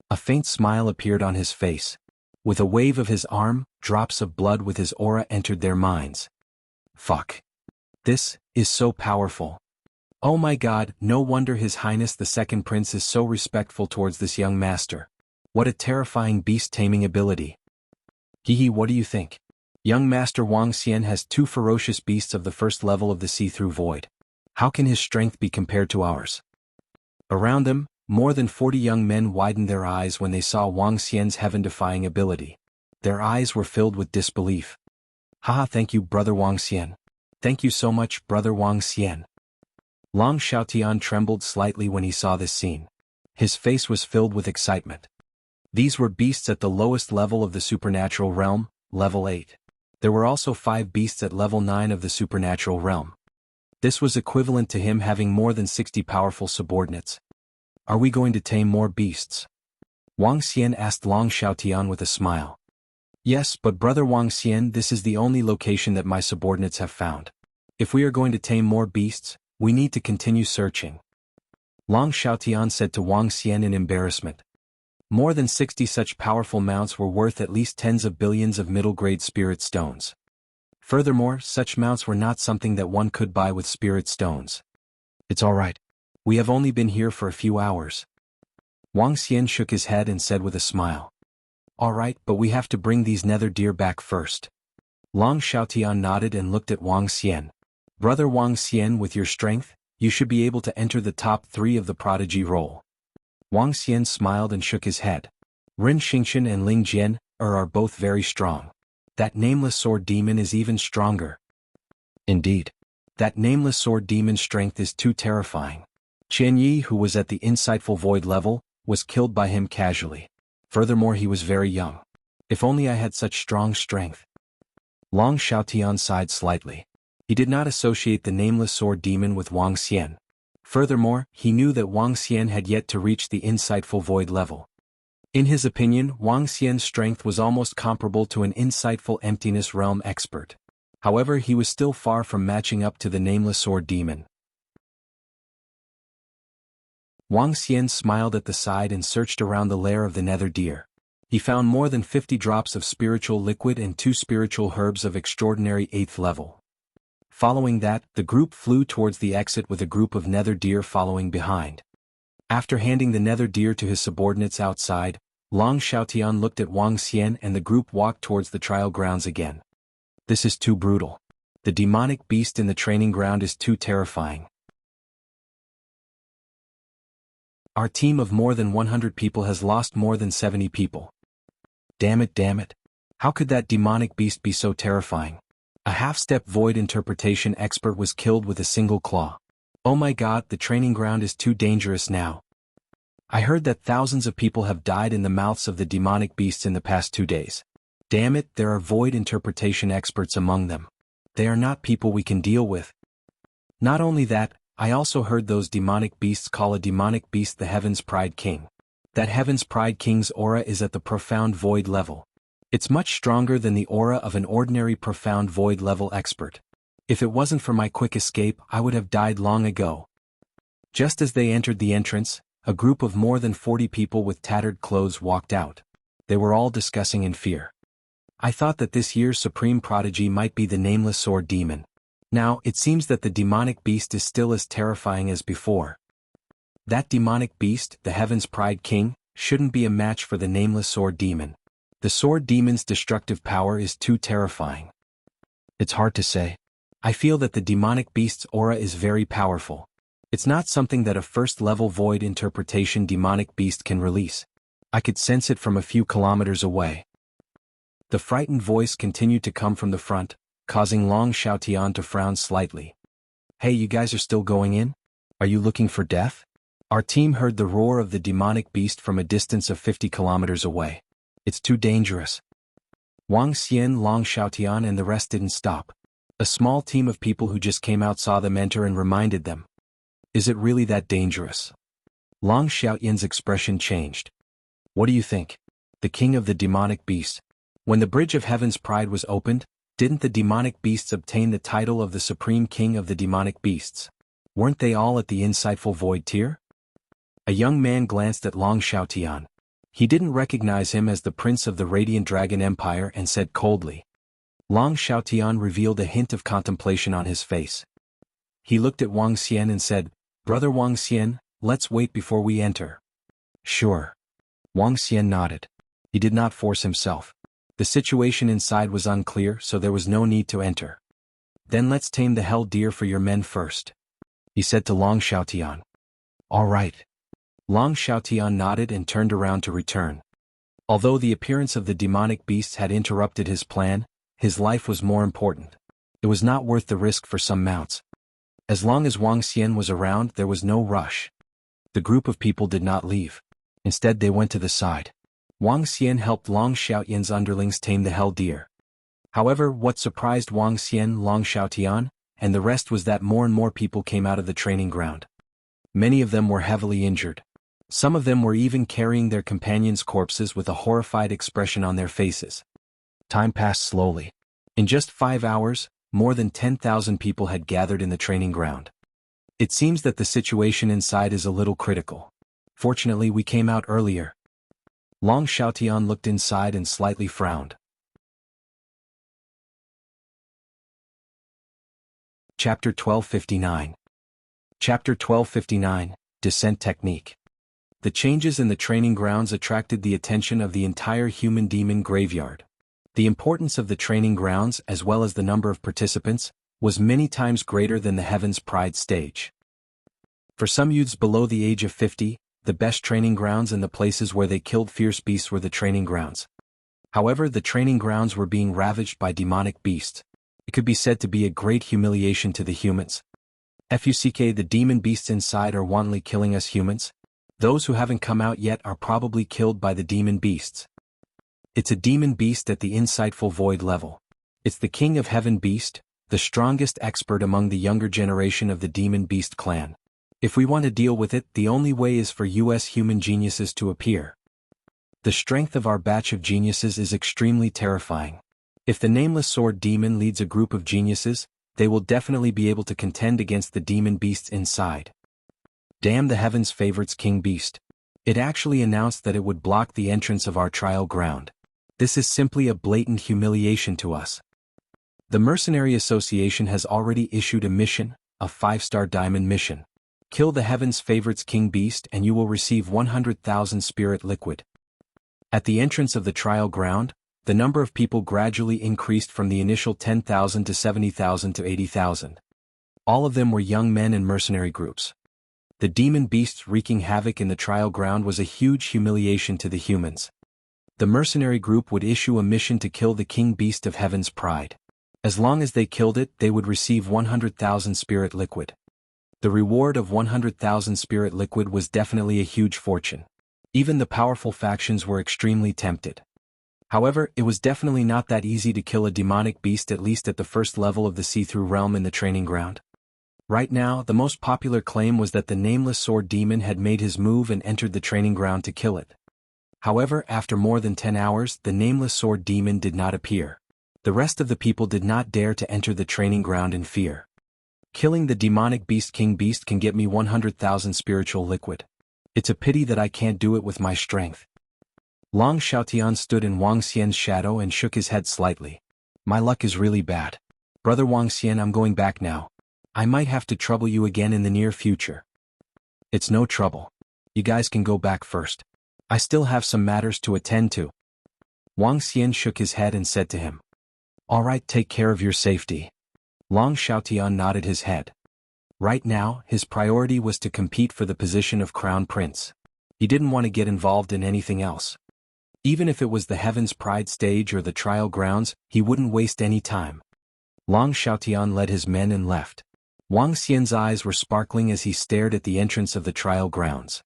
A faint smile appeared on his face. With a wave of his arm, drops of blood with his aura entered their minds. Fuck. This is so powerful. Oh my god, no wonder His Highness the Second Prince is so respectful towards this young master. What a terrifying beast-taming ability. Hehe, what do you think? Young Master Wang Xian has 2 ferocious beasts of the first level of the see-through void. How can his strength be compared to ours? Around them, more than 40 young men widened their eyes when they saw Wang Xian's heaven-defying ability. Their eyes were filled with disbelief. Haha, thank you, Brother Wang Xian. Thank you so much, Brother Wang Xian. Long Xiaotian trembled slightly when he saw this scene. His face was filled with excitement. These were beasts at the lowest level of the supernatural realm, level 8. There were also 5 beasts at level 9 of the supernatural realm. This was equivalent to him having more than 60 powerful subordinates. Are we going to tame more beasts? Wang Xian asked Long Xiaotian with a smile. Yes, but Brother Wang Xian, this is the only location that my subordinates have found. If we are going to tame more beasts, we need to continue searching. Long Xiaotian said to Wang Xian in embarrassment. More than 60 such powerful mounts were worth at least tens of billions of middle-grade spirit stones. Furthermore, such mounts were not something that one could buy with spirit stones. It's all right. We have only been here for a few hours. Wang Xian shook his head and said with a smile. All right, but we have to bring these nether deer back first. Long Xiaotian nodded and looked at Wang Xian. Brother Wang Xian, with your strength, you should be able to enter the top 3 of the prodigy roll. Wang Xian smiled and shook his head. Rin Xingqian and Ling Jian are both very strong. That nameless sword demon is even stronger. Indeed. That nameless sword demon's strength is too terrifying. Qian Yi, who was at the insightful void level, was killed by him casually. Furthermore, he was very young. If only I had such strong strength. Long Xiaotian sighed slightly. He did not associate the nameless sword demon with Wang Xian. Furthermore, he knew that Wang Xian had yet to reach the insightful void level. In his opinion, Wang Xian's strength was almost comparable to an insightful emptiness realm expert. However, he was still far from matching up to the nameless sword demon. Wang Xian smiled at the side and searched around the lair of the nether deer. He found more than 50 drops of spiritual liquid and 2 spiritual herbs of extraordinary 8th level. Following that, the group flew towards the exit with a group of nether deer following behind. After handing the nether deer to his subordinates outside, Long Xiaotian looked at Wang Xian and the group walked towards the trial grounds again. This is too brutal. The demonic beast in the training ground is too terrifying. Our team of more than 100 people has lost more than 70 people. Damn it. How could that demonic beast be so terrifying? A half-step void interpretation expert was killed with a single claw. Oh my god, the training ground is too dangerous now. I heard that thousands of people have died in the mouths of the demonic beasts in the past 2 days. Damn it, there are void interpretation experts among them. They are not people we can deal with. Not only that, I also heard those demonic beasts call a demonic beast the Heaven's Pride King. That Heaven's Pride King's aura is at the profound void level. It's much stronger than the aura of an ordinary profound void level expert. If it wasn't for my quick escape, I would have died long ago. Just as they entered the entrance, a group of more than 40 people with tattered clothes walked out. They were all discussing in fear. I thought that this year's supreme prodigy might be the nameless sword demon. Now, it seems that the demonic beast is still as terrifying as before. That demonic beast, the Heaven's Pride King, shouldn't be a match for the nameless sword demon. The sword demon's destructive power is too terrifying. It's hard to say. I feel that the demonic beast's aura is very powerful. It's not something that a first-level void interpretation demonic beast can release. I could sense it from a few kilometers away. The frightened voice continued to come from the front, causing Long Xiaotian to frown slightly. Hey, you guys are still going in? Are you looking for death? Our team heard the roar of the demonic beast from a distance of 50 kilometers away. It's too dangerous. Wang Xian, Long Xiaotian and the rest didn't stop. A small team of people who just came out saw them enter and reminded them. Is it really that dangerous? Long Xiaotian's expression changed. What do you think? The king of the demonic beasts. When the Bridge of Heaven's Pride was opened, didn't the demonic beasts obtain the title of the supreme king of the demonic beasts? Weren't they all at the insightful void tier? A young man glanced at Long Xiaotian. He didn't recognize him as the prince of the Radiant Dragon Empire and said coldly. Long Xiaotian revealed a hint of contemplation on his face. He looked at Wang Xian and said, Brother Wang Xian, let's wait before we enter. Sure. Wang Xian nodded. He did not force himself. The situation inside was unclear, so there was no need to enter. Then let's tame the hell deer for your men first, he said to Long Xiaotian. All right. Long Xiaotian nodded and turned around to return. Although the appearance of the demonic beasts had interrupted his plan, his life was more important. It was not worth the risk for some mounts. As long as Wang Xian was around, there was no rush. The group of people did not leave. Instead, they went to the side. Wang Xian helped Long Xiaotian's underlings tame the hell deer. However, what surprised Wang Xian, Long Xiaotian, and the rest was that more and more people came out of the training ground. Many of them were heavily injured. Some of them were even carrying their companions' corpses with a horrified expression on their faces. Time passed slowly. In just 5 hours, more than 10,000 people had gathered in the training ground. It seems that the situation inside is a little critical. Fortunately, we came out earlier. Long Xiaotian looked inside and slightly frowned. Chapter 1259. Chapter 1259, Descent Technique. The changes in the training grounds attracted the attention of the entire human demon graveyard. The importance of the training grounds, as well as the number of participants, was many times greater than the Heaven's Pride stage. For some youths below the age of 50, the best training grounds and the places where they killed fierce beasts were the training grounds. However, the training grounds were being ravaged by demonic beasts. It could be said to be a great humiliation to the humans. FUCK, the demon beasts inside are wantonly killing us humans. Those who haven't come out yet are probably killed by the demon beasts. It's a demon beast at the insightful void level. It's the king of heaven beast, the strongest expert among the younger generation of the demon beast clan. If we want to deal with it, the only way is for US human geniuses to appear. The strength of our batch of geniuses is extremely terrifying. If the nameless sword demon leads a group of geniuses, they will definitely be able to contend against the demon beasts inside. Damn the heavens' favorites king beast. It actually announced that it would block the entrance of our trial ground. This is simply a blatant humiliation to us. The Mercenary Association has already issued a mission, a 5-star diamond mission. Kill the heavens' favorites king beast and you will receive 100,000 spirit liquid. At the entrance of the trial ground, the number of people gradually increased from the initial 10,000 to 70,000 to 80,000. All of them were young men and mercenary groups. The demon beasts wreaking havoc in the trial ground was a huge humiliation to the humans. The mercenary group would issue a mission to kill the king beast of heaven's pride. As long as they killed it, they would receive 100,000 spirit liquid. The reward of 100,000 spirit liquid was definitely a huge fortune. Even the powerful factions were extremely tempted. However, it was definitely not that easy to kill a demonic beast, at least at the first level of the see-through realm in the training ground. Right now, the most popular claim was that the nameless sword demon had made his move and entered the training ground to kill it. However, after more than 10 hours, the nameless sword demon did not appear. The rest of the people did not dare to enter the training ground in fear. Killing the demonic beast king beast can get me 100,000 spiritual liquid. It's a pity that I can't do it with my strength. Long Xiaotian stood in Wang Xian's shadow and shook his head slightly. My luck is really bad. Brother Wang Xian, I'm going back now. I might have to trouble you again in the near future. It's no trouble. You guys can go back first. I still have some matters to attend to. Wang Xian shook his head and said to him. All right, take care of your safety. Long Xiaotian nodded his head. Right now, his priority was to compete for the position of Crown Prince. He didn't want to get involved in anything else. Even if it was the Heaven's Pride stage or the trial grounds, he wouldn't waste any time. Long Xiaotian led his men and left. Wang Xian's eyes were sparkling as he stared at the entrance of the trial grounds.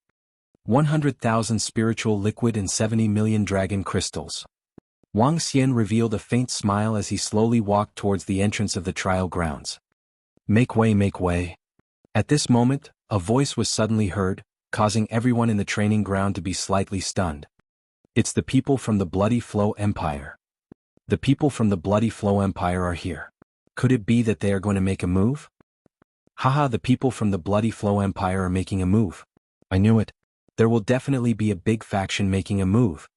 100,000 spiritual liquid and 70 million dragon crystals. Wang Xian revealed a faint smile as he slowly walked towards the entrance of the trial grounds. Make way, make way. At this moment, a voice was suddenly heard, causing everyone in the training ground to be slightly stunned. It's the people from the Bloody Flow Empire. The people from the Bloody Flow Empire are here. Could it be that they are going to make a move? Haha, the people from the Bloody Flow Empire are making a move. I knew it. There will definitely be a big faction making a move.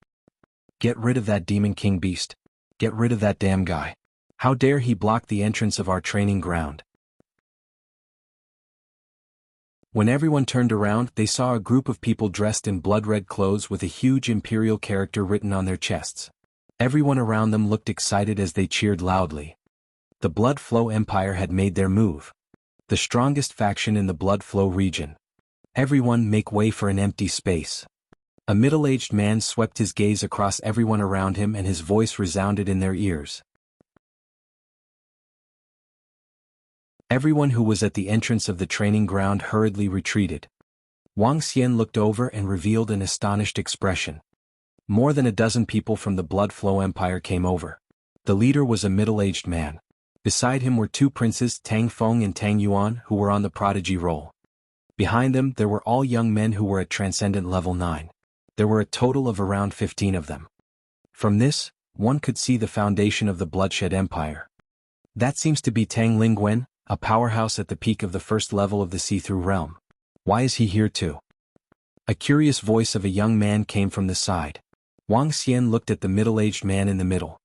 Get rid of that demon king beast. Get rid of that damn guy. How dare he block the entrance of our training ground? When everyone turned around, they saw a group of people dressed in blood-red clothes with a huge imperial character written on their chests. Everyone around them looked excited as they cheered loudly. The Blood Flow Empire had made their move. The strongest faction in the Blood Flow region. Everyone make way for an empty space. A middle-aged man swept his gaze across everyone around him and his voice resounded in their ears. Everyone who was at the entrance of the training ground hurriedly retreated. Wang Xian looked over and revealed an astonished expression. More than a dozen people from the Blood Flow Empire came over. The leader was a middle-aged man. Beside him were two princes, Tang Feng and Tang Yuan, who were on the prodigy roll. Behind them, there were all young men who were at Transcendent Level 9. There were a total of around 15 of them. From this, one could see the foundation of the Bloodshed Empire. That seems to be Tang Lingwen, a powerhouse at the peak of the first level of the see-through realm. Why is he here too? A curious voice of a young man came from the side. Wang Xian looked at the middle-aged man in the middle.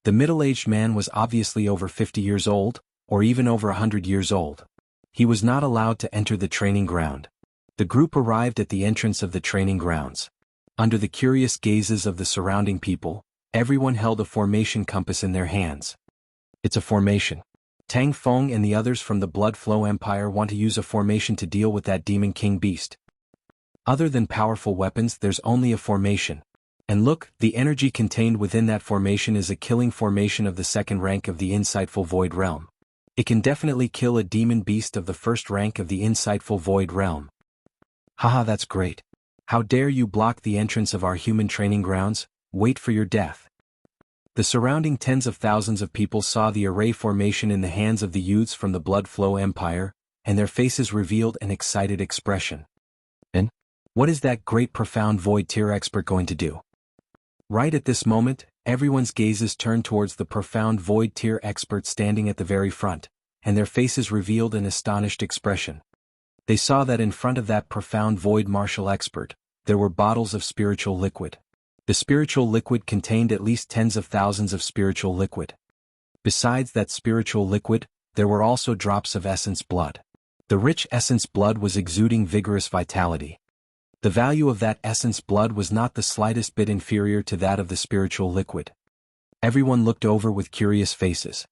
The middle-aged man was obviously over 50 years old, or even over 100 years old. He was not allowed to enter the training ground. The group arrived at the entrance of the training grounds. Under the curious gazes of the surrounding people, everyone held a formation compass in their hands. It's a formation. Tang Feng and the others from the Blood Flow Empire want to use a formation to deal with that Demon King beast. Other than powerful weapons, there's only a formation. And look, the energy contained within that formation is a killing formation of the second rank of the insightful void realm. It can definitely kill a demon beast of the first rank of the insightful void realm. Haha, that's great. How dare you block the entrance of our human training grounds? Wait for your death. The surrounding tens of thousands of people saw the array formation in the hands of the youths from the Blood Flow Empire, and their faces revealed an excited expression. And what is that great profound void tier expert going to do? Right at this moment, everyone's gazes turned towards the profound void tier expert standing at the very front, and their faces revealed an astonished expression. They saw that in front of that profound void martial expert, there were bottles of spiritual liquid. The spiritual liquid contained at least tens of thousands of spiritual liquid. Besides that spiritual liquid, there were also drops of essence blood. The rich essence blood was exuding vigorous vitality. The value of that essence blood was not the slightest bit inferior to that of the spiritual liquid. Everyone looked over with curious faces.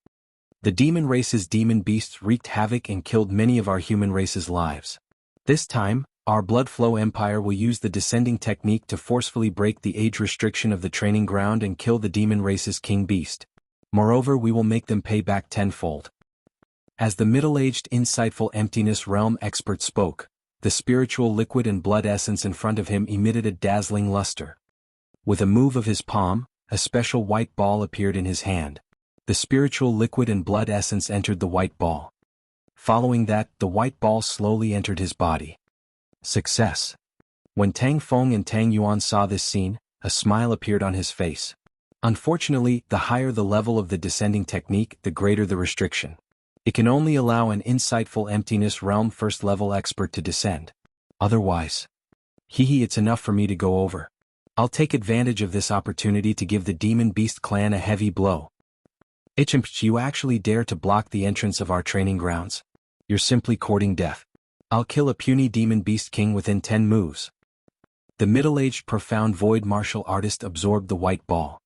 The demon race's demon beasts wreaked havoc and killed many of our human race's lives. This time, our Blood Flow Empire will use the descending technique to forcefully break the age restriction of the training ground and kill the demon race's king beast. Moreover, we will make them pay back tenfold. As the middle-aged insightful emptiness realm expert spoke, the spiritual liquid and blood essence in front of him emitted a dazzling luster. With a move of his palm, a special white ball appeared in his hand. The spiritual liquid and blood essence entered the white ball. Following that, the white ball slowly entered his body. Success. When Tang Feng and Tang Yuan saw this scene, a smile appeared on his face. Unfortunately, the higher the level of the descending technique, the greater the restriction. It can only allow an insightful emptiness realm first-level expert to descend. Otherwise, it's enough for me to go over. I'll take advantage of this opportunity to give the Demon Beast clan a heavy blow. You actually dare to block the entrance of our training grounds? You're simply courting death. I'll kill a puny demon beast king within 10 moves. The middle-aged profound void martial artist absorbed the white ball.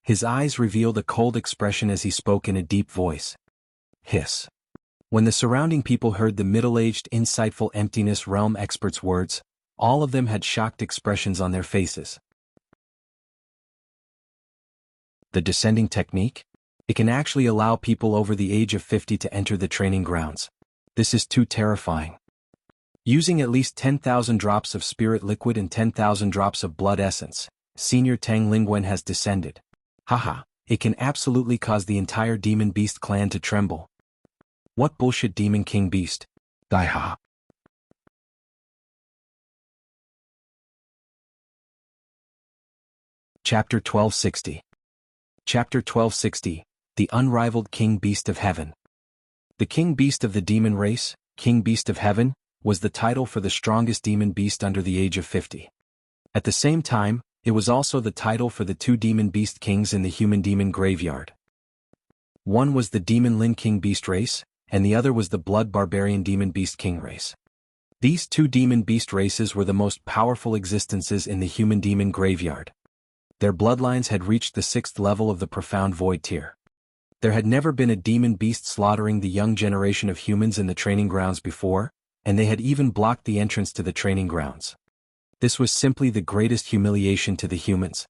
His eyes revealed a cold expression as he spoke in a deep voice. Hiss. When the surrounding people heard the middle-aged insightful emptiness realm expert's words, all of them had shocked expressions on their faces. The descending technique? It can actually allow people over the age of 50 to enter the training grounds. This is too terrifying. Using at least 10,000 drops of spirit liquid and 10,000 drops of blood essence, Senior Tang Lingwen has descended. Haha, it can absolutely cause the entire Demon Beast clan to tremble. What bullshit Demon King Beast? Die ha. Chapter 1260. Chapter 1260, The Unrivaled King Beast of Heaven. The King Beast of the Demon Race, King Beast of Heaven, was the title for the strongest demon beast under the age of 50. At the same time, it was also the title for the two demon beast kings in the human demon graveyard. One was the Demon Lin King Beast race, and the other was the Blood Barbarian Demon Beast King race. These two demon beast races were the most powerful existences in the human demon graveyard. Their bloodlines had reached the 6th level of the profound void tier. There had never been a demon beast slaughtering the young generation of humans in the training grounds before, and they had even blocked the entrance to the training grounds. This was simply the greatest humiliation to the humans.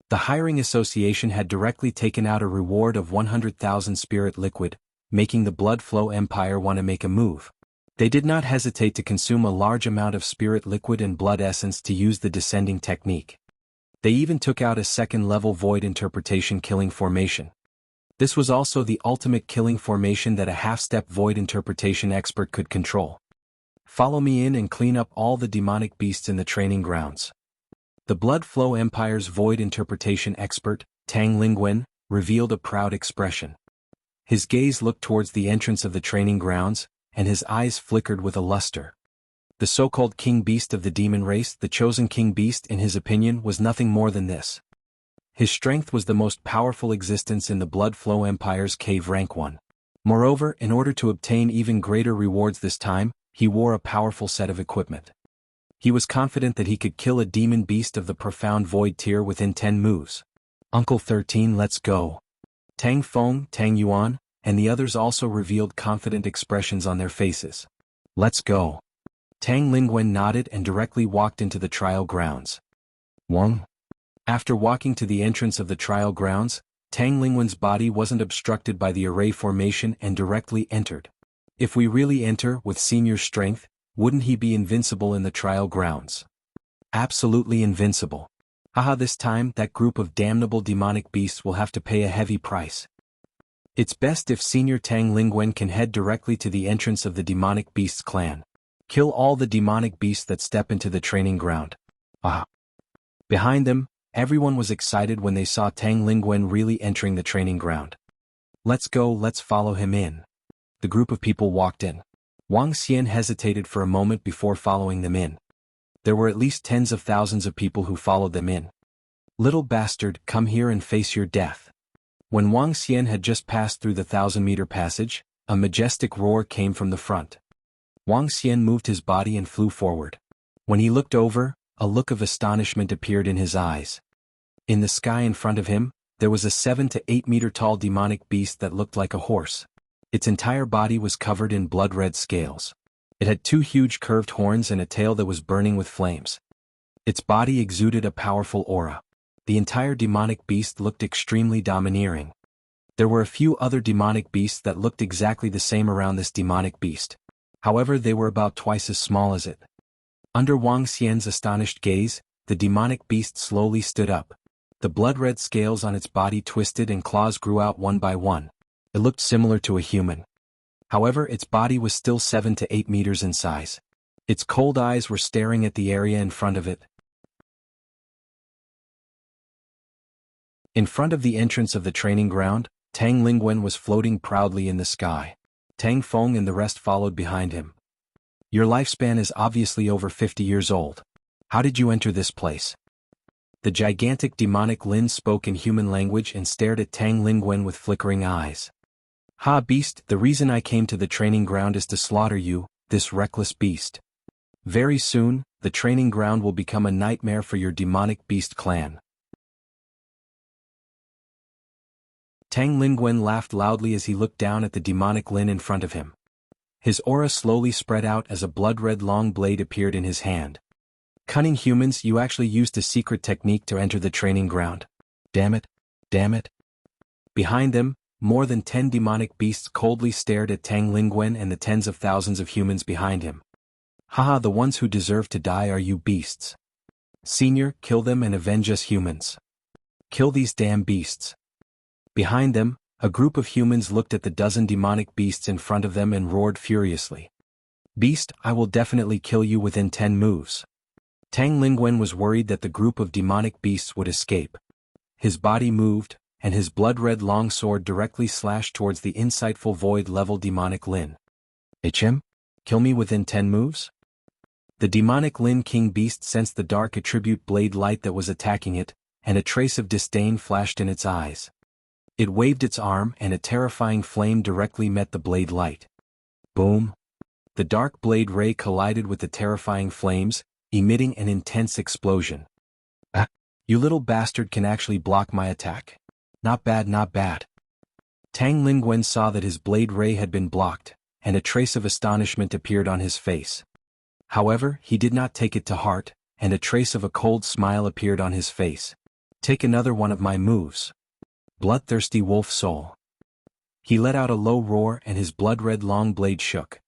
The Hiring Association had directly taken out a reward of 100,000 spirit liquid, making the Blood Flow Empire want to make a move. They did not hesitate to consume a large amount of spirit liquid and blood essence to use the descending technique. They even took out a second-level void interpretation killing formation. This was also the ultimate killing formation that a half-step void interpretation expert could control. Follow me in and clean up all the demonic beasts in the training grounds. The Blood Flow Empire's void interpretation expert, Tang Lingwen, revealed a proud expression. His gaze looked towards the entrance of the training grounds, and his eyes flickered with a luster. The so-called King Beast of the demon race, the chosen King Beast in his opinion, was nothing more than this. His strength was the most powerful existence in the Blood Flow Empire's Cave Rank 1. Moreover, in order to obtain even greater rewards this time, he wore a powerful set of equipment. He was confident that he could kill a demon beast of the profound void tier within 10 moves. Uncle 13, let's go. Tang Feng, Tang Yuan, and the others also revealed confident expressions on their faces. Let's go. Tang Lingwen nodded and directly walked into the trial grounds. Wang? After walking to the entrance of the trial grounds, Tang Lingwen's body wasn't obstructed by the array formation and directly entered. If we really enter with senior strength, wouldn't he be invincible in the trial grounds? Absolutely invincible. Haha, this time that group of damnable demonic beasts will have to pay a heavy price. It's best if Senior Tang Lingwen can head directly to the entrance of the demonic beasts clan. Kill all the demonic beasts that step into the training ground. Ah. Behind them, everyone was excited when they saw Tang Lingwen really entering the training ground. Let's go, let's follow him in. The group of people walked in. Wang Xian hesitated for a moment before following them in. There were at least tens of thousands of people who followed them in. Little bastard, come here and face your death. When Wang Xian had just passed through the 1,000-meter passage, a majestic roar came from the front. Wang Xian moved his body and flew forward. When he looked over, a look of astonishment appeared in his eyes. In the sky in front of him, there was a 7 to 8 meter tall demonic beast that looked like a horse. Its entire body was covered in blood-red scales. It had 2 huge curved horns and a tail that was burning with flames. Its body exuded a powerful aura. The entire demonic beast looked extremely domineering. There were a few other demonic beasts that looked exactly the same around this demonic beast. However, they were about twice as small as it. Under Wang Xian's astonished gaze, the demonic beast slowly stood up. The blood-red scales on its body twisted and claws grew out one by one. It looked similar to a human. However, its body was still 7 to 8 meters in size. Its cold eyes were staring at the area in front of it. In front of the entrance of the training ground, Tang Lingwen was floating proudly in the sky. Tang Feng and the rest followed behind him. Your lifespan is obviously over 50 years old. How did you enter this place? The gigantic demonic Lin spoke in human language and stared at Tang Lingwen with flickering eyes. Ha, beast, the reason I came to the training ground is to slaughter you, this reckless beast. Very soon, the training ground will become a nightmare for your demonic beast clan. Tang Lingwen laughed loudly as he looked down at the demonic Lin in front of him. His aura slowly spread out as a blood-red long blade appeared in his hand. Cunning humans, you actually used a secret technique to enter the training ground. Damn it. Damn it. Behind them, more than 10 demonic beasts coldly stared at Tang Lingwen and the tens of thousands of humans behind him. Haha, the ones who deserve to die are you beasts. Senior, kill them and avenge us humans. Kill these damn beasts. Behind them, a group of humans looked at the dozen demonic beasts in front of them and roared furiously. Beast, I will definitely kill you within 10 moves. Tang Lingwen was worried that the group of demonic beasts would escape. His body moved, and his blood-red long sword directly slashed towards the insightful void-level demonic Lin. HM? Kill me within 10 moves? The demonic Lin King beast sensed the dark attribute blade light that was attacking it, and a trace of disdain flashed in its eyes. It waved its arm and a terrifying flame directly met the blade light. Boom! The dark blade ray collided with the terrifying flames, emitting an intense explosion. Ah! You little bastard can actually block my attack. Not bad, not bad. Tang Lingwen saw that his blade ray had been blocked, and a trace of astonishment appeared on his face. However, he did not take it to heart, and a trace of a cold smile appeared on his face. Take another one of my moves. Bloodthirsty wolf soul. He let out a low roar and his blood-red long blade shook.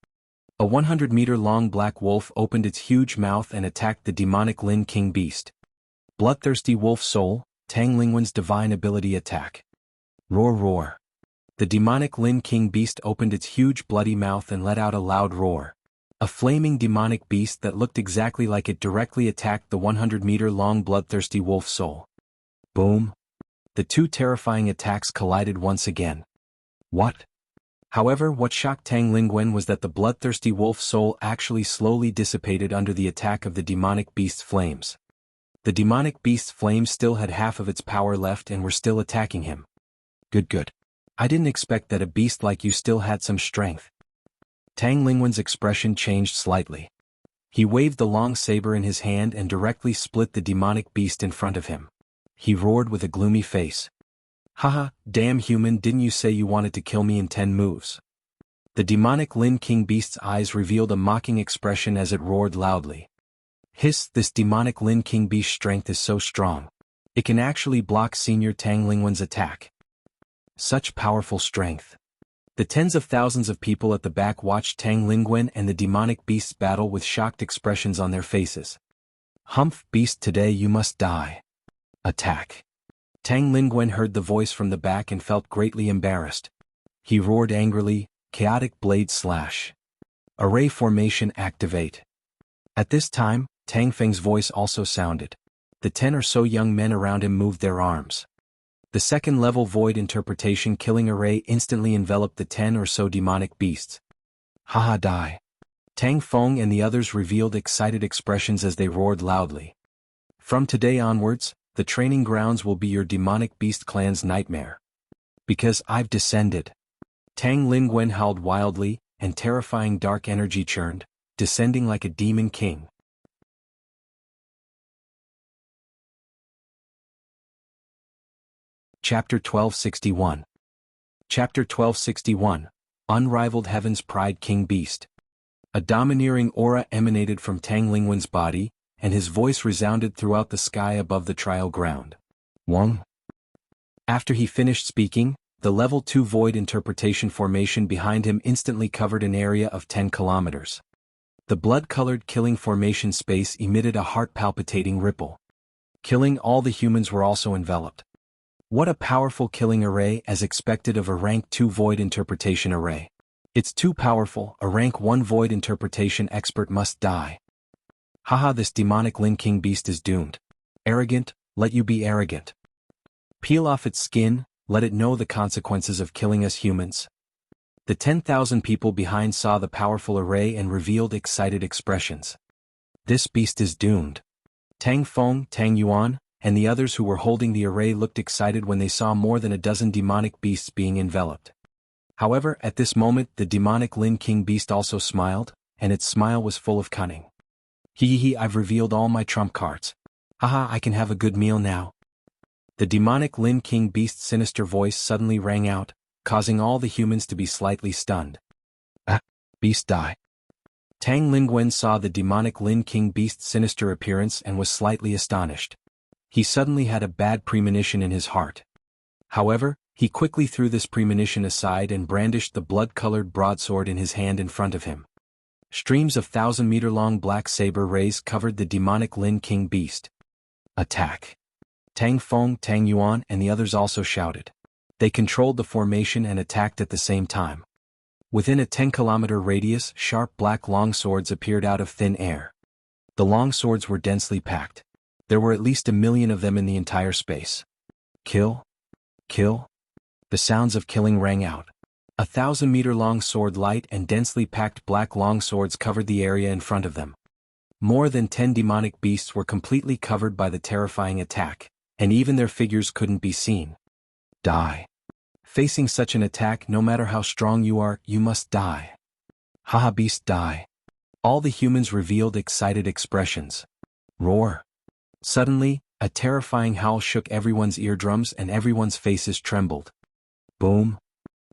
A 100-meter-long black wolf opened its huge mouth and attacked the demonic Lin King beast. Bloodthirsty wolf soul, Tang Lingwen's divine ability attack. Roar roar. The demonic Lin King beast opened its huge bloody mouth and let out a loud roar. A flaming demonic beast that looked exactly like it directly attacked the 100-meter-long bloodthirsty wolf soul. Boom. The two terrifying attacks collided once again. What? However, what shocked Tang Lingwen was that the bloodthirsty wolf soul actually slowly dissipated under the attack of the demonic beast's flames. The demonic beast's flames still had half of its power left and were still attacking him. Good. I didn't expect that a beast like you still had some strength. Tang Lingwen's expression changed slightly. He waved the long saber in his hand and directly split the demonic beast in front of him. He roared with a gloomy face. Haha, damn human, didn't you say you wanted to kill me in 10 moves? The demonic Lin King beast's eyes revealed a mocking expression as it roared loudly. Hiss, this demonic Lin King beast's strength is so strong. It can actually block Senior Tang Lingwen's attack. Such powerful strength. The tens of thousands of people at the back watched Tang Lingwen and the demonic beasts battle with shocked expressions on their faces. Humph, beast, today you must die. Attack. Tang Lingwen heard the voice from the back and felt greatly embarrassed. He roared angrily, chaotic blade slash. Array formation activate. At this time, Tang Feng's voice also sounded. The 10 or so young men around him moved their arms. The second-level void interpretation killing array instantly enveloped the 10 or so demonic beasts. Haha, die. Tang Feng and the others revealed excited expressions as they roared loudly. From today onwards, the training grounds will be your demonic beast clan's nightmare. Because I've descended. Tang Lingwen howled wildly, and terrifying dark energy churned, descending like a demon king. Chapter 1261. Chapter 1261. Unrivaled Heaven's Pride King Beast. A domineering aura emanated from Tang Lingwen's body, and his voice resounded throughout the sky above the trial ground. Wang. After he finished speaking, the level 2 void interpretation formation behind him instantly covered an area of 10 kilometers. The blood-colored killing formation space emitted a heart-palpitating ripple. Killing all the humans were also enveloped. What a powerful killing array as expected of a rank 2 void interpretation array. It's too powerful, a rank 1 void interpretation expert must die. Haha, this demonic Lin King beast is doomed. Arrogant, let you be arrogant. Peel off its skin, let it know the consequences of killing us humans. The 10,000 people behind saw the powerful array and revealed excited expressions. This beast is doomed. Tang Feng, Tang Yuan, and the others who were holding the array looked excited when they saw more than a dozen demonic beasts being enveloped. However, at this moment the demonic Lin King beast also smiled, and its smile was full of cunning. Hee, I've revealed all my trump cards. Haha, I can have a good meal now. The demonic Lin King beast's sinister voice suddenly rang out, causing all the humans to be slightly stunned. Ah, beast die. Tang Lingwen saw the demonic Lin King beast's sinister appearance and was slightly astonished. He suddenly had a bad premonition in his heart. However, he quickly threw this premonition aside and brandished the blood-colored broadsword in his hand in front of him. Streams of 1,000-meter-long black saber rays covered the demonic Lin King beast. Attack. Tang Feng, Tang Yuan, and the others also shouted. They controlled the formation and attacked at the same time. Within a 10-kilometer radius, sharp black longswords appeared out of thin air. The longswords were densely packed. There were at least 1 million of them in the entire space. Kill. Kill. The sounds of killing rang out. 1,000-meter-long sword light and densely packed black longswords covered the area in front of them. More than 10 demonic beasts were completely covered by the terrifying attack, and even their figures couldn't be seen. Die. Facing such an attack, no matter how strong you are, you must die. Haha, beast, die. All the humans revealed excited expressions. Roar. Suddenly, a terrifying howl shook everyone's eardrums and everyone's faces trembled. Boom.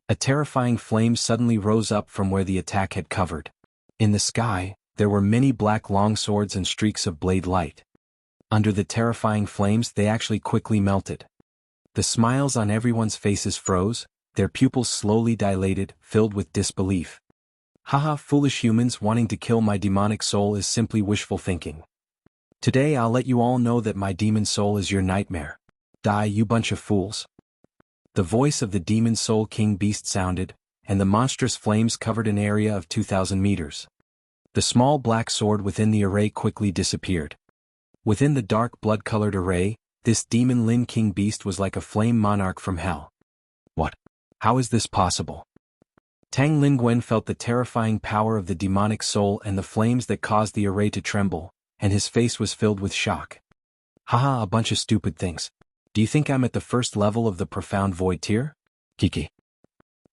A terrifying flame suddenly rose up from where the attack had covered. In the sky, there were many black longswords and streaks of blade light. Under the terrifying flames, they actually quickly melted. The smiles on everyone's faces froze, their pupils slowly dilated, filled with disbelief. Haha, foolish humans, wanting to kill my demonic soul is simply wishful thinking. Today I'll let you all know that my demon soul is your nightmare. Die, you bunch of fools. The voice of the demon soul king beast sounded, and the monstrous flames covered an area of 2,000 meters. The small black sword within the array quickly disappeared. Within the dark blood-colored array, this demon Lin King beast was like a flame monarch from hell. What? How is this possible? Tang Lingwen felt the terrifying power of the demonic soul and the flames that caused the array to tremble, and his face was filled with shock. Haha, a bunch of stupid things. Do you think I'm at the first level of the profound void tier? Kiki.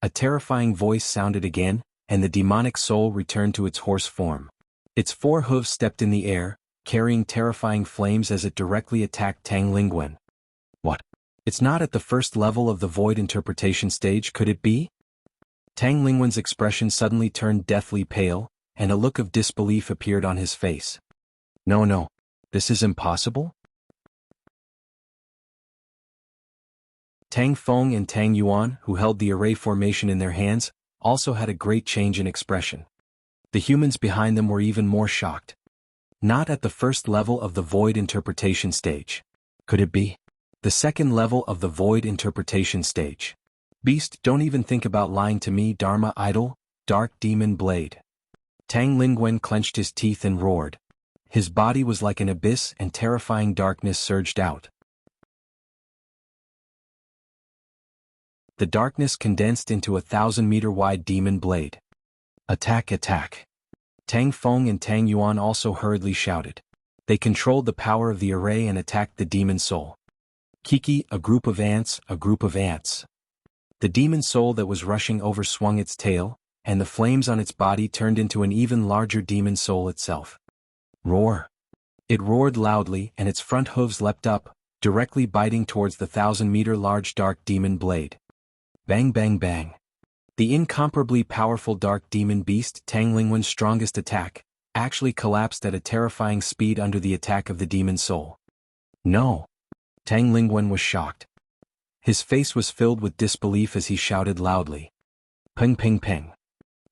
A terrifying voice sounded again, and the demonic soul returned to its horse form. Its 4 hooves stepped in the air, carrying terrifying flames as it directly attacked Tang Lingwen. What? It's not at the first level of the void interpretation stage, could it be? Tang Lingwen's expression suddenly turned deathly pale, and a look of disbelief appeared on his face. No, this is impossible? Tang Feng and Tang Yuan, who held the array formation in their hands, also had a great change in expression. The humans behind them were even more shocked. Not at the first level of the void interpretation stage. Could it be? The second level of the void interpretation stage. Beast, don't even think about lying to me, Dharma idol, dark demon blade. Tang Lingwen clenched his teeth and roared. His body was like an abyss and terrifying darkness surged out. The darkness condensed into a 1,000-meter-wide demon blade. Attack, attack. Tang Feng and Tang Yuan also hurriedly shouted. They controlled the power of the array and attacked the demon soul. Kiki, a group of ants, a group of ants. The demon soul that was rushing over swung its tail, and the flames on its body turned into an even larger demon soul itself. Roar. It roared loudly and its front hooves leapt up, directly biting towards the 1,000-meter large dark demon blade. Bang bang bang. The incomparably powerful dark demon beast, Tang Lingwen's strongest attack, actually collapsed at a terrifying speed under the attack of the demon soul. No. Tang Lingwen was shocked. His face was filled with disbelief as he shouted loudly. Ping ping ping.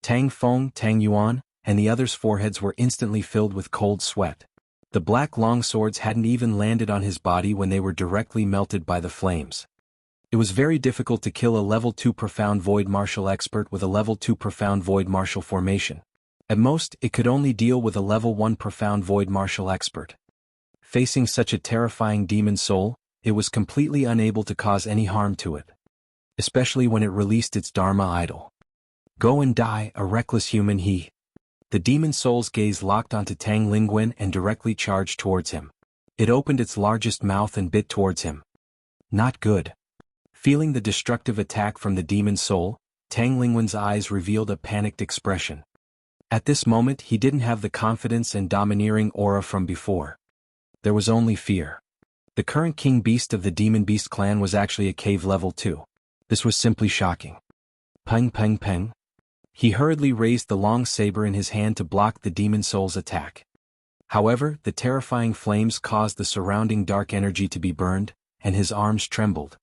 Tang Feng, Tang Yuan, and the others' foreheads were instantly filled with cold sweat. The black longswords hadn't even landed on his body when they were directly melted by the flames. It was very difficult to kill a level 2 profound void martial expert with a level 2 profound void martial formation. At most, it could only deal with a level 1 profound void martial expert. Facing such a terrifying demon soul, it was completely unable to cause any harm to it. Especially when it released its Dharma idol. Go and die, a reckless human he. The demon soul's gaze locked onto Tang Lingwen and directly charged towards him. It opened its largest mouth and bit towards him. Not good. Feeling the destructive attack from the demon soul, Tang Lingwen's eyes revealed a panicked expression. At this moment he didn't have the confidence and domineering aura from before. There was only fear. The current king beast of the demon beast clan was actually a cave level 2. This was simply shocking. Peng peng peng. He hurriedly raised the long saber in his hand to block the demon soul's attack. However, the terrifying flames caused the surrounding dark energy to be burned, and his arms trembled.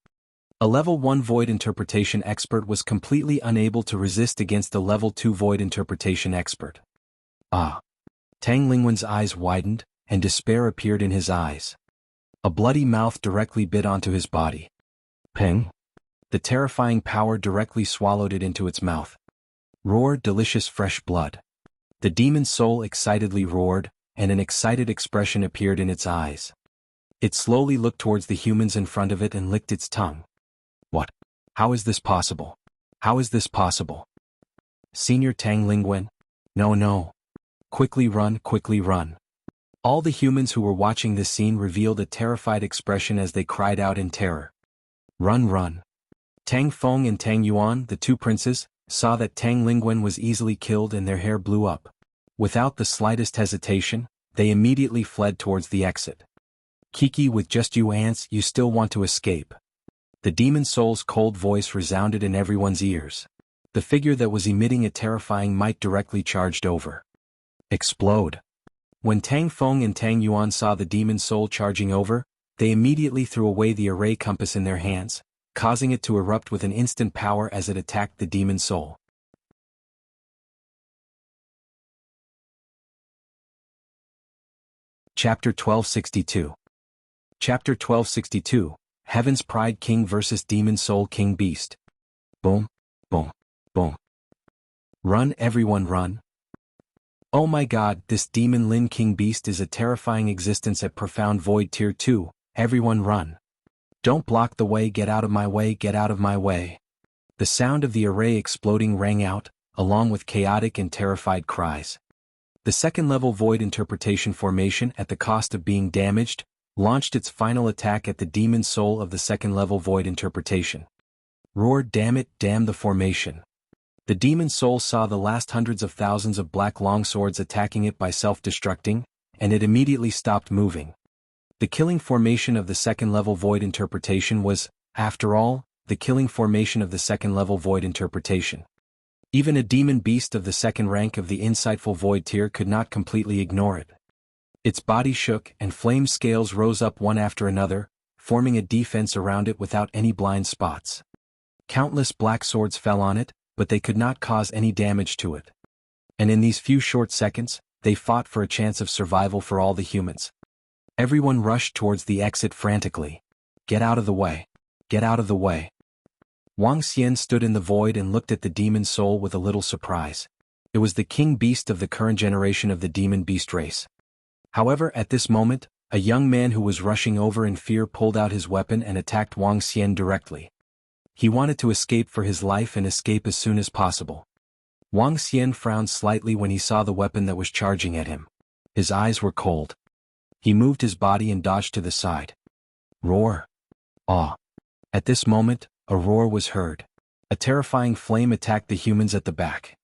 A level 1 void interpretation expert was completely unable to resist against a level 2 void interpretation expert. Ah! Tang Lingwen's eyes widened, and despair appeared in his eyes. A bloody mouth directly bit onto his body. Peng! The terrifying power directly swallowed it into its mouth. Roar, delicious fresh blood. The demon soul excitedly roared, and an excited expression appeared in its eyes. It slowly looked towards the humans in front of it and licked its tongue. What? How is this possible? How is this possible? Senior Tang Lingwen? No, no. Quickly run, quickly run. All the humans who were watching this scene revealed a terrified expression as they cried out in terror. Run, run. Tang Feng and Tang Yuan, the two princes, saw that Tang Lingwen was easily killed and their hair blew up. Without the slightest hesitation, they immediately fled towards the exit. Kiki, with just you ants, you still want to escape. The demon soul's cold voice resounded in everyone's ears. The figure that was emitting a terrifying might directly charged over. Explode. When Tang Feng and Tang Yuan saw the demon soul charging over, they immediately threw away the array compass in their hands, causing it to erupt with an instant power as it attacked the demon soul. Chapter 1262. Chapter 1262, Heaven's Pride King vs. Demon Soul King Beast. Boom, boom, boom. Run, everyone, run. Oh my god, this Demon Lin King Beast is a terrifying existence at Profound Void Tier 2, everyone run. Don't block the way, get out of my way, get out of my way. The sound of the array exploding rang out, along with chaotic and terrified cries. The second-level Void Interpretation formation, at the cost of being damaged, launched its final attack at the demon soul of the second-level Void Interpretation. Roar, damn it, damn the formation. The demon soul saw the last hundreds of thousands of black longswords attacking it by self-destructing, and it immediately stopped moving. The killing formation of the second-level Void Interpretation was, after all, the killing formation of the second-level Void Interpretation. Even a demon beast of the second rank of the insightful Void tier could not completely ignore it. Its body shook and flame scales rose up one after another, forming a defense around it without any blind spots. Countless black swords fell on it, but they could not cause any damage to it. And in these few short seconds, they fought for a chance of survival for all the humans. Everyone rushed towards the exit frantically. Get out of the way. Get out of the way. Wang Xian stood in the void and looked at the demon soul with a little surprise. It was the king beast of the current generation of the demon beast race. However, at this moment, a young man who was rushing over in fear pulled out his weapon and attacked Wang Xian directly. He wanted to escape for his life and escape as soon as possible. Wang Xian frowned slightly when he saw the weapon that was charging at him. His eyes were cold. He moved his body and dodged to the side. Roar! Awe! At this moment, a roar was heard. A terrifying flame attacked the humans at the back.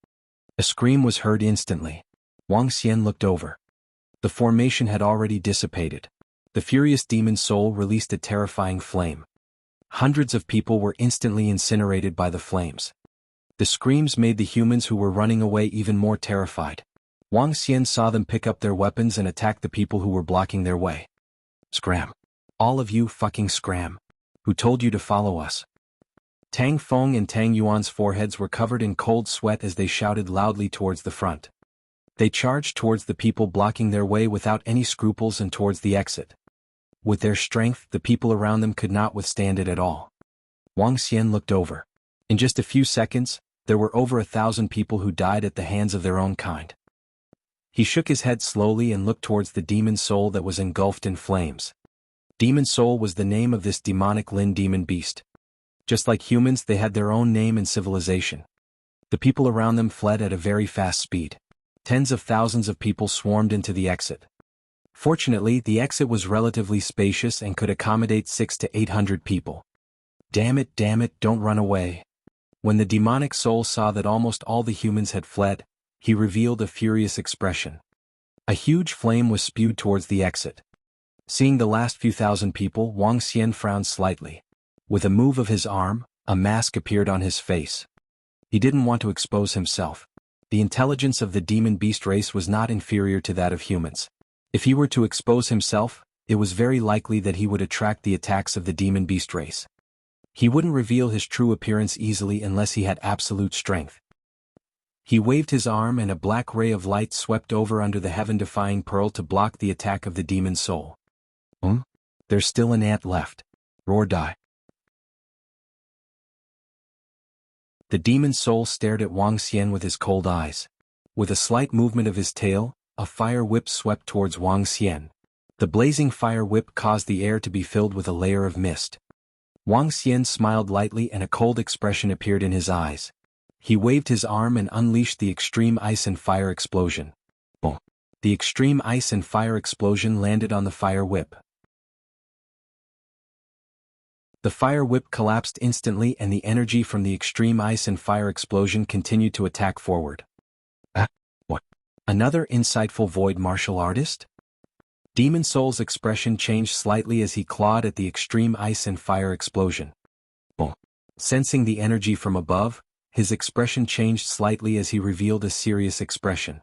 A scream was heard instantly. Wang Xian looked over. The formation had already dissipated. The furious demon soul released a terrifying flame. Hundreds of people were instantly incinerated by the flames. The screams made the humans who were running away even more terrified. Wang Xian saw them pick up their weapons and attack the people who were blocking their way. Scram! All of you fucking scram! Who told you to follow us? Tang Feng and Tang Yuan's foreheads were covered in cold sweat as they shouted loudly towards the front. They charged towards the people blocking their way without any scruples and towards the exit. With their strength, the people around them could not withstand it at all. Wang Xian looked over. In just a few seconds, there were over 1,000 people who died at the hands of their own kind. He shook his head slowly and looked towards the demon soul that was engulfed in flames. Demon soul was the name of this demonic Lin demon beast. Just like humans, they had their own name and civilization. The people around them fled at a very fast speed. Tens of thousands of people swarmed into the exit. Fortunately, the exit was relatively spacious and could accommodate 600 to 800 people. Damn it, don't run away. When the demonic soul saw that almost all the humans had fled, he revealed a furious expression. A huge flame was spewed towards the exit. Seeing the last few thousand people, Wang Xian frowned slightly. With a move of his arm, a mask appeared on his face. He didn't want to expose himself. The intelligence of the demon beast race was not inferior to that of humans. If he were to expose himself, it was very likely that he would attract the attacks of the demon beast race. He wouldn't reveal his true appearance easily unless he had absolute strength. He waved his arm and a black ray of light swept over under the heaven-defying pearl to block the attack of the demon soul. There's still an ant left. Roar die. The demon soul stared at Wang Xian with his cold eyes. With a slight movement of his tail, a fire whip swept towards Wang Xian. The blazing fire whip caused the air to be filled with a layer of mist. Wang Xian smiled lightly and a cold expression appeared in his eyes. He waved his arm and unleashed the extreme ice and fire explosion. Boom! The extreme ice and fire explosion landed on the fire whip. The fire whip collapsed instantly and the energy from the extreme ice and fire explosion continued to attack forward. What? Another insightful void martial artist? Demon Soul's expression changed slightly as he clawed at the extreme ice and fire explosion. Boom! Sensing the energy from above, his expression changed slightly as he revealed a serious expression.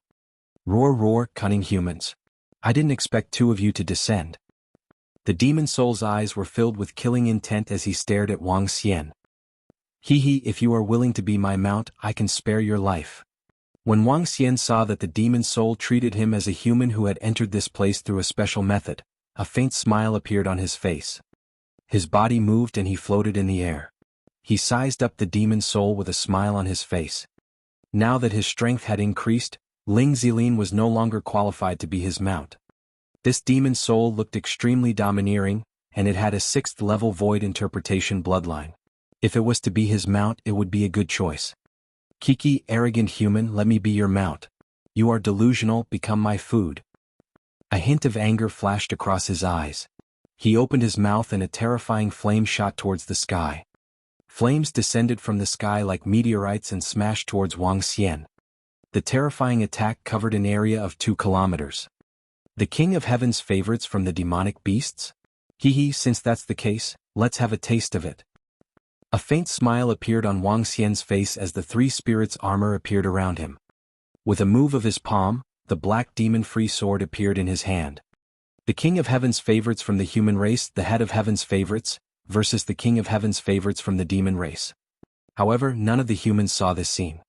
Roar roar, cunning humans. I didn't expect two of you to descend. The demon soul's eyes were filled with killing intent as he stared at Wang Xian. If you are willing to be my mount, I can spare your life. When Wang Xian saw that the demon soul treated him as a human who had entered this place through a special method, a faint smile appeared on his face. His body moved and he floated in the air. He sized up the demon soul with a smile on his face. Now that his strength had increased, Ling Zilin was no longer qualified to be his mount. This demon soul looked extremely domineering, and it had a 6th level void interpretation bloodline. If it was to be his mount, it would be a good choice. Kiki, arrogant human, let me be your mount. You are delusional, become my food. A hint of anger flashed across his eyes. He opened his mouth and a terrifying flame shot towards the sky. Flames descended from the sky like meteorites and smashed towards Wang Xian. The terrifying attack covered an area of 2 kilometers. The King of Heaven's favorites from the demonic beasts? Since that's the case, let's have a taste of it. A faint smile appeared on Wang Xian's face as the 3 spirits' armor appeared around him. With a move of his palm, the black demon free sword appeared in his hand. The King of Heaven's favorites from the human race, the head of Heaven's favorites, versus the King of Heaven's favorites from the demon race. However, none of the humans saw this scene.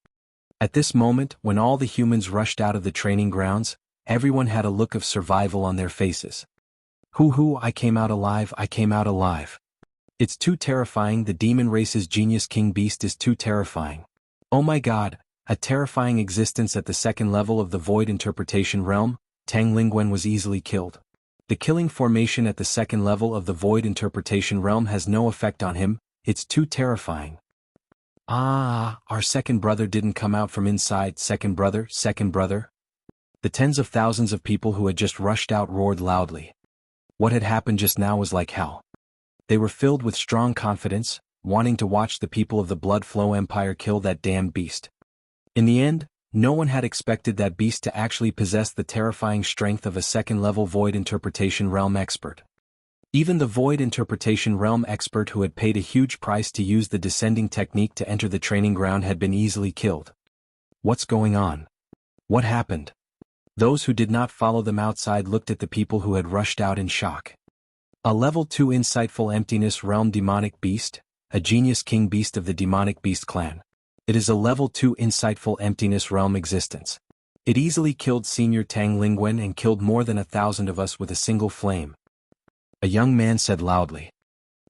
At this moment, when all the humans rushed out of the training grounds, everyone had a look of survival on their faces. Hoo, I came out alive, I came out alive. It's too terrifying, the demon race's genius king beast is too terrifying. Oh my god, a terrifying existence at the second level of the void interpretation realm. Tang Lingwen was easily killed. The killing formation at the second level of the void interpretation realm has no effect on him, it's too terrifying. Ah, our second brother didn't come out from inside, second brother. The tens of thousands of people who had just rushed out roared loudly. What had happened just now was like hell. They were filled with strong confidence, wanting to watch the people of the Blood Flow Empire kill that damn beast. In the end, no one had expected that beast to actually possess the terrifying strength of a second-level Void Interpretation Realm expert. Even the Void Interpretation Realm expert who had paid a huge price to use the descending technique to enter the training ground had been easily killed. What's going on? What happened? Those who did not follow them outside looked at the people who had rushed out in shock. A level 2 insightful emptiness realm demonic beast, a genius king beast of the demonic beast clan. It is a level 2 insightful emptiness realm existence. It easily killed Senior Tang Lingwen and killed more than 1,000 of us with a single flame. A young man said loudly.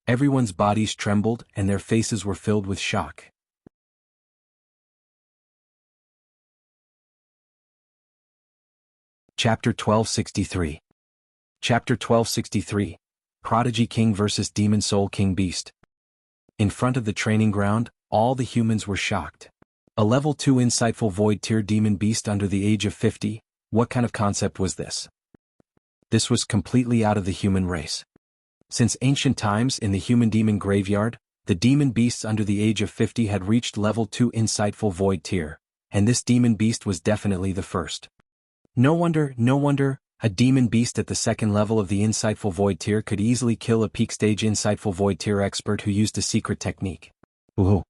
Everyone's bodies trembled and their faces were filled with shock. Chapter 1263. Chapter 1263. Prodigy King vs. Demon Soul King Beast. In front of the training ground, all the humans were shocked. A level 2 insightful void tier demon beast under the age of 50, what kind of concept was this? This was completely out of the human race. Since ancient times in the human demon graveyard, the demon beasts under the age of 50 had reached level 2 insightful void tier, and this demon beast was definitely the first. No wonder, a demon beast at the second level of the insightful void tier could easily kill a peak stage insightful void tier expert who used a secret technique. Ooh.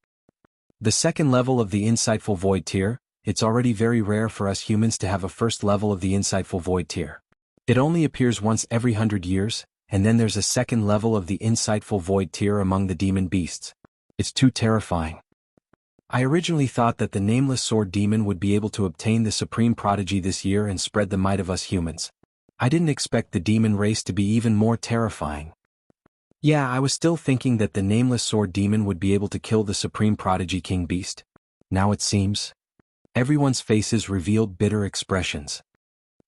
The second level of the insightful void tier, it's already very rare for us humans to have a first level of the insightful void tier. It only appears once every 100 years, and then there's a second level of the insightful void tier among the demon beasts. It's too terrifying. I originally thought that the nameless sword demon would be able to obtain the supreme prodigy this year and spread the might of us humans. I didn't expect the demon race to be even more terrifying. Yeah, I was still thinking that the nameless sword demon would be able to kill the supreme prodigy king beast. Now it seems. Everyone's faces revealed bitter expressions.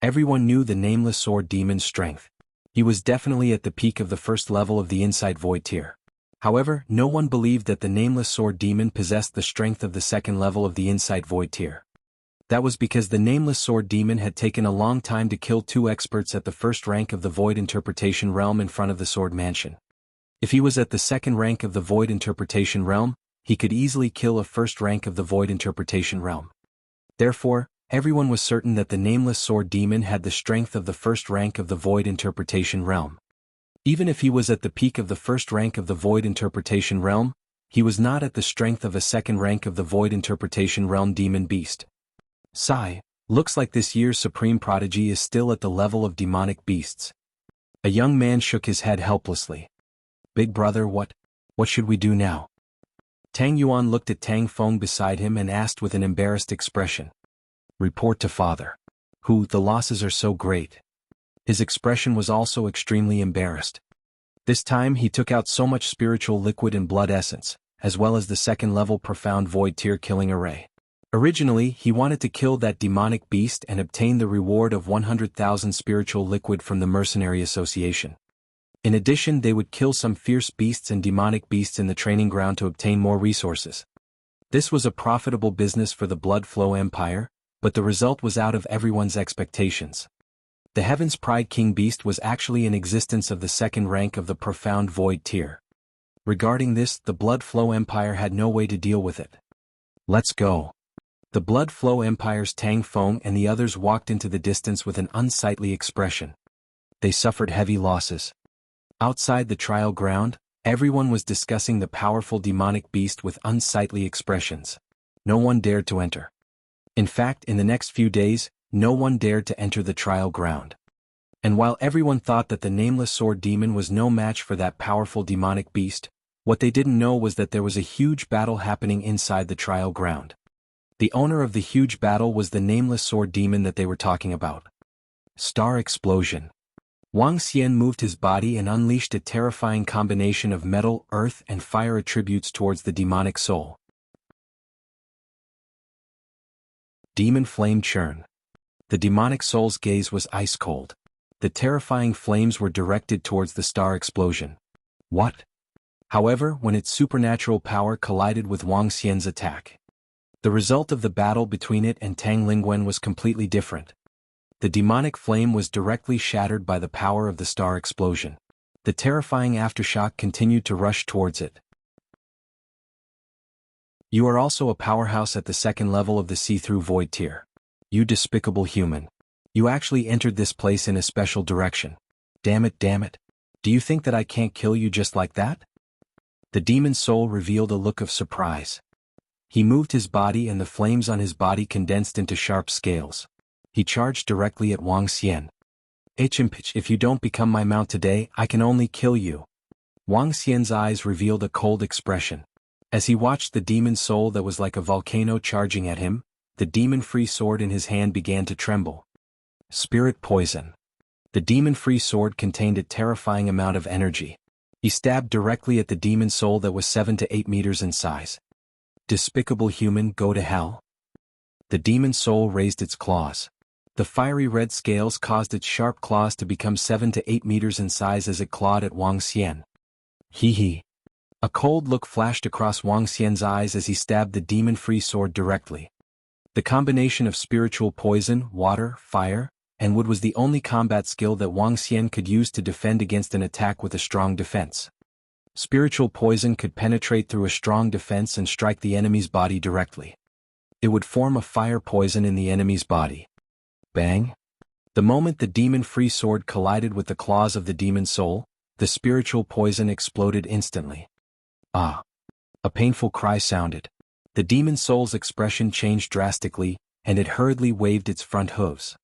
Everyone knew the nameless sword demon's strength. He was definitely at the peak of the first level of the inside void tier. However, no one believed that the nameless sword demon possessed the strength of the second level of the inside void tier. That was because the nameless sword demon had taken a long time to kill 2 experts at the first rank of the void interpretation realm in front of the sword mansion. If he was at the second rank of the void interpretation realm, he could easily kill a first rank of the void interpretation realm. Therefore, everyone was certain that the nameless sword demon had the strength of the first rank of the void interpretation realm. Even if he was at the peak of the first rank of the void interpretation realm, he was not at the strength of a second rank of the void interpretation realm demon beast. Sigh, looks like this year's supreme prodigy is still at the level of demonic beasts. A young man shook his head helplessly. Big brother, what should we do now? Tang Yuan looked at Tang Feng beside him and asked with an embarrassed expression. Report to father. The losses are so great. His expression was also extremely embarrassed. This time he took out so much spiritual liquid and blood essence, as well as the second level profound void tier killing array. Originally, he wanted to kill that demonic beast and obtain the reward of 100,000 spiritual liquid from the Mercenary Association. In addition, they would kill some fierce beasts and demonic beasts in the training ground to obtain more resources. This was a profitable business for the Blood Flow Empire, but the result was out of everyone's expectations. The Heaven's Pride King Beast was actually in existence of the second rank of the Profound Void tier. Regarding this, the Blood Flow Empire had no way to deal with it. Let's go. The Blood Flow Empire's Tang Feng and the others walked into the distance with an unsightly expression. They suffered heavy losses. Outside the trial ground, everyone was discussing the powerful demonic beast with unsightly expressions. No one dared to enter. In fact, in the next few days, no one dared to enter the trial ground. And while everyone thought that the nameless sword demon was no match for that powerful demonic beast, what they didn't know was that there was a huge battle happening inside the trial ground. The owner of the huge battle was the nameless sword demon that they were talking about. Star explosion. Wang Xian moved his body and unleashed a terrifying combination of metal, earth, and fire attributes towards the demonic soul. Demon flame churn. The demonic soul's gaze was ice cold. The terrifying flames were directed towards the star explosion. What? However, when its supernatural power collided with Wang Xian's attack, the result of the battle between it and Tang Lingwen was completely different. The demonic flame was directly shattered by the power of the star explosion. The terrifying aftershock continued to rush towards it. You are also a powerhouse at the second level of the see-through void tier. You despicable human. You actually entered this place in a special direction. Damn it, damn it. Do you think that I can't kill you just like that? The demon's soul revealed a look of surprise. He moved his body and the flames on his body condensed into sharp scales. He charged directly at Wang Xian. If you don't become my mount today, I can only kill you. Wang Xian's eyes revealed a cold expression. As he watched the demon's soul that was like a volcano charging at him, the demon-free sword in his hand began to tremble. Spirit poison. The demon-free sword contained a terrifying amount of energy. He stabbed directly at the demon soul that was 7 to 8 meters in size. Despicable human, go to hell. The demon soul raised its claws. The fiery red scales caused its sharp claws to become 7 to 8 meters in size as it clawed at Wang Xian. Hee. A cold look flashed across Wang Xian's eyes as he stabbed the demon-free sword directly. The combination of spiritual poison, water, fire, and wood was the only combat skill that Wang Xian could use to defend against an attack with a strong defense. Spiritual poison could penetrate through a strong defense and strike the enemy's body directly. It would form a fire poison in the enemy's body. Bang! The moment the demon-free sword collided with the claws of the demon soul, the spiritual poison exploded instantly. Ah! A painful cry sounded. The demon soul's expression changed drastically, and it hurriedly waved its front hooves.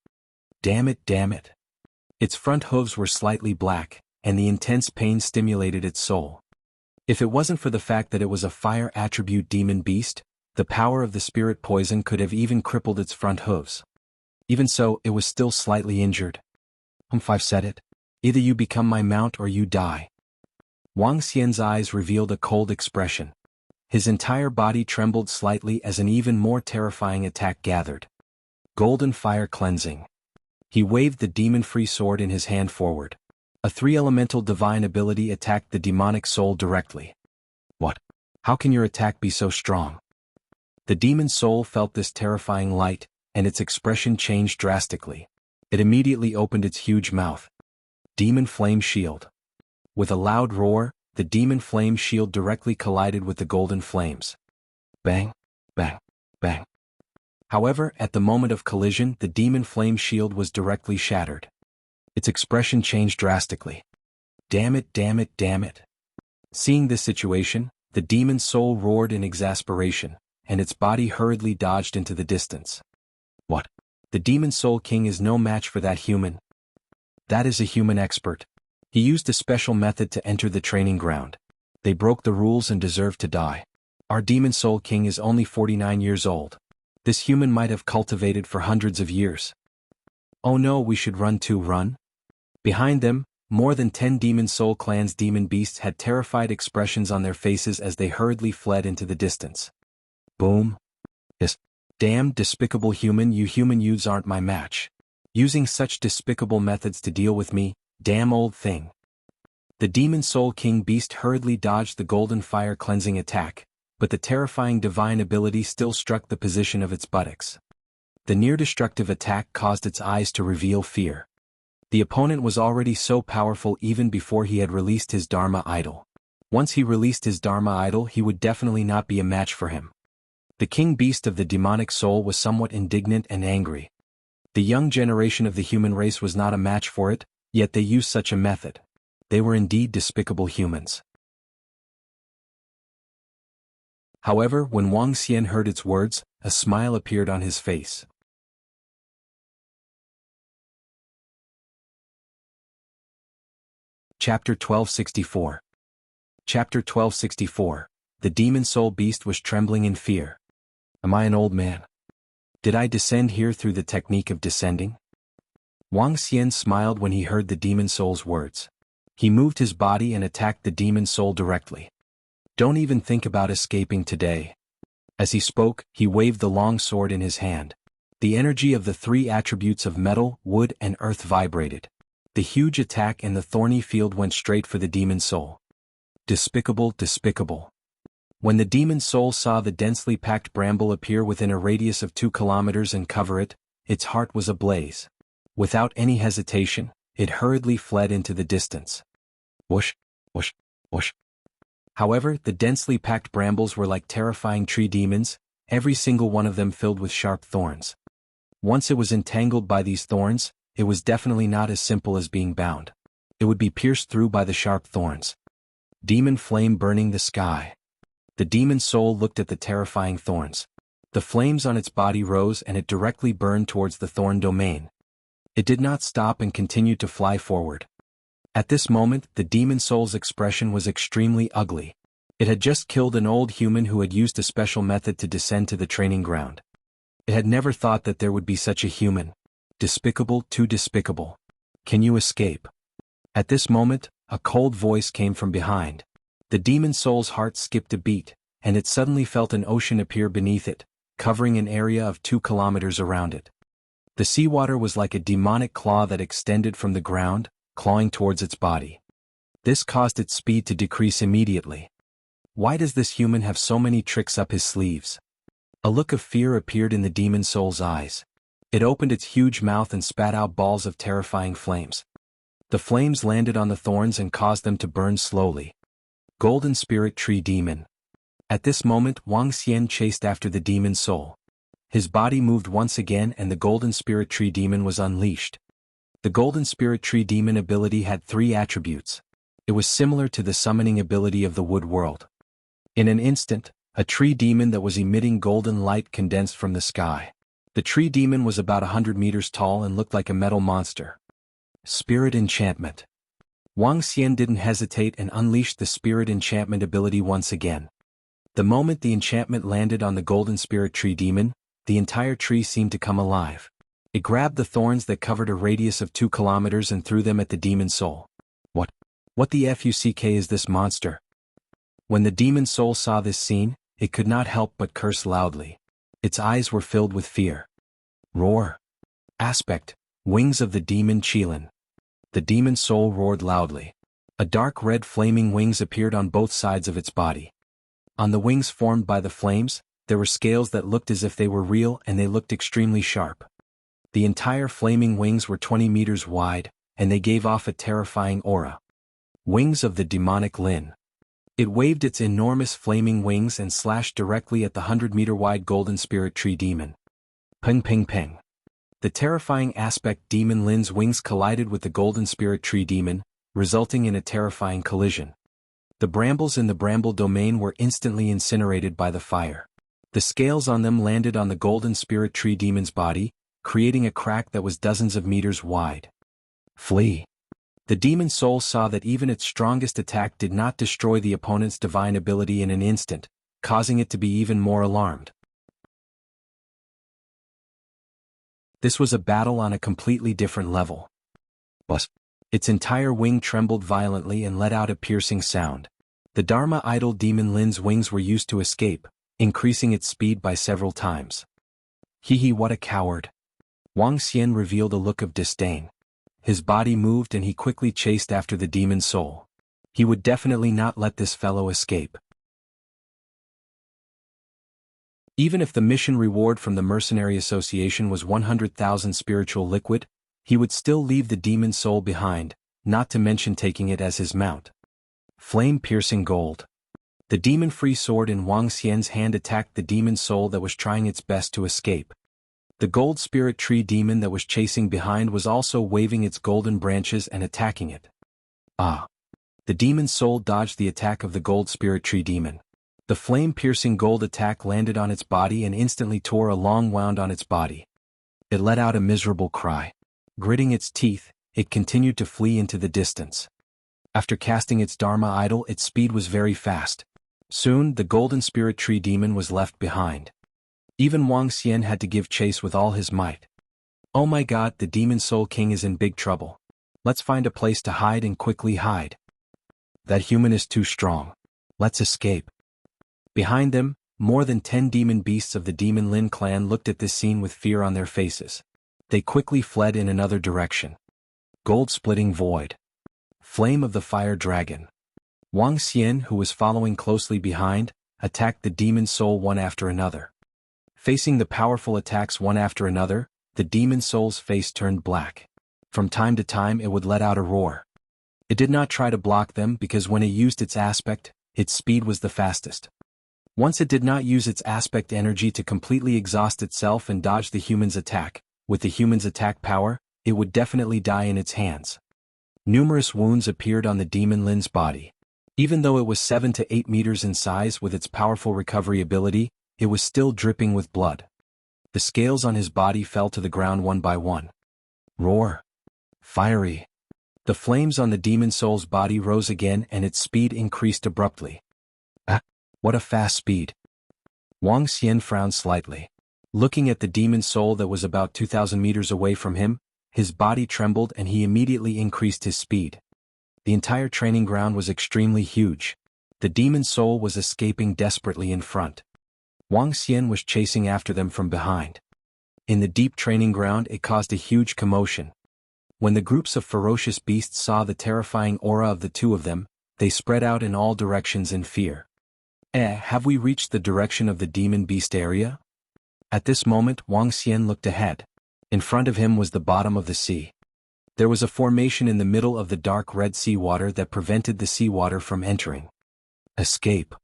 Damn it, damn it. Its front hooves were slightly black, and the intense pain stimulated its soul. If it wasn't for the fact that it was a fire attribute demon beast, the power of the spirit poison could have even crippled its front hooves. Even so, it was still slightly injured. I've said it. Either you become my mount or you die. Wang Xian's eyes revealed a cold expression. His entire body trembled slightly as an even more terrifying attack gathered. Golden fire cleansing. He waved the demon-free sword in his hand forward. A 3-elemental divine ability attacked the demonic soul directly. What? How can your attack be so strong? The demon soul felt this terrifying light, and its expression changed drastically. It immediately opened its huge mouth. Demon flame shield. With a loud roar, the demon flame shield directly collided with the golden flames. Bang, bang, bang. However, at the moment of collision, the demon flame shield was directly shattered. Its expression changed drastically. Damn it, damn it, damn it. Seeing this situation, the demon soul roared in exasperation, and its body hurriedly dodged into the distance. What? The demon soul king is no match for that human. That is a human expert. He used a special method to enter the training ground. They broke the rules and deserved to die. Our demon soul king is only 49 years old. This human might have cultivated for hundreds of years. Oh no, we should run too, run. Behind them, more than 10 demon soul clan's demon beasts had terrified expressions on their faces as they hurriedly fled into the distance. Boom. Yes. Damn despicable human, you human youths aren't my match. Using such despicable methods to deal with me, damn old thing. The demon soul king beast hurriedly dodged the golden fire cleansing attack, but the terrifying divine ability still struck the position of its buttocks. The near-destructive attack caused its eyes to reveal fear. The opponent was already so powerful even before he had released his Dharma idol. Once he released his Dharma idol, he would definitely not be a match for him. The king beast of the demonic soul was somewhat indignant and angry. The young generation of the human race was not a match for it, yet they used such a method. They were indeed despicable humans. However, when Wang Xian heard its words, a smile appeared on his face. Chapter 1264. Chapter 1264. The demon soul beast was trembling in fear. Am I an old man? Did I descend here through the technique of descending? Wang Xian smiled when he heard the demon soul's words. He moved his body and attacked the demon soul directly. Don't even think about escaping today. As he spoke, he waved the long sword in his hand. The energy of the three attributes of metal, wood, and earth vibrated. The huge attack in the thorny field went straight for the demon soul. Despicable, despicable. When the demon soul saw the densely packed bramble appear within a radius of 2 kilometers and cover it, its heart was ablaze. Without any hesitation, it hurriedly fled into the distance. Whoosh, whoosh, whoosh. However, the densely packed brambles were like terrifying tree demons, every single one of them filled with sharp thorns. Once it was entangled by these thorns, it was definitely not as simple as being bound. It would be pierced through by the sharp thorns. Demon flame burning the sky. The demon soul looked at the terrifying thorns. The flames on its body rose and it directly burned towards the thorn domain. It did not stop and continued to fly forward. At this moment, the demon soul's expression was extremely ugly. It had just killed an old human who had used a special method to descend to the training ground. It had never thought that there would be such a human. Despicable, too despicable. Can you escape? At this moment, a cold voice came from behind. The demon soul's heart skipped a beat, and it suddenly felt an ocean appear beneath it, covering an area of 2 kilometers around it. The seawater was like a demonic claw that extended from the ground, clawing towards its body. This caused its speed to decrease immediately. Why does this human have so many tricks up his sleeves? A look of fear appeared in the demon soul's eyes. It opened its huge mouth and spat out balls of terrifying flames. The flames landed on the thorns and caused them to burn slowly. Golden Spirit Tree Demon. At this moment, Wang Xian chased after the demon soul. His body moved once again and the Golden Spirit Tree Demon was unleashed. The Golden Spirit Tree Demon ability had 3 attributes. It was similar to the summoning ability of the wood world. In an instant, a tree demon that was emitting golden light condensed from the sky. The tree demon was about 100 meters tall and looked like a metal monster. Spirit Enchantment. Wang Xian didn't hesitate and unleashed the Spirit Enchantment ability once again. The moment the enchantment landed on the Golden Spirit Tree Demon, the entire tree seemed to come alive. It grabbed the thorns that covered a radius of 2 kilometers and threw them at the demon soul. What the fuck is this monster? When the demon soul saw this scene, it could not help but curse loudly. Its eyes were filled with fear. Roar. Aspect, wings of the demon Qilin. The demon soul roared loudly. A dark red flaming wings appeared on both sides of its body. On the wings formed by the flames, there were scales that looked as if they were real and they looked extremely sharp. The entire flaming wings were 20 meters wide, and they gave off a terrifying aura. Wings of the demonic Lin. It waved its enormous flaming wings and slashed directly at the 100-meter-wide Golden Spirit Tree Demon. Ping ping ping. The terrifying aspect Demon Lin's wings collided with the Golden Spirit Tree Demon, resulting in a terrifying collision. The brambles in the bramble domain were instantly incinerated by the fire. The scales on them landed on the Golden Spirit Tree Demon's body, creating a crack that was dozens of meters wide. Flee. The demon soul saw that even its strongest attack did not destroy the opponent's divine ability in an instant, causing it to be even more alarmed. This was a battle on a completely different level. Buzz. Its entire wing trembled violently and let out a piercing sound. The Dharma idol Demon Lin's wings were used to escape, increasing its speed by several times. Hee, what a coward. Wang Xian revealed a look of disdain. His body moved and he quickly chased after the demon soul. He would definitely not let this fellow escape. Even if the mission reward from the Mercenary Association was 100,000 spiritual liquid, he would still leave the demon soul behind, not to mention taking it as his mount. Flame-piercing gold. The demon-free sword in Wang Xian's hand attacked the demon soul that was trying its best to escape. The gold spirit tree demon that was chasing behind was also waving its golden branches and attacking it. Ah! The demon soul dodged the attack of the gold spirit tree demon. The flame-piercing gold attack landed on its body and instantly tore a long wound on its body. It let out a miserable cry. Gritting its teeth, it continued to flee into the distance. After casting its Dharma idol, its speed was very fast. Soon, the golden spirit tree demon was left behind. Even Wang Xian had to give chase with all his might. Oh my god, the demon soul king is in big trouble. Let's find a place to hide and quickly hide. That human is too strong. Let's escape. Behind them, more than 10 demon beasts of the Demon Lin clan looked at this scene with fear on their faces. They quickly fled in another direction. Gold-splitting void. Flame of the fire dragon. Wang Xian, who was following closely behind, attacked the demon soul one after another. Facing the powerful attacks one after another, the demon soul's face turned black. From time to time it would let out a roar. It did not try to block them because when it used its aspect, its speed was the fastest. Once it did not use its aspect energy to completely exhaust itself and dodge the human's attack, with the human's attack power, it would definitely die in its hands. Numerous wounds appeared on the Demon Lin's body. Even though it was 7 to 8 meters in size with its powerful recovery ability, it was still dripping with blood. The scales on his body fell to the ground one by one. Roar. Fiery. The flames on the demon soul's body rose again and its speed increased abruptly. Ah, what a fast speed. Wang Xian frowned slightly. Looking at the demon soul that was about 2,000 meters away from him, his body trembled and he immediately increased his speed. The entire training ground was extremely huge. The demon soul was escaping desperately in front. Wang Xian was chasing after them from behind. In the deep training ground it caused a huge commotion. When the groups of ferocious beasts saw the terrifying aura of the two of them, they spread out in all directions in fear. Have we reached the direction of the demon beast area? At this moment Wang Xian looked ahead. In front of him was the bottom of the sea. There was a formation in the middle of the dark red seawater that prevented the seawater from entering. Escape.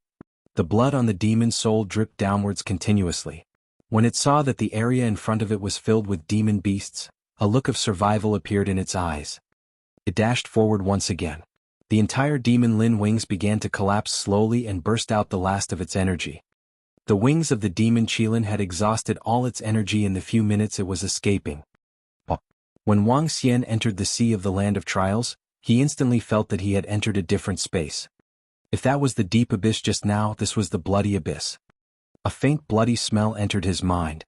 The blood on the demon soul dripped downwards continuously. When it saw that the area in front of it was filled with demon beasts, a look of survival appeared in its eyes. It dashed forward once again. The entire Demon Lin wings began to collapse slowly and burst out the last of its energy. The wings of the Demon Qilin had exhausted all its energy in the few minutes it was escaping. When Wang Xian entered the sea of the land of trials, he instantly felt that he had entered a different space. If that was the deep abyss just now, this was the bloody abyss. A faint bloody smell entered his mind.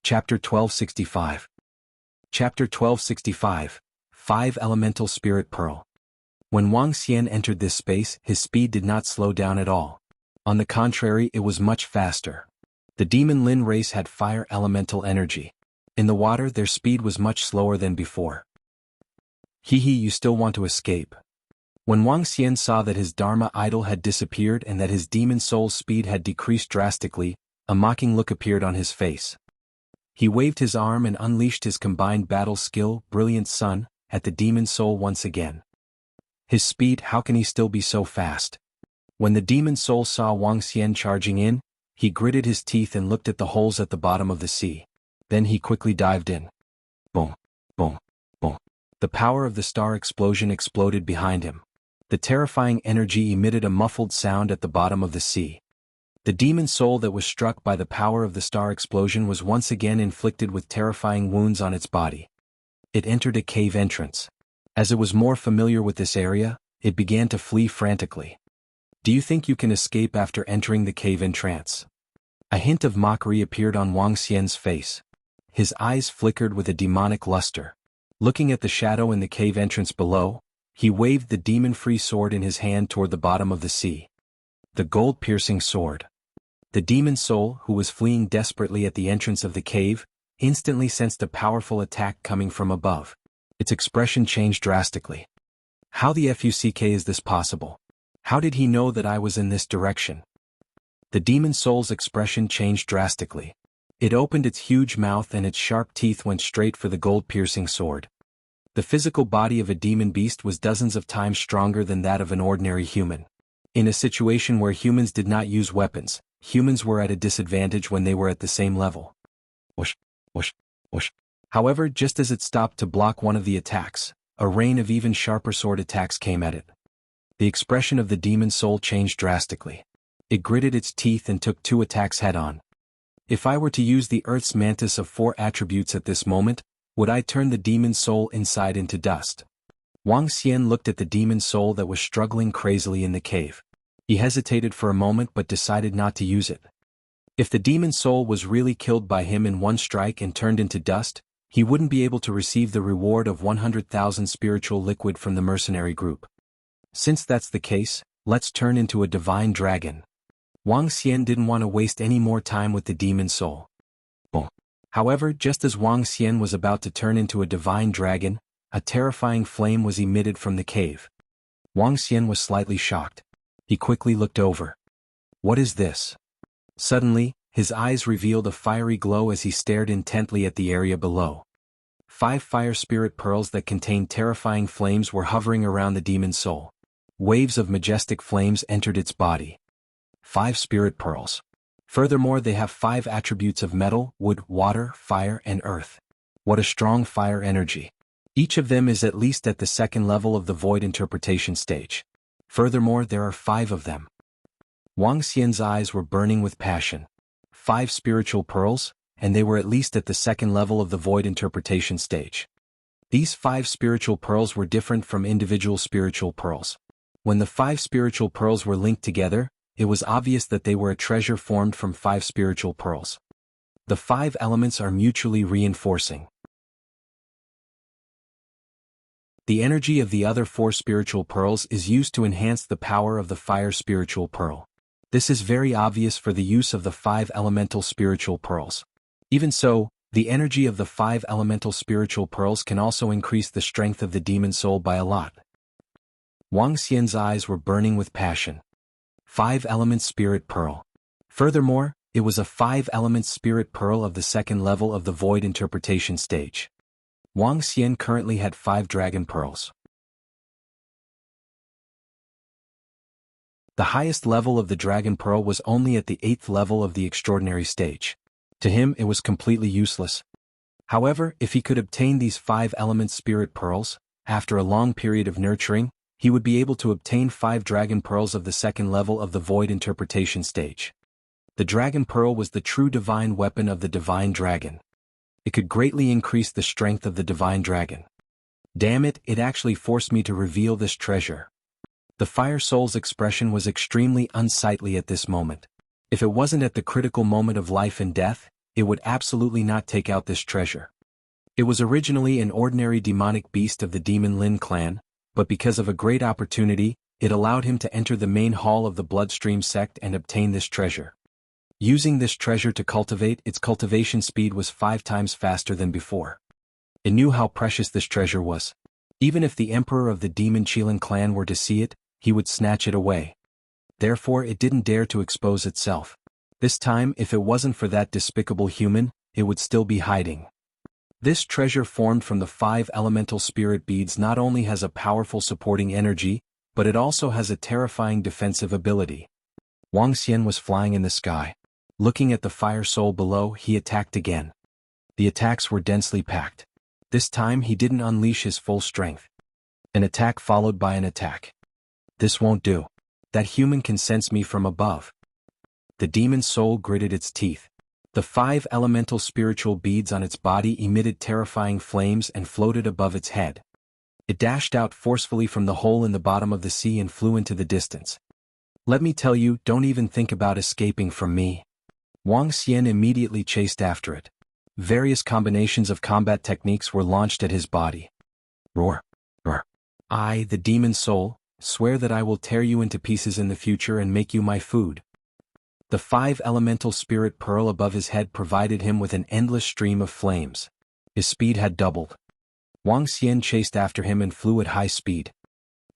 Chapter 1265. Chapter 1265, 5 Elemental Spirit Pearl. When Wang Xian entered this space, his speed did not slow down at all. On the contrary, it was much faster. The Demon Lin race had fire elemental energy. In the water, their speed was much slower than before. You still want to escape. When Wang Xian saw that his Dharma idol had disappeared and that his demon soul's speed had decreased drastically, a mocking look appeared on his face. He waved his arm and unleashed his combined battle skill, Brilliant Sun, at the demon soul once again. His speed, how can he still be so fast? When the demon soul saw Wang Xian charging in, he gritted his teeth and looked at the holes at the bottom of the sea. Then he quickly dived in. Boom, boom, boom. The power of the star explosion exploded behind him. The terrifying energy emitted a muffled sound at the bottom of the sea. The demon soul that was struck by the power of the star explosion was once again inflicted with terrifying wounds on its body. It entered a cave entrance. As it was more familiar with this area, it began to flee frantically. Do you think you can escape after entering the cave entrance? A hint of mockery appeared on Wang Xian's face. His eyes flickered with a demonic luster. Looking at the shadow in the cave entrance below, he waved the demon-free sword in his hand toward the bottom of the sea. The gold-piercing sword. The demon soul, who was fleeing desperately at the entrance of the cave, instantly sensed a powerful attack coming from above. Its expression changed drastically. How the fuck is this possible? How did he know that I was in this direction? The demon soul's expression changed drastically. It opened its huge mouth and its sharp teeth went straight for the gold-piercing sword. The physical body of a demon beast was dozens of times stronger than that of an ordinary human. In a situation where humans did not use weapons, humans were at a disadvantage when they were at the same level. Whoosh, whoosh, whoosh. However, just as it stopped to block one of the attacks, a rain of even sharper sword attacks came at it. The expression of the demon soul changed drastically. It gritted its teeth and took 2 attacks head-on. If I were to use the Earth's mantis of 4 attributes at this moment, would I turn the demon soul inside into dust? Wang Xian looked at the demon soul that was struggling crazily in the cave. He hesitated for a moment but decided not to use it. If the demon soul was really killed by him in one strike and turned into dust, he wouldn't be able to receive the reward of 100,000 spiritual liquid from the mercenary group. Since that's the case, let's turn into a divine dragon. Wang Xian didn't want to waste any more time with the demon soul. However, just as Wang Xian was about to turn into a divine dragon, a terrifying flame was emitted from the cave. Wang Xian was slightly shocked. He quickly looked over. What is this? Suddenly, his eyes revealed a fiery glow as he stared intently at the area below. 5 fire spirit pearls that contained terrifying flames were hovering around the demon soul. Waves of majestic flames entered its body. 5 spirit pearls. Furthermore, they have 5 attributes of metal, wood, water, fire, and earth. What a strong fire energy. Each of them is at least at the 2nd level of the void interpretation stage. Furthermore, there are 5 of them. Wang Xian's eyes were burning with passion. 5 spiritual pearls, and they were at least at the 2nd level of the void interpretation stage. These 5 spiritual pearls were different from individual spiritual pearls. When the 5 spiritual pearls were linked together, it was obvious that they were a treasure formed from 5 spiritual pearls. The 5 elements are mutually reinforcing. The energy of the other 4 spiritual pearls is used to enhance the power of the fire spiritual pearl. This is very obvious for the use of the 5 elemental spiritual pearls. Even so, the energy of the 5 elemental spiritual pearls can also increase the strength of the demon soul by a lot. Wang Xian's eyes were burning with passion. 5 element spirit pearl. Furthermore, it was a 5 element spirit pearl of the 2nd level of the void interpretation stage. Wang Xian currently had 5 dragon pearls. The highest level of the dragon pearl was only at the 8th level of the extraordinary stage. To him it was completely useless. However, if he could obtain these 5 element spirit pearls, after a long period of nurturing, he would be able to obtain 5 dragon pearls of the 2nd level of the void interpretation stage. The dragon pearl was the true divine weapon of the divine dragon. It could greatly increase the strength of the divine dragon. Damn it, it actually forced me to reveal this treasure. The fire soul's expression was extremely unsightly at this moment. If it wasn't at the critical moment of life and death, it would absolutely not take out this treasure. It was originally an ordinary demonic beast of the Demon Lin clan, but because of a great opportunity, it allowed him to enter the main hall of the Bloodstream sect and obtain this treasure. Using this treasure to cultivate, its cultivation speed was 5 times faster than before. It knew how precious this treasure was. Even if the emperor of the Demon Qilin clan were to see it, he would snatch it away. Therefore it didn't dare to expose itself. This time, if it wasn't for that despicable human, it would still be hiding. This treasure formed from the 5 elemental spirit beads not only has a powerful supporting energy, but it also has a terrifying defensive ability. Wang Xian was flying in the sky. Looking at the fire soul below, he attacked again. The attacks were densely packed. This time he didn't unleash his full strength. An attack followed by an attack. This won't do. That human can sense me from above. The demon soul gritted its teeth. The 5 elemental spiritual beads on its body emitted terrifying flames and floated above its head. It dashed out forcefully from the hole in the bottom of the sea and flew into the distance. Let me tell you, don't even think about escaping from me. Wang Xian immediately chased after it. Various combinations of combat techniques were launched at his body. Roar! Roar! I, the demon soul, swear that I will tear you into pieces in the future and make you my food. The 5 elemental spirit pearl above his head provided him with an endless stream of flames. His speed had doubled. Wang Xian chased after him and flew at high speed.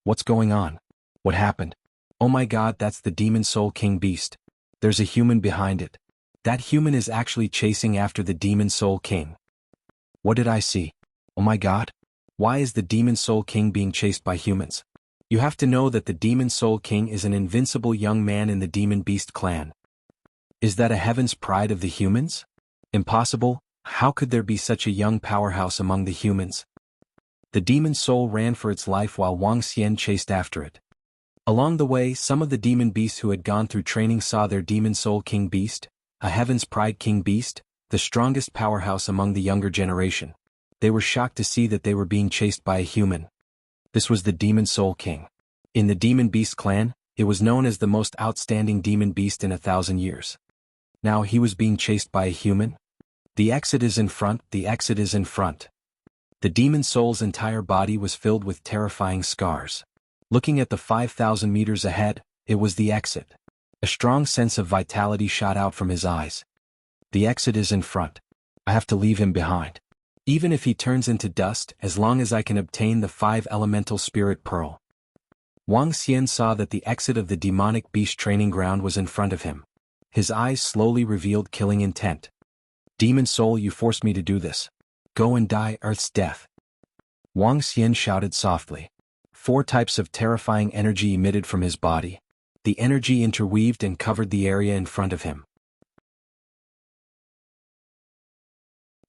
What's going on? What happened? Oh my god, that's the demon soul king beast. There's a human behind it. That human is actually chasing after the demon soul king. What did I see? Oh my god. Why is the demon soul king being chased by humans? You have to know that the demon soul king is an invincible young man in the demon beast clan. Is that a heaven's pride of the humans? Impossible. How could there be such a young powerhouse among the humans? The demon soul ran for its life while Wang Xian chased after it. Along the way, some of the demon beasts who had gone through training saw their demon soul king beast, a Heaven's Pride king beast, the strongest powerhouse among the younger generation. They were shocked to see that they were being chased by a human. This was the Demon Soul King. In the Demon Beast clan, it was known as the most outstanding demon beast in 1,000 years. Now he was being chased by a human? The exit is in front, the exit is in front. The demon soul's entire body was filled with terrifying scars. Looking at the 5,000 meters ahead, it was the exit. A strong sense of vitality shot out from his eyes. The exit is in front. I have to leave him behind. Even if he turns into dust, as long as I can obtain the 5 elemental spirit pearl. Wang Xian saw that the exit of the demonic beast training ground was in front of him. His eyes slowly revealed killing intent. Demon soul, you forced me to do this. Go and die Earth's death. Wang Xian shouted softly. 4 types of terrifying energy emitted from his body. The energy interweaved and covered the area in front of him.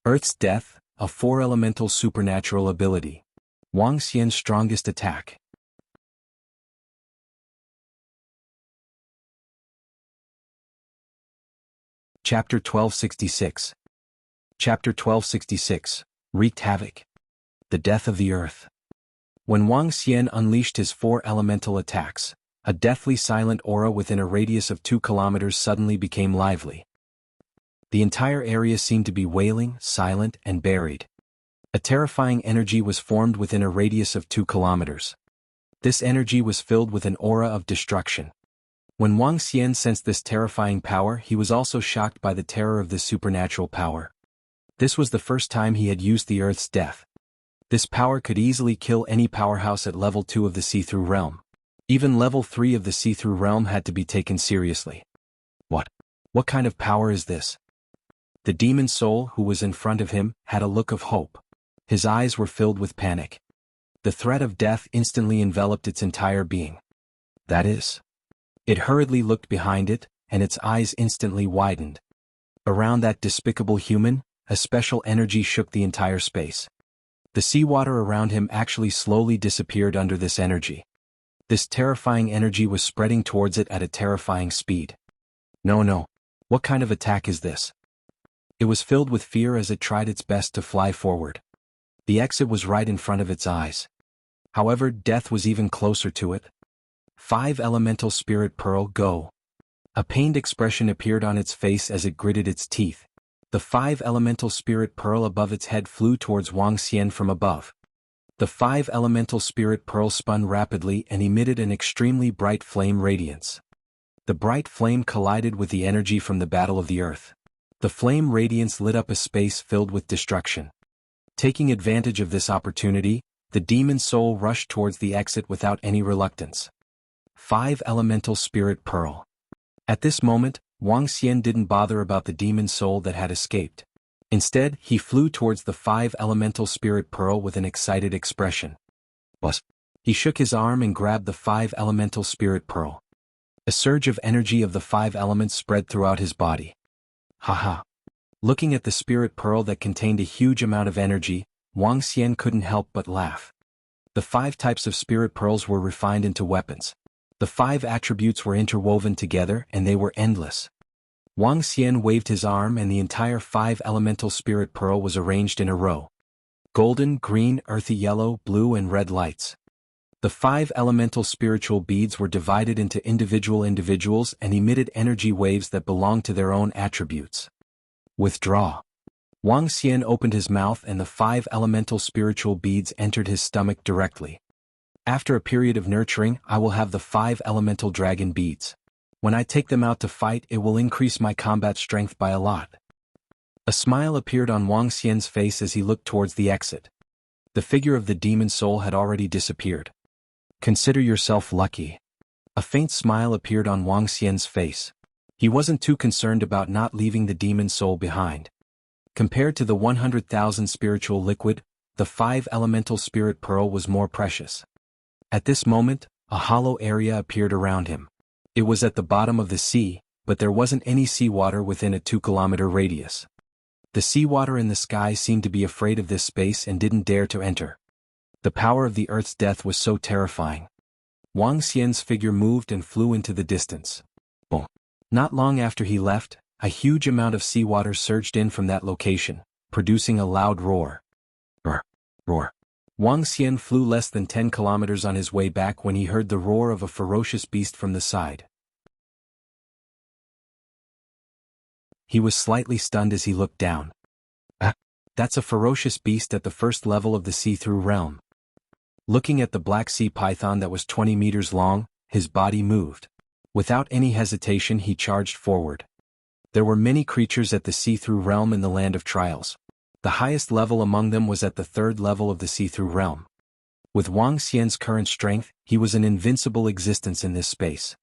Earth's death, a 4 elemental supernatural ability. Wang Xian's strongest attack. Chapter 1266. Chapter 1266, wreaked havoc. The death of the earth. When Wang Xian unleashed his 4 elemental attacks, a deathly silent aura within a radius of 2 kilometers suddenly became lively. The entire area seemed to be wailing, silent, and buried. A terrifying energy was formed within a radius of 2 kilometers. This energy was filled with an aura of destruction. When Wang Xian sensed this terrifying power, he was also shocked by the terror of this supernatural power. This was the first time he had used the Earth's death. This power could easily kill any powerhouse at level 2 of the see-through realm. Even level 3 of the see-through realm had to be taken seriously. What kind of power is this? The demon soul who was in front of him had a look of hope. His eyes were filled with panic. The threat of death instantly enveloped its entire being. That is. It hurriedly looked behind it, and its eyes instantly widened. Around that despicable human, a special energy shook the entire space. The seawater around him actually slowly disappeared under this energy. This terrifying energy was spreading towards it at a terrifying speed. No. What kind of attack is this? It was filled with fear as it tried its best to fly forward. The exit was right in front of its eyes. However, death was even closer to it. 5 elemental spirit pearl, go. A pained expression appeared on its face as it gritted its teeth. The 5 elemental spirit pearl above its head flew towards Wang Xian from above. The 5 elemental spirit pearl spun rapidly and emitted an extremely bright flame radiance. The bright flame collided with the energy from the battle of the earth. The flame radiance lit up a space filled with destruction. Taking advantage of this opportunity, the demon soul rushed towards the exit without any reluctance. 5 elemental spirit pearl. At this moment, Wang Xian didn't bother about the demon soul that had escaped. Instead, he flew towards the 5 elemental spirit pearl with an excited expression. He shook his arm and grabbed the 5 elemental spirit pearl. A surge of energy of the 5 elements spread throughout his body. Haha. Looking at the spirit pearl that contained a huge amount of energy, Wang Xian couldn't help but laugh. The 5 types of spirit pearls were refined into weapons. The 5 attributes were interwoven together and they were endless. Wang Xian waved his arm and the entire 5 elemental spirit pearl was arranged in a row. Golden, green, earthy yellow, blue and red lights. The 5 elemental spiritual beads were divided into individuals and emitted energy waves that belonged to their own attributes. Withdraw. Wang Xian opened his mouth and the 5 elemental spiritual beads entered his stomach directly. After a period of nurturing, I will have the 5 elemental dragon beads. When I take them out to fight, it will increase my combat strength by a lot. A smile appeared on Wang Xian's face as he looked towards the exit. The figure of the demon soul had already disappeared. Consider yourself lucky. A faint smile appeared on Wang Xian's face. He wasn't too concerned about not leaving the demon soul behind. Compared to the 100,000 spiritual liquid, the 5 elemental spirit pearl was more precious. At this moment, a hollow area appeared around him. It was at the bottom of the sea, but there wasn't any seawater within a 2-kilometer radius. The seawater in the sky seemed to be afraid of this space and didn't dare to enter. The power of the earth's death was so terrifying. Wang Xian's figure moved and flew into the distance. Not long after he left, A huge amount of seawater surged in from that location, producing a loud roar. Roar. Roar. Wang Xian flew less than 10 kilometers on his way back when he heard the roar of a ferocious beast from the side. He was slightly stunned as he looked down. That's a ferocious beast at the first level of the see-through realm. Looking at the black sea python that was 20 meters long, his body moved. Without any hesitation he charged forward. There were many creatures at the see-through realm in the land of trials. The highest level among them was at the third level of the see-through realm. With Wang Xian's current strength, he was an invincible existence in this space.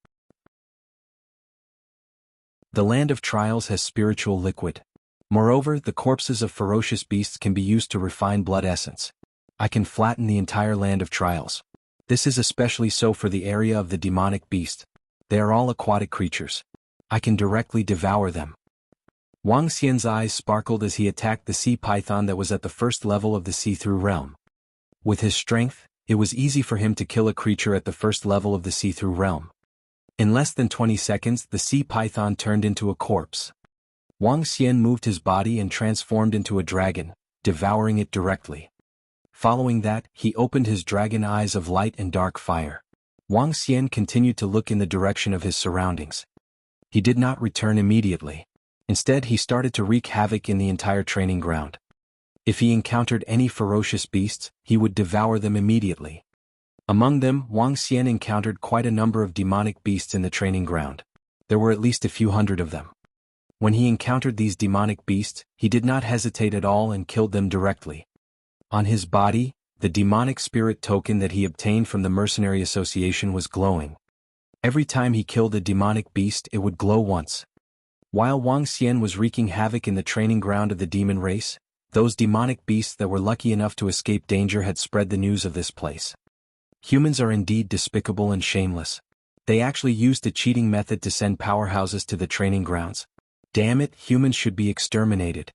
The land of trials has spiritual liquid. Moreover, the corpses of ferocious beasts can be used to refine blood essence. I can flatten the entire land of trials. This is especially so for the area of the demonic beast. They are all aquatic creatures. I can directly devour them. Wang Xian's eyes sparkled as he attacked the sea python that was at the first level of the see-through realm. With his strength, it was easy for him to kill a creature at the first level of the see-through realm. In less than 20 seconds, the sea python turned into a corpse. Wang Xian moved his body and transformed into a dragon, devouring it directly. Following that, he opened his dragon eyes of light and dark fire. Wang Xian continued to look in the direction of his surroundings. He did not return immediately. Instead, he started to wreak havoc in the entire training ground. If he encountered any ferocious beasts, he would devour them immediately. Among them, Wang Xian encountered quite a number of demonic beasts in the training ground. There were at least a few hundred of them. When he encountered these demonic beasts, he did not hesitate at all and killed them directly. On his body, the demonic spirit token that he obtained from the Mercenary Association was glowing. Every time he killed a demonic beast, it would glow once. While Wang Xian was wreaking havoc in the training ground of the demon race, those demonic beasts that were lucky enough to escape danger had spread the news of this place. Humans are indeed despicable and shameless. They actually used a cheating method to send powerhouses to the training grounds. Damn it, humans should be exterminated.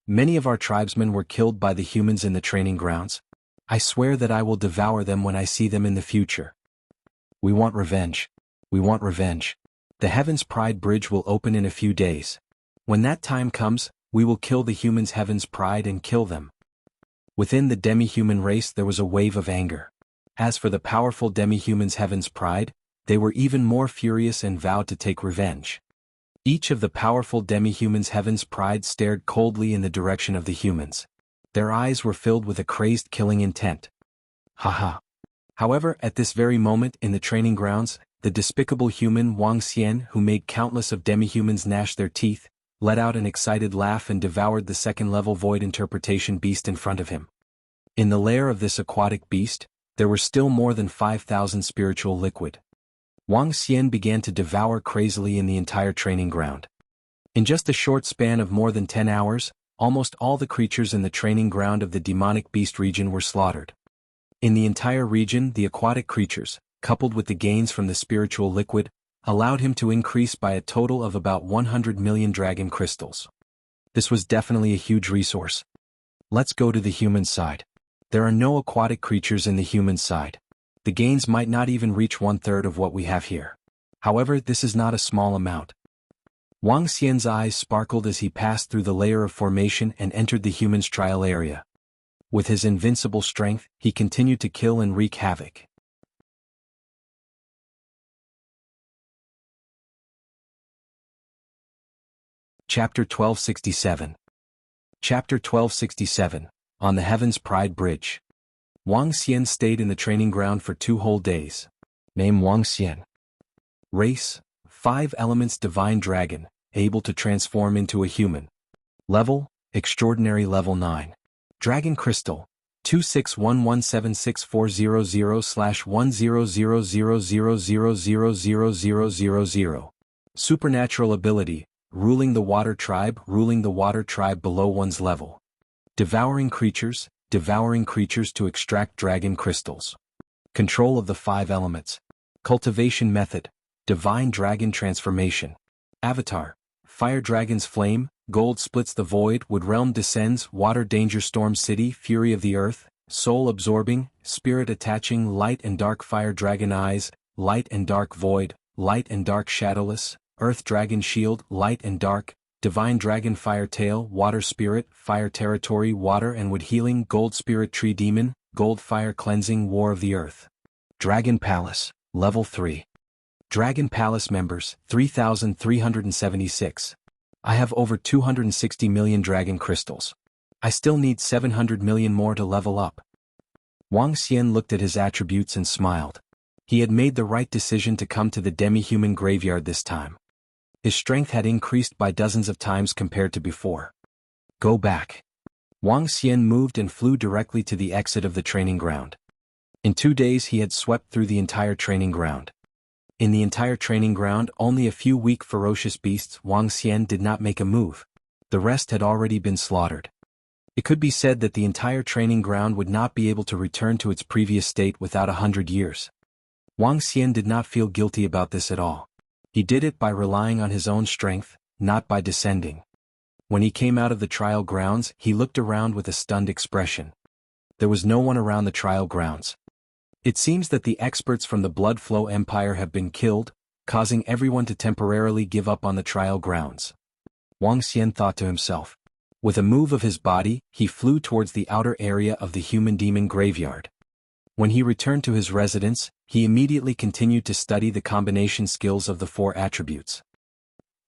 Many of our tribesmen were killed by the humans in the training grounds. I swear that I will devour them when I see them in the future. We want revenge. We want revenge. The Heaven's Pride Bridge will open in a few days. When that time comes, we will kill the humans' Heaven's Pride and kill them. Within the demi-human race there was a wave of anger. As for the powerful demi-humans' Heaven's Pride, they were even more furious and vowed to take revenge. Each of the powerful demi-humans' Heaven's Pride stared coldly in the direction of the humans. Their eyes were filled with a crazed killing intent. Haha. However, at this very moment in the training grounds, the despicable human Wang Xian, who made countless of demi-humans gnash their teeth, let out an excited laugh and devoured the second-level void interpretation beast in front of him. In the lair of this aquatic beast, there were still more than 5,000 spiritual liquid. Wang Xian began to devour crazily in the entire training ground. In just a short span of more than 10 hours, almost all the creatures in the training ground of the demonic beast region were slaughtered. In the entire region, the aquatic creatures, coupled with the gains from the spiritual liquid, allowed him to increase by a total of about 100 million dragon crystals. This was definitely a huge resource. Let's go to the human side. There are no aquatic creatures in the human side. The gains might not even reach 1/3 of what we have here. However, this is not a small amount. Wang Xian's eyes sparkled as he passed through the layer of formation and entered the human's trial area. With his invincible strength, he continued to kill and wreak havoc. Chapter 1267. Chapter 1267, On the Heaven's Pride Bridge. Wang Xian stayed in the training ground for 2 whole days. Name Wang Xian. Race, 5 elements divine dragon, able to transform into a human. Level, extraordinary level 9. Dragon crystal, 261176400/10000000000. Supernatural ability, ruling the water tribe below one's level. Devouring creatures to extract dragon crystals. Control of the 5 elements. Cultivation method, divine dragon transformation. Avatar, fire dragon's flame, gold splits the void, wood realm descends, water danger storm city, fury of the earth, soul absorbing, spirit attaching, light and dark fire dragon eyes, light and dark void, light and dark shadowless, Earth Dragon Shield, Light and Dark, Divine Dragon Fire Tail, Water Spirit, Fire Territory, Water and Wood Healing, Gold Spirit Tree Demon, Gold Fire Cleansing, War of the Earth. Dragon Palace, Level 3. Dragon Palace members, 3,376. I have over 260 million dragon crystals. I still need 700 million more to level up. Wang Xian looked at his attributes and smiled. He had made the right decision to come to the demi-human graveyard this time. His strength had increased by dozens of times compared to before. Go back. Wang Xian moved and flew directly to the exit of the training ground. In 2 days he had swept through the entire training ground. In the entire training ground, only a few weak ferocious beasts. Wang Xian did not make a move. The rest had already been slaughtered. It could be said that the entire training ground would not be able to return to its previous state without 100 years. Wang Xian did not feel guilty about this at all. He did it by relying on his own strength, not by descending. When he came out of the trial grounds, he looked around with a stunned expression. There was no one around the trial grounds. It seems that the experts from the Blood Flow Empire have been killed, causing everyone to temporarily give up on the trial grounds. Wang Xian thought to himself. With a move of his body, he flew towards the outer area of the human demon graveyard. When he returned to his residence, he immediately continued to study the combination skills of the 4 attributes.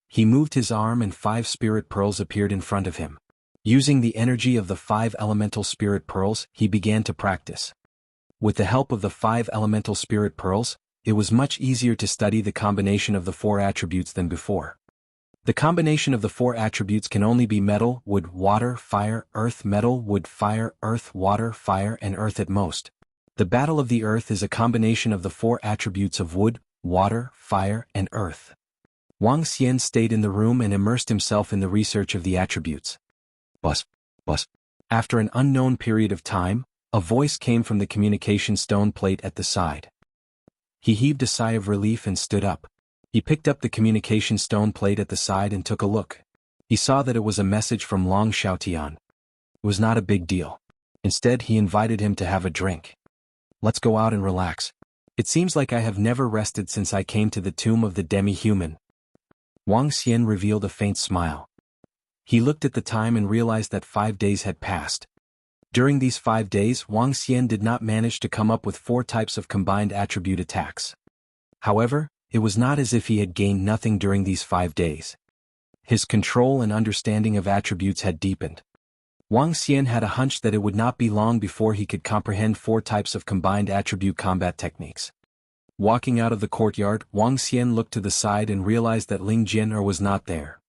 He moved his arm and 5 spirit pearls appeared in front of him. Using the energy of the 5 elemental spirit pearls, he began to practice. With the help of the 5 elemental spirit pearls, it was much easier to study the combination of the 4 attributes than before. The combination of the 4 attributes can only be metal, wood, water, fire, earth, metal, wood, fire, earth, water, fire, and earth at most. The Battle of the Earth is a combination of the 4 attributes of wood, water, fire, and earth. Wang Xian stayed in the room and immersed himself in the research of the attributes. Bus. After an unknown period of time, a voice came from the communication stone plate at the side. He heaved a sigh of relief and stood up. He picked up the communication stone plate at the side and took a look. He saw that it was a message from Long Xiaotian. It was not a big deal. Instead, he invited him to have a drink. Let's go out and relax. It seems like I have never rested since I came to the tomb of the demi-human. Wang Xian revealed a faint smile. He looked at the time and realized that 5 days had passed. During these 5 days, Wang Xian did not manage to come up with 4 types of combined attribute attacks. However, it was not as if he had gained nothing during these 5 days. His control and understanding of attributes had deepened. Wang Xian had a hunch that it would not be long before he could comprehend 4 types of combined attribute combat techniques. Walking out of the courtyard, Wang Xian looked to the side and realized that Ling Jian'er was not there.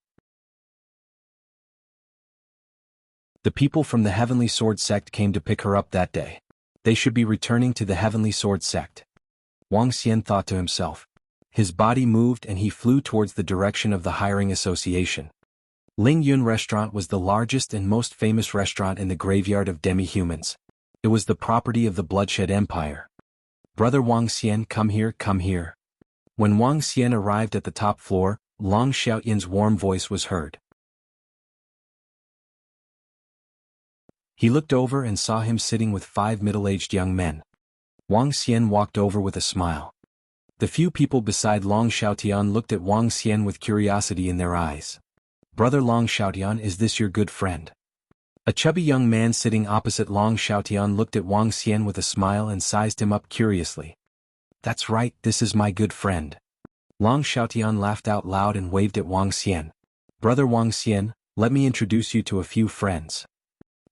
The people from the Heavenly Sword Sect came to pick her up that day. They should be returning to the Heavenly Sword Sect. Wang Xian thought to himself. His body moved and he flew towards the direction of the hiring association. Ling Yun Restaurant was the largest and most famous restaurant in the graveyard of demi-humans. It was the property of the Bloodshed Empire. Brother Wang Xian, come here, come here. When Wang Xian arrived at the top floor, Long Xiaoyan's warm voice was heard. He looked over and saw him sitting with 5 middle-aged young men. Wang Xian walked over with a smile. The few people beside Long Xiaotian looked at Wang Xian with curiosity in their eyes. Brother Long Xiaotian, is this your good friend? A chubby young man sitting opposite Long Xiaotian looked at Wang Xian with a smile and sized him up curiously. That's right, this is my good friend. Long Xiaotian laughed out loud and waved at Wang Xian. Brother Wang Xian, let me introduce you to a few friends.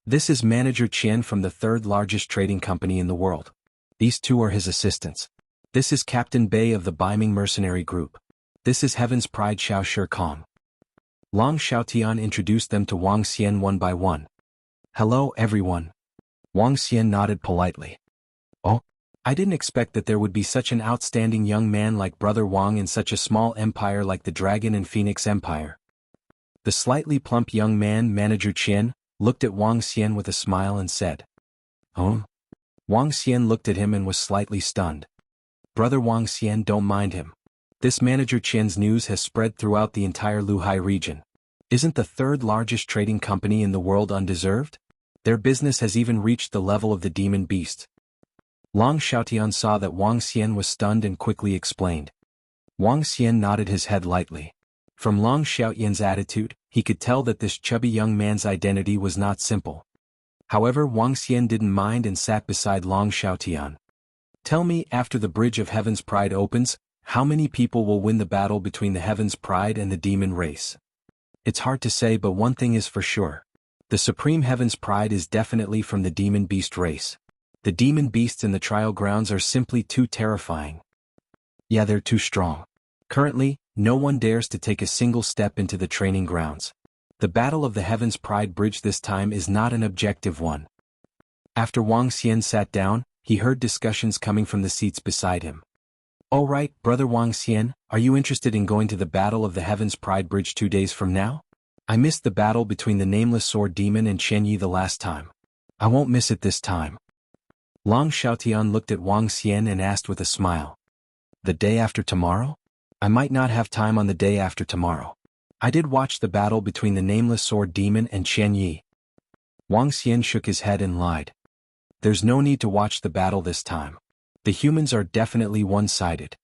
This is Manager Qian from the 3rd largest trading company in the world. These 2 are his assistants. This is Captain Bei of the Baiming Mercenary Group. This is Heaven's Pride Xiao Shikong. Long Xiaotian introduced them to Wang Xian one by one. Hello everyone. Wang Xian nodded politely. Oh, I didn't expect that there would be such an outstanding young man like Brother Wang in such a small empire like the Dragon and Phoenix Empire. The slightly plump young man, Manager Qian, looked at Wang Xian with a smile and said, "Oh?" Wang Xian looked at him and was slightly stunned. Brother Wang Xian, don't mind him. This Manager Qian's news has spread throughout the entire Luhai region. Isn't the 3rd largest trading company in the world undeserved? Their business has even reached the level of the demon beast. Long Xiaotian saw that Wang Xian was stunned and quickly explained. Wang Xian nodded his head lightly. From Long Xiaoyan's attitude, he could tell that this chubby young man's identity was not simple. However, Wang Xian didn't mind and sat beside Long Xiaotian. Tell me, after the Bridge of Heaven's Pride opens, how many people will win the battle between the Heaven's Pride and the demon race? It's hard to say, but one thing is for sure. The Supreme Heaven's Pride is definitely from the demon beast race. The demon beasts in the trial grounds are simply too terrifying. Yeah, they're too strong. Currently, no one dares to take a single step into the training grounds. The Battle of the Heaven's Pride Bridge this time is not an objective one. After Wang Xian sat down, he heard discussions coming from the seats beside him. "All right, brother Wang Xian, are you interested in going to the Battle of the Heaven's Pride Bridge 2 days from now? I missed the battle between the Nameless Sword Demon and Chen Yi the last time. I won't miss it this time." Long Xiaotian looked at Wang Xian and asked with a smile. "The day after tomorrow? I might not have time on the day after tomorrow. I did watch the battle between the Nameless Sword Demon and Chen Yi." Wang Xian shook his head and lied. "There's no need to watch the battle this time. The humans are definitely one-sided."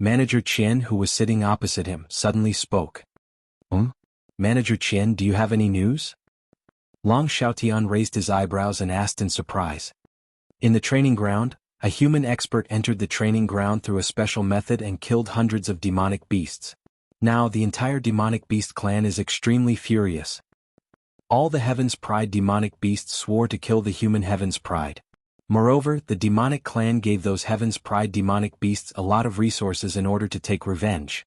Manager Chen, who was sitting opposite him, suddenly spoke. Manager Chen, do you have any news?" Long Xiaotian raised his eyebrows and asked in surprise. In the training ground, a human expert entered the training ground through a special method and killed hundreds of demonic beasts. Now the entire demonic beast clan is extremely furious. All the Heaven's Pride demonic beasts swore to kill the human Heaven's Pride. Moreover, the demonic clan gave those Heaven's Pride demonic beasts a lot of resources in order to take revenge.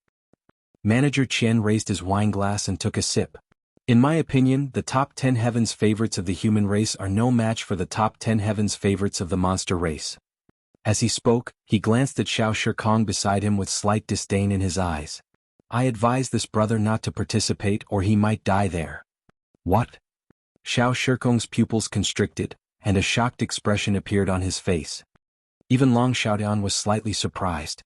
Manager Chen raised his wineglass and took a sip. "In my opinion, the top 10 Heaven's favorites of the human race are no match for the top 10 Heaven's favorites of the monster race." As he spoke, he glanced at Xiao Shikong beside him with slight disdain in his eyes. "I advise this brother not to participate or he might die there." "What?" Xiao Shikong's pupils constricted, and a shocked expression appeared on his face. Even Long Xiaotian was slightly surprised.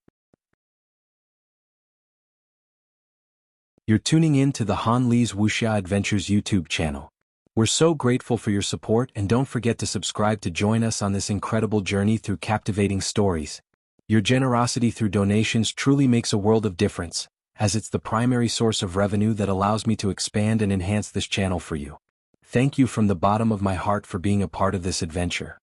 You're tuning in to the Han Li's Wuxia Adventures YouTube channel. We're so grateful for your support, and don't forget to subscribe to join us on this incredible journey through captivating stories. Your generosity through donations truly makes a world of difference, as it's the primary source of revenue that allows me to expand and enhance this channel for you. Thank you from the bottom of my heart for being a part of this adventure.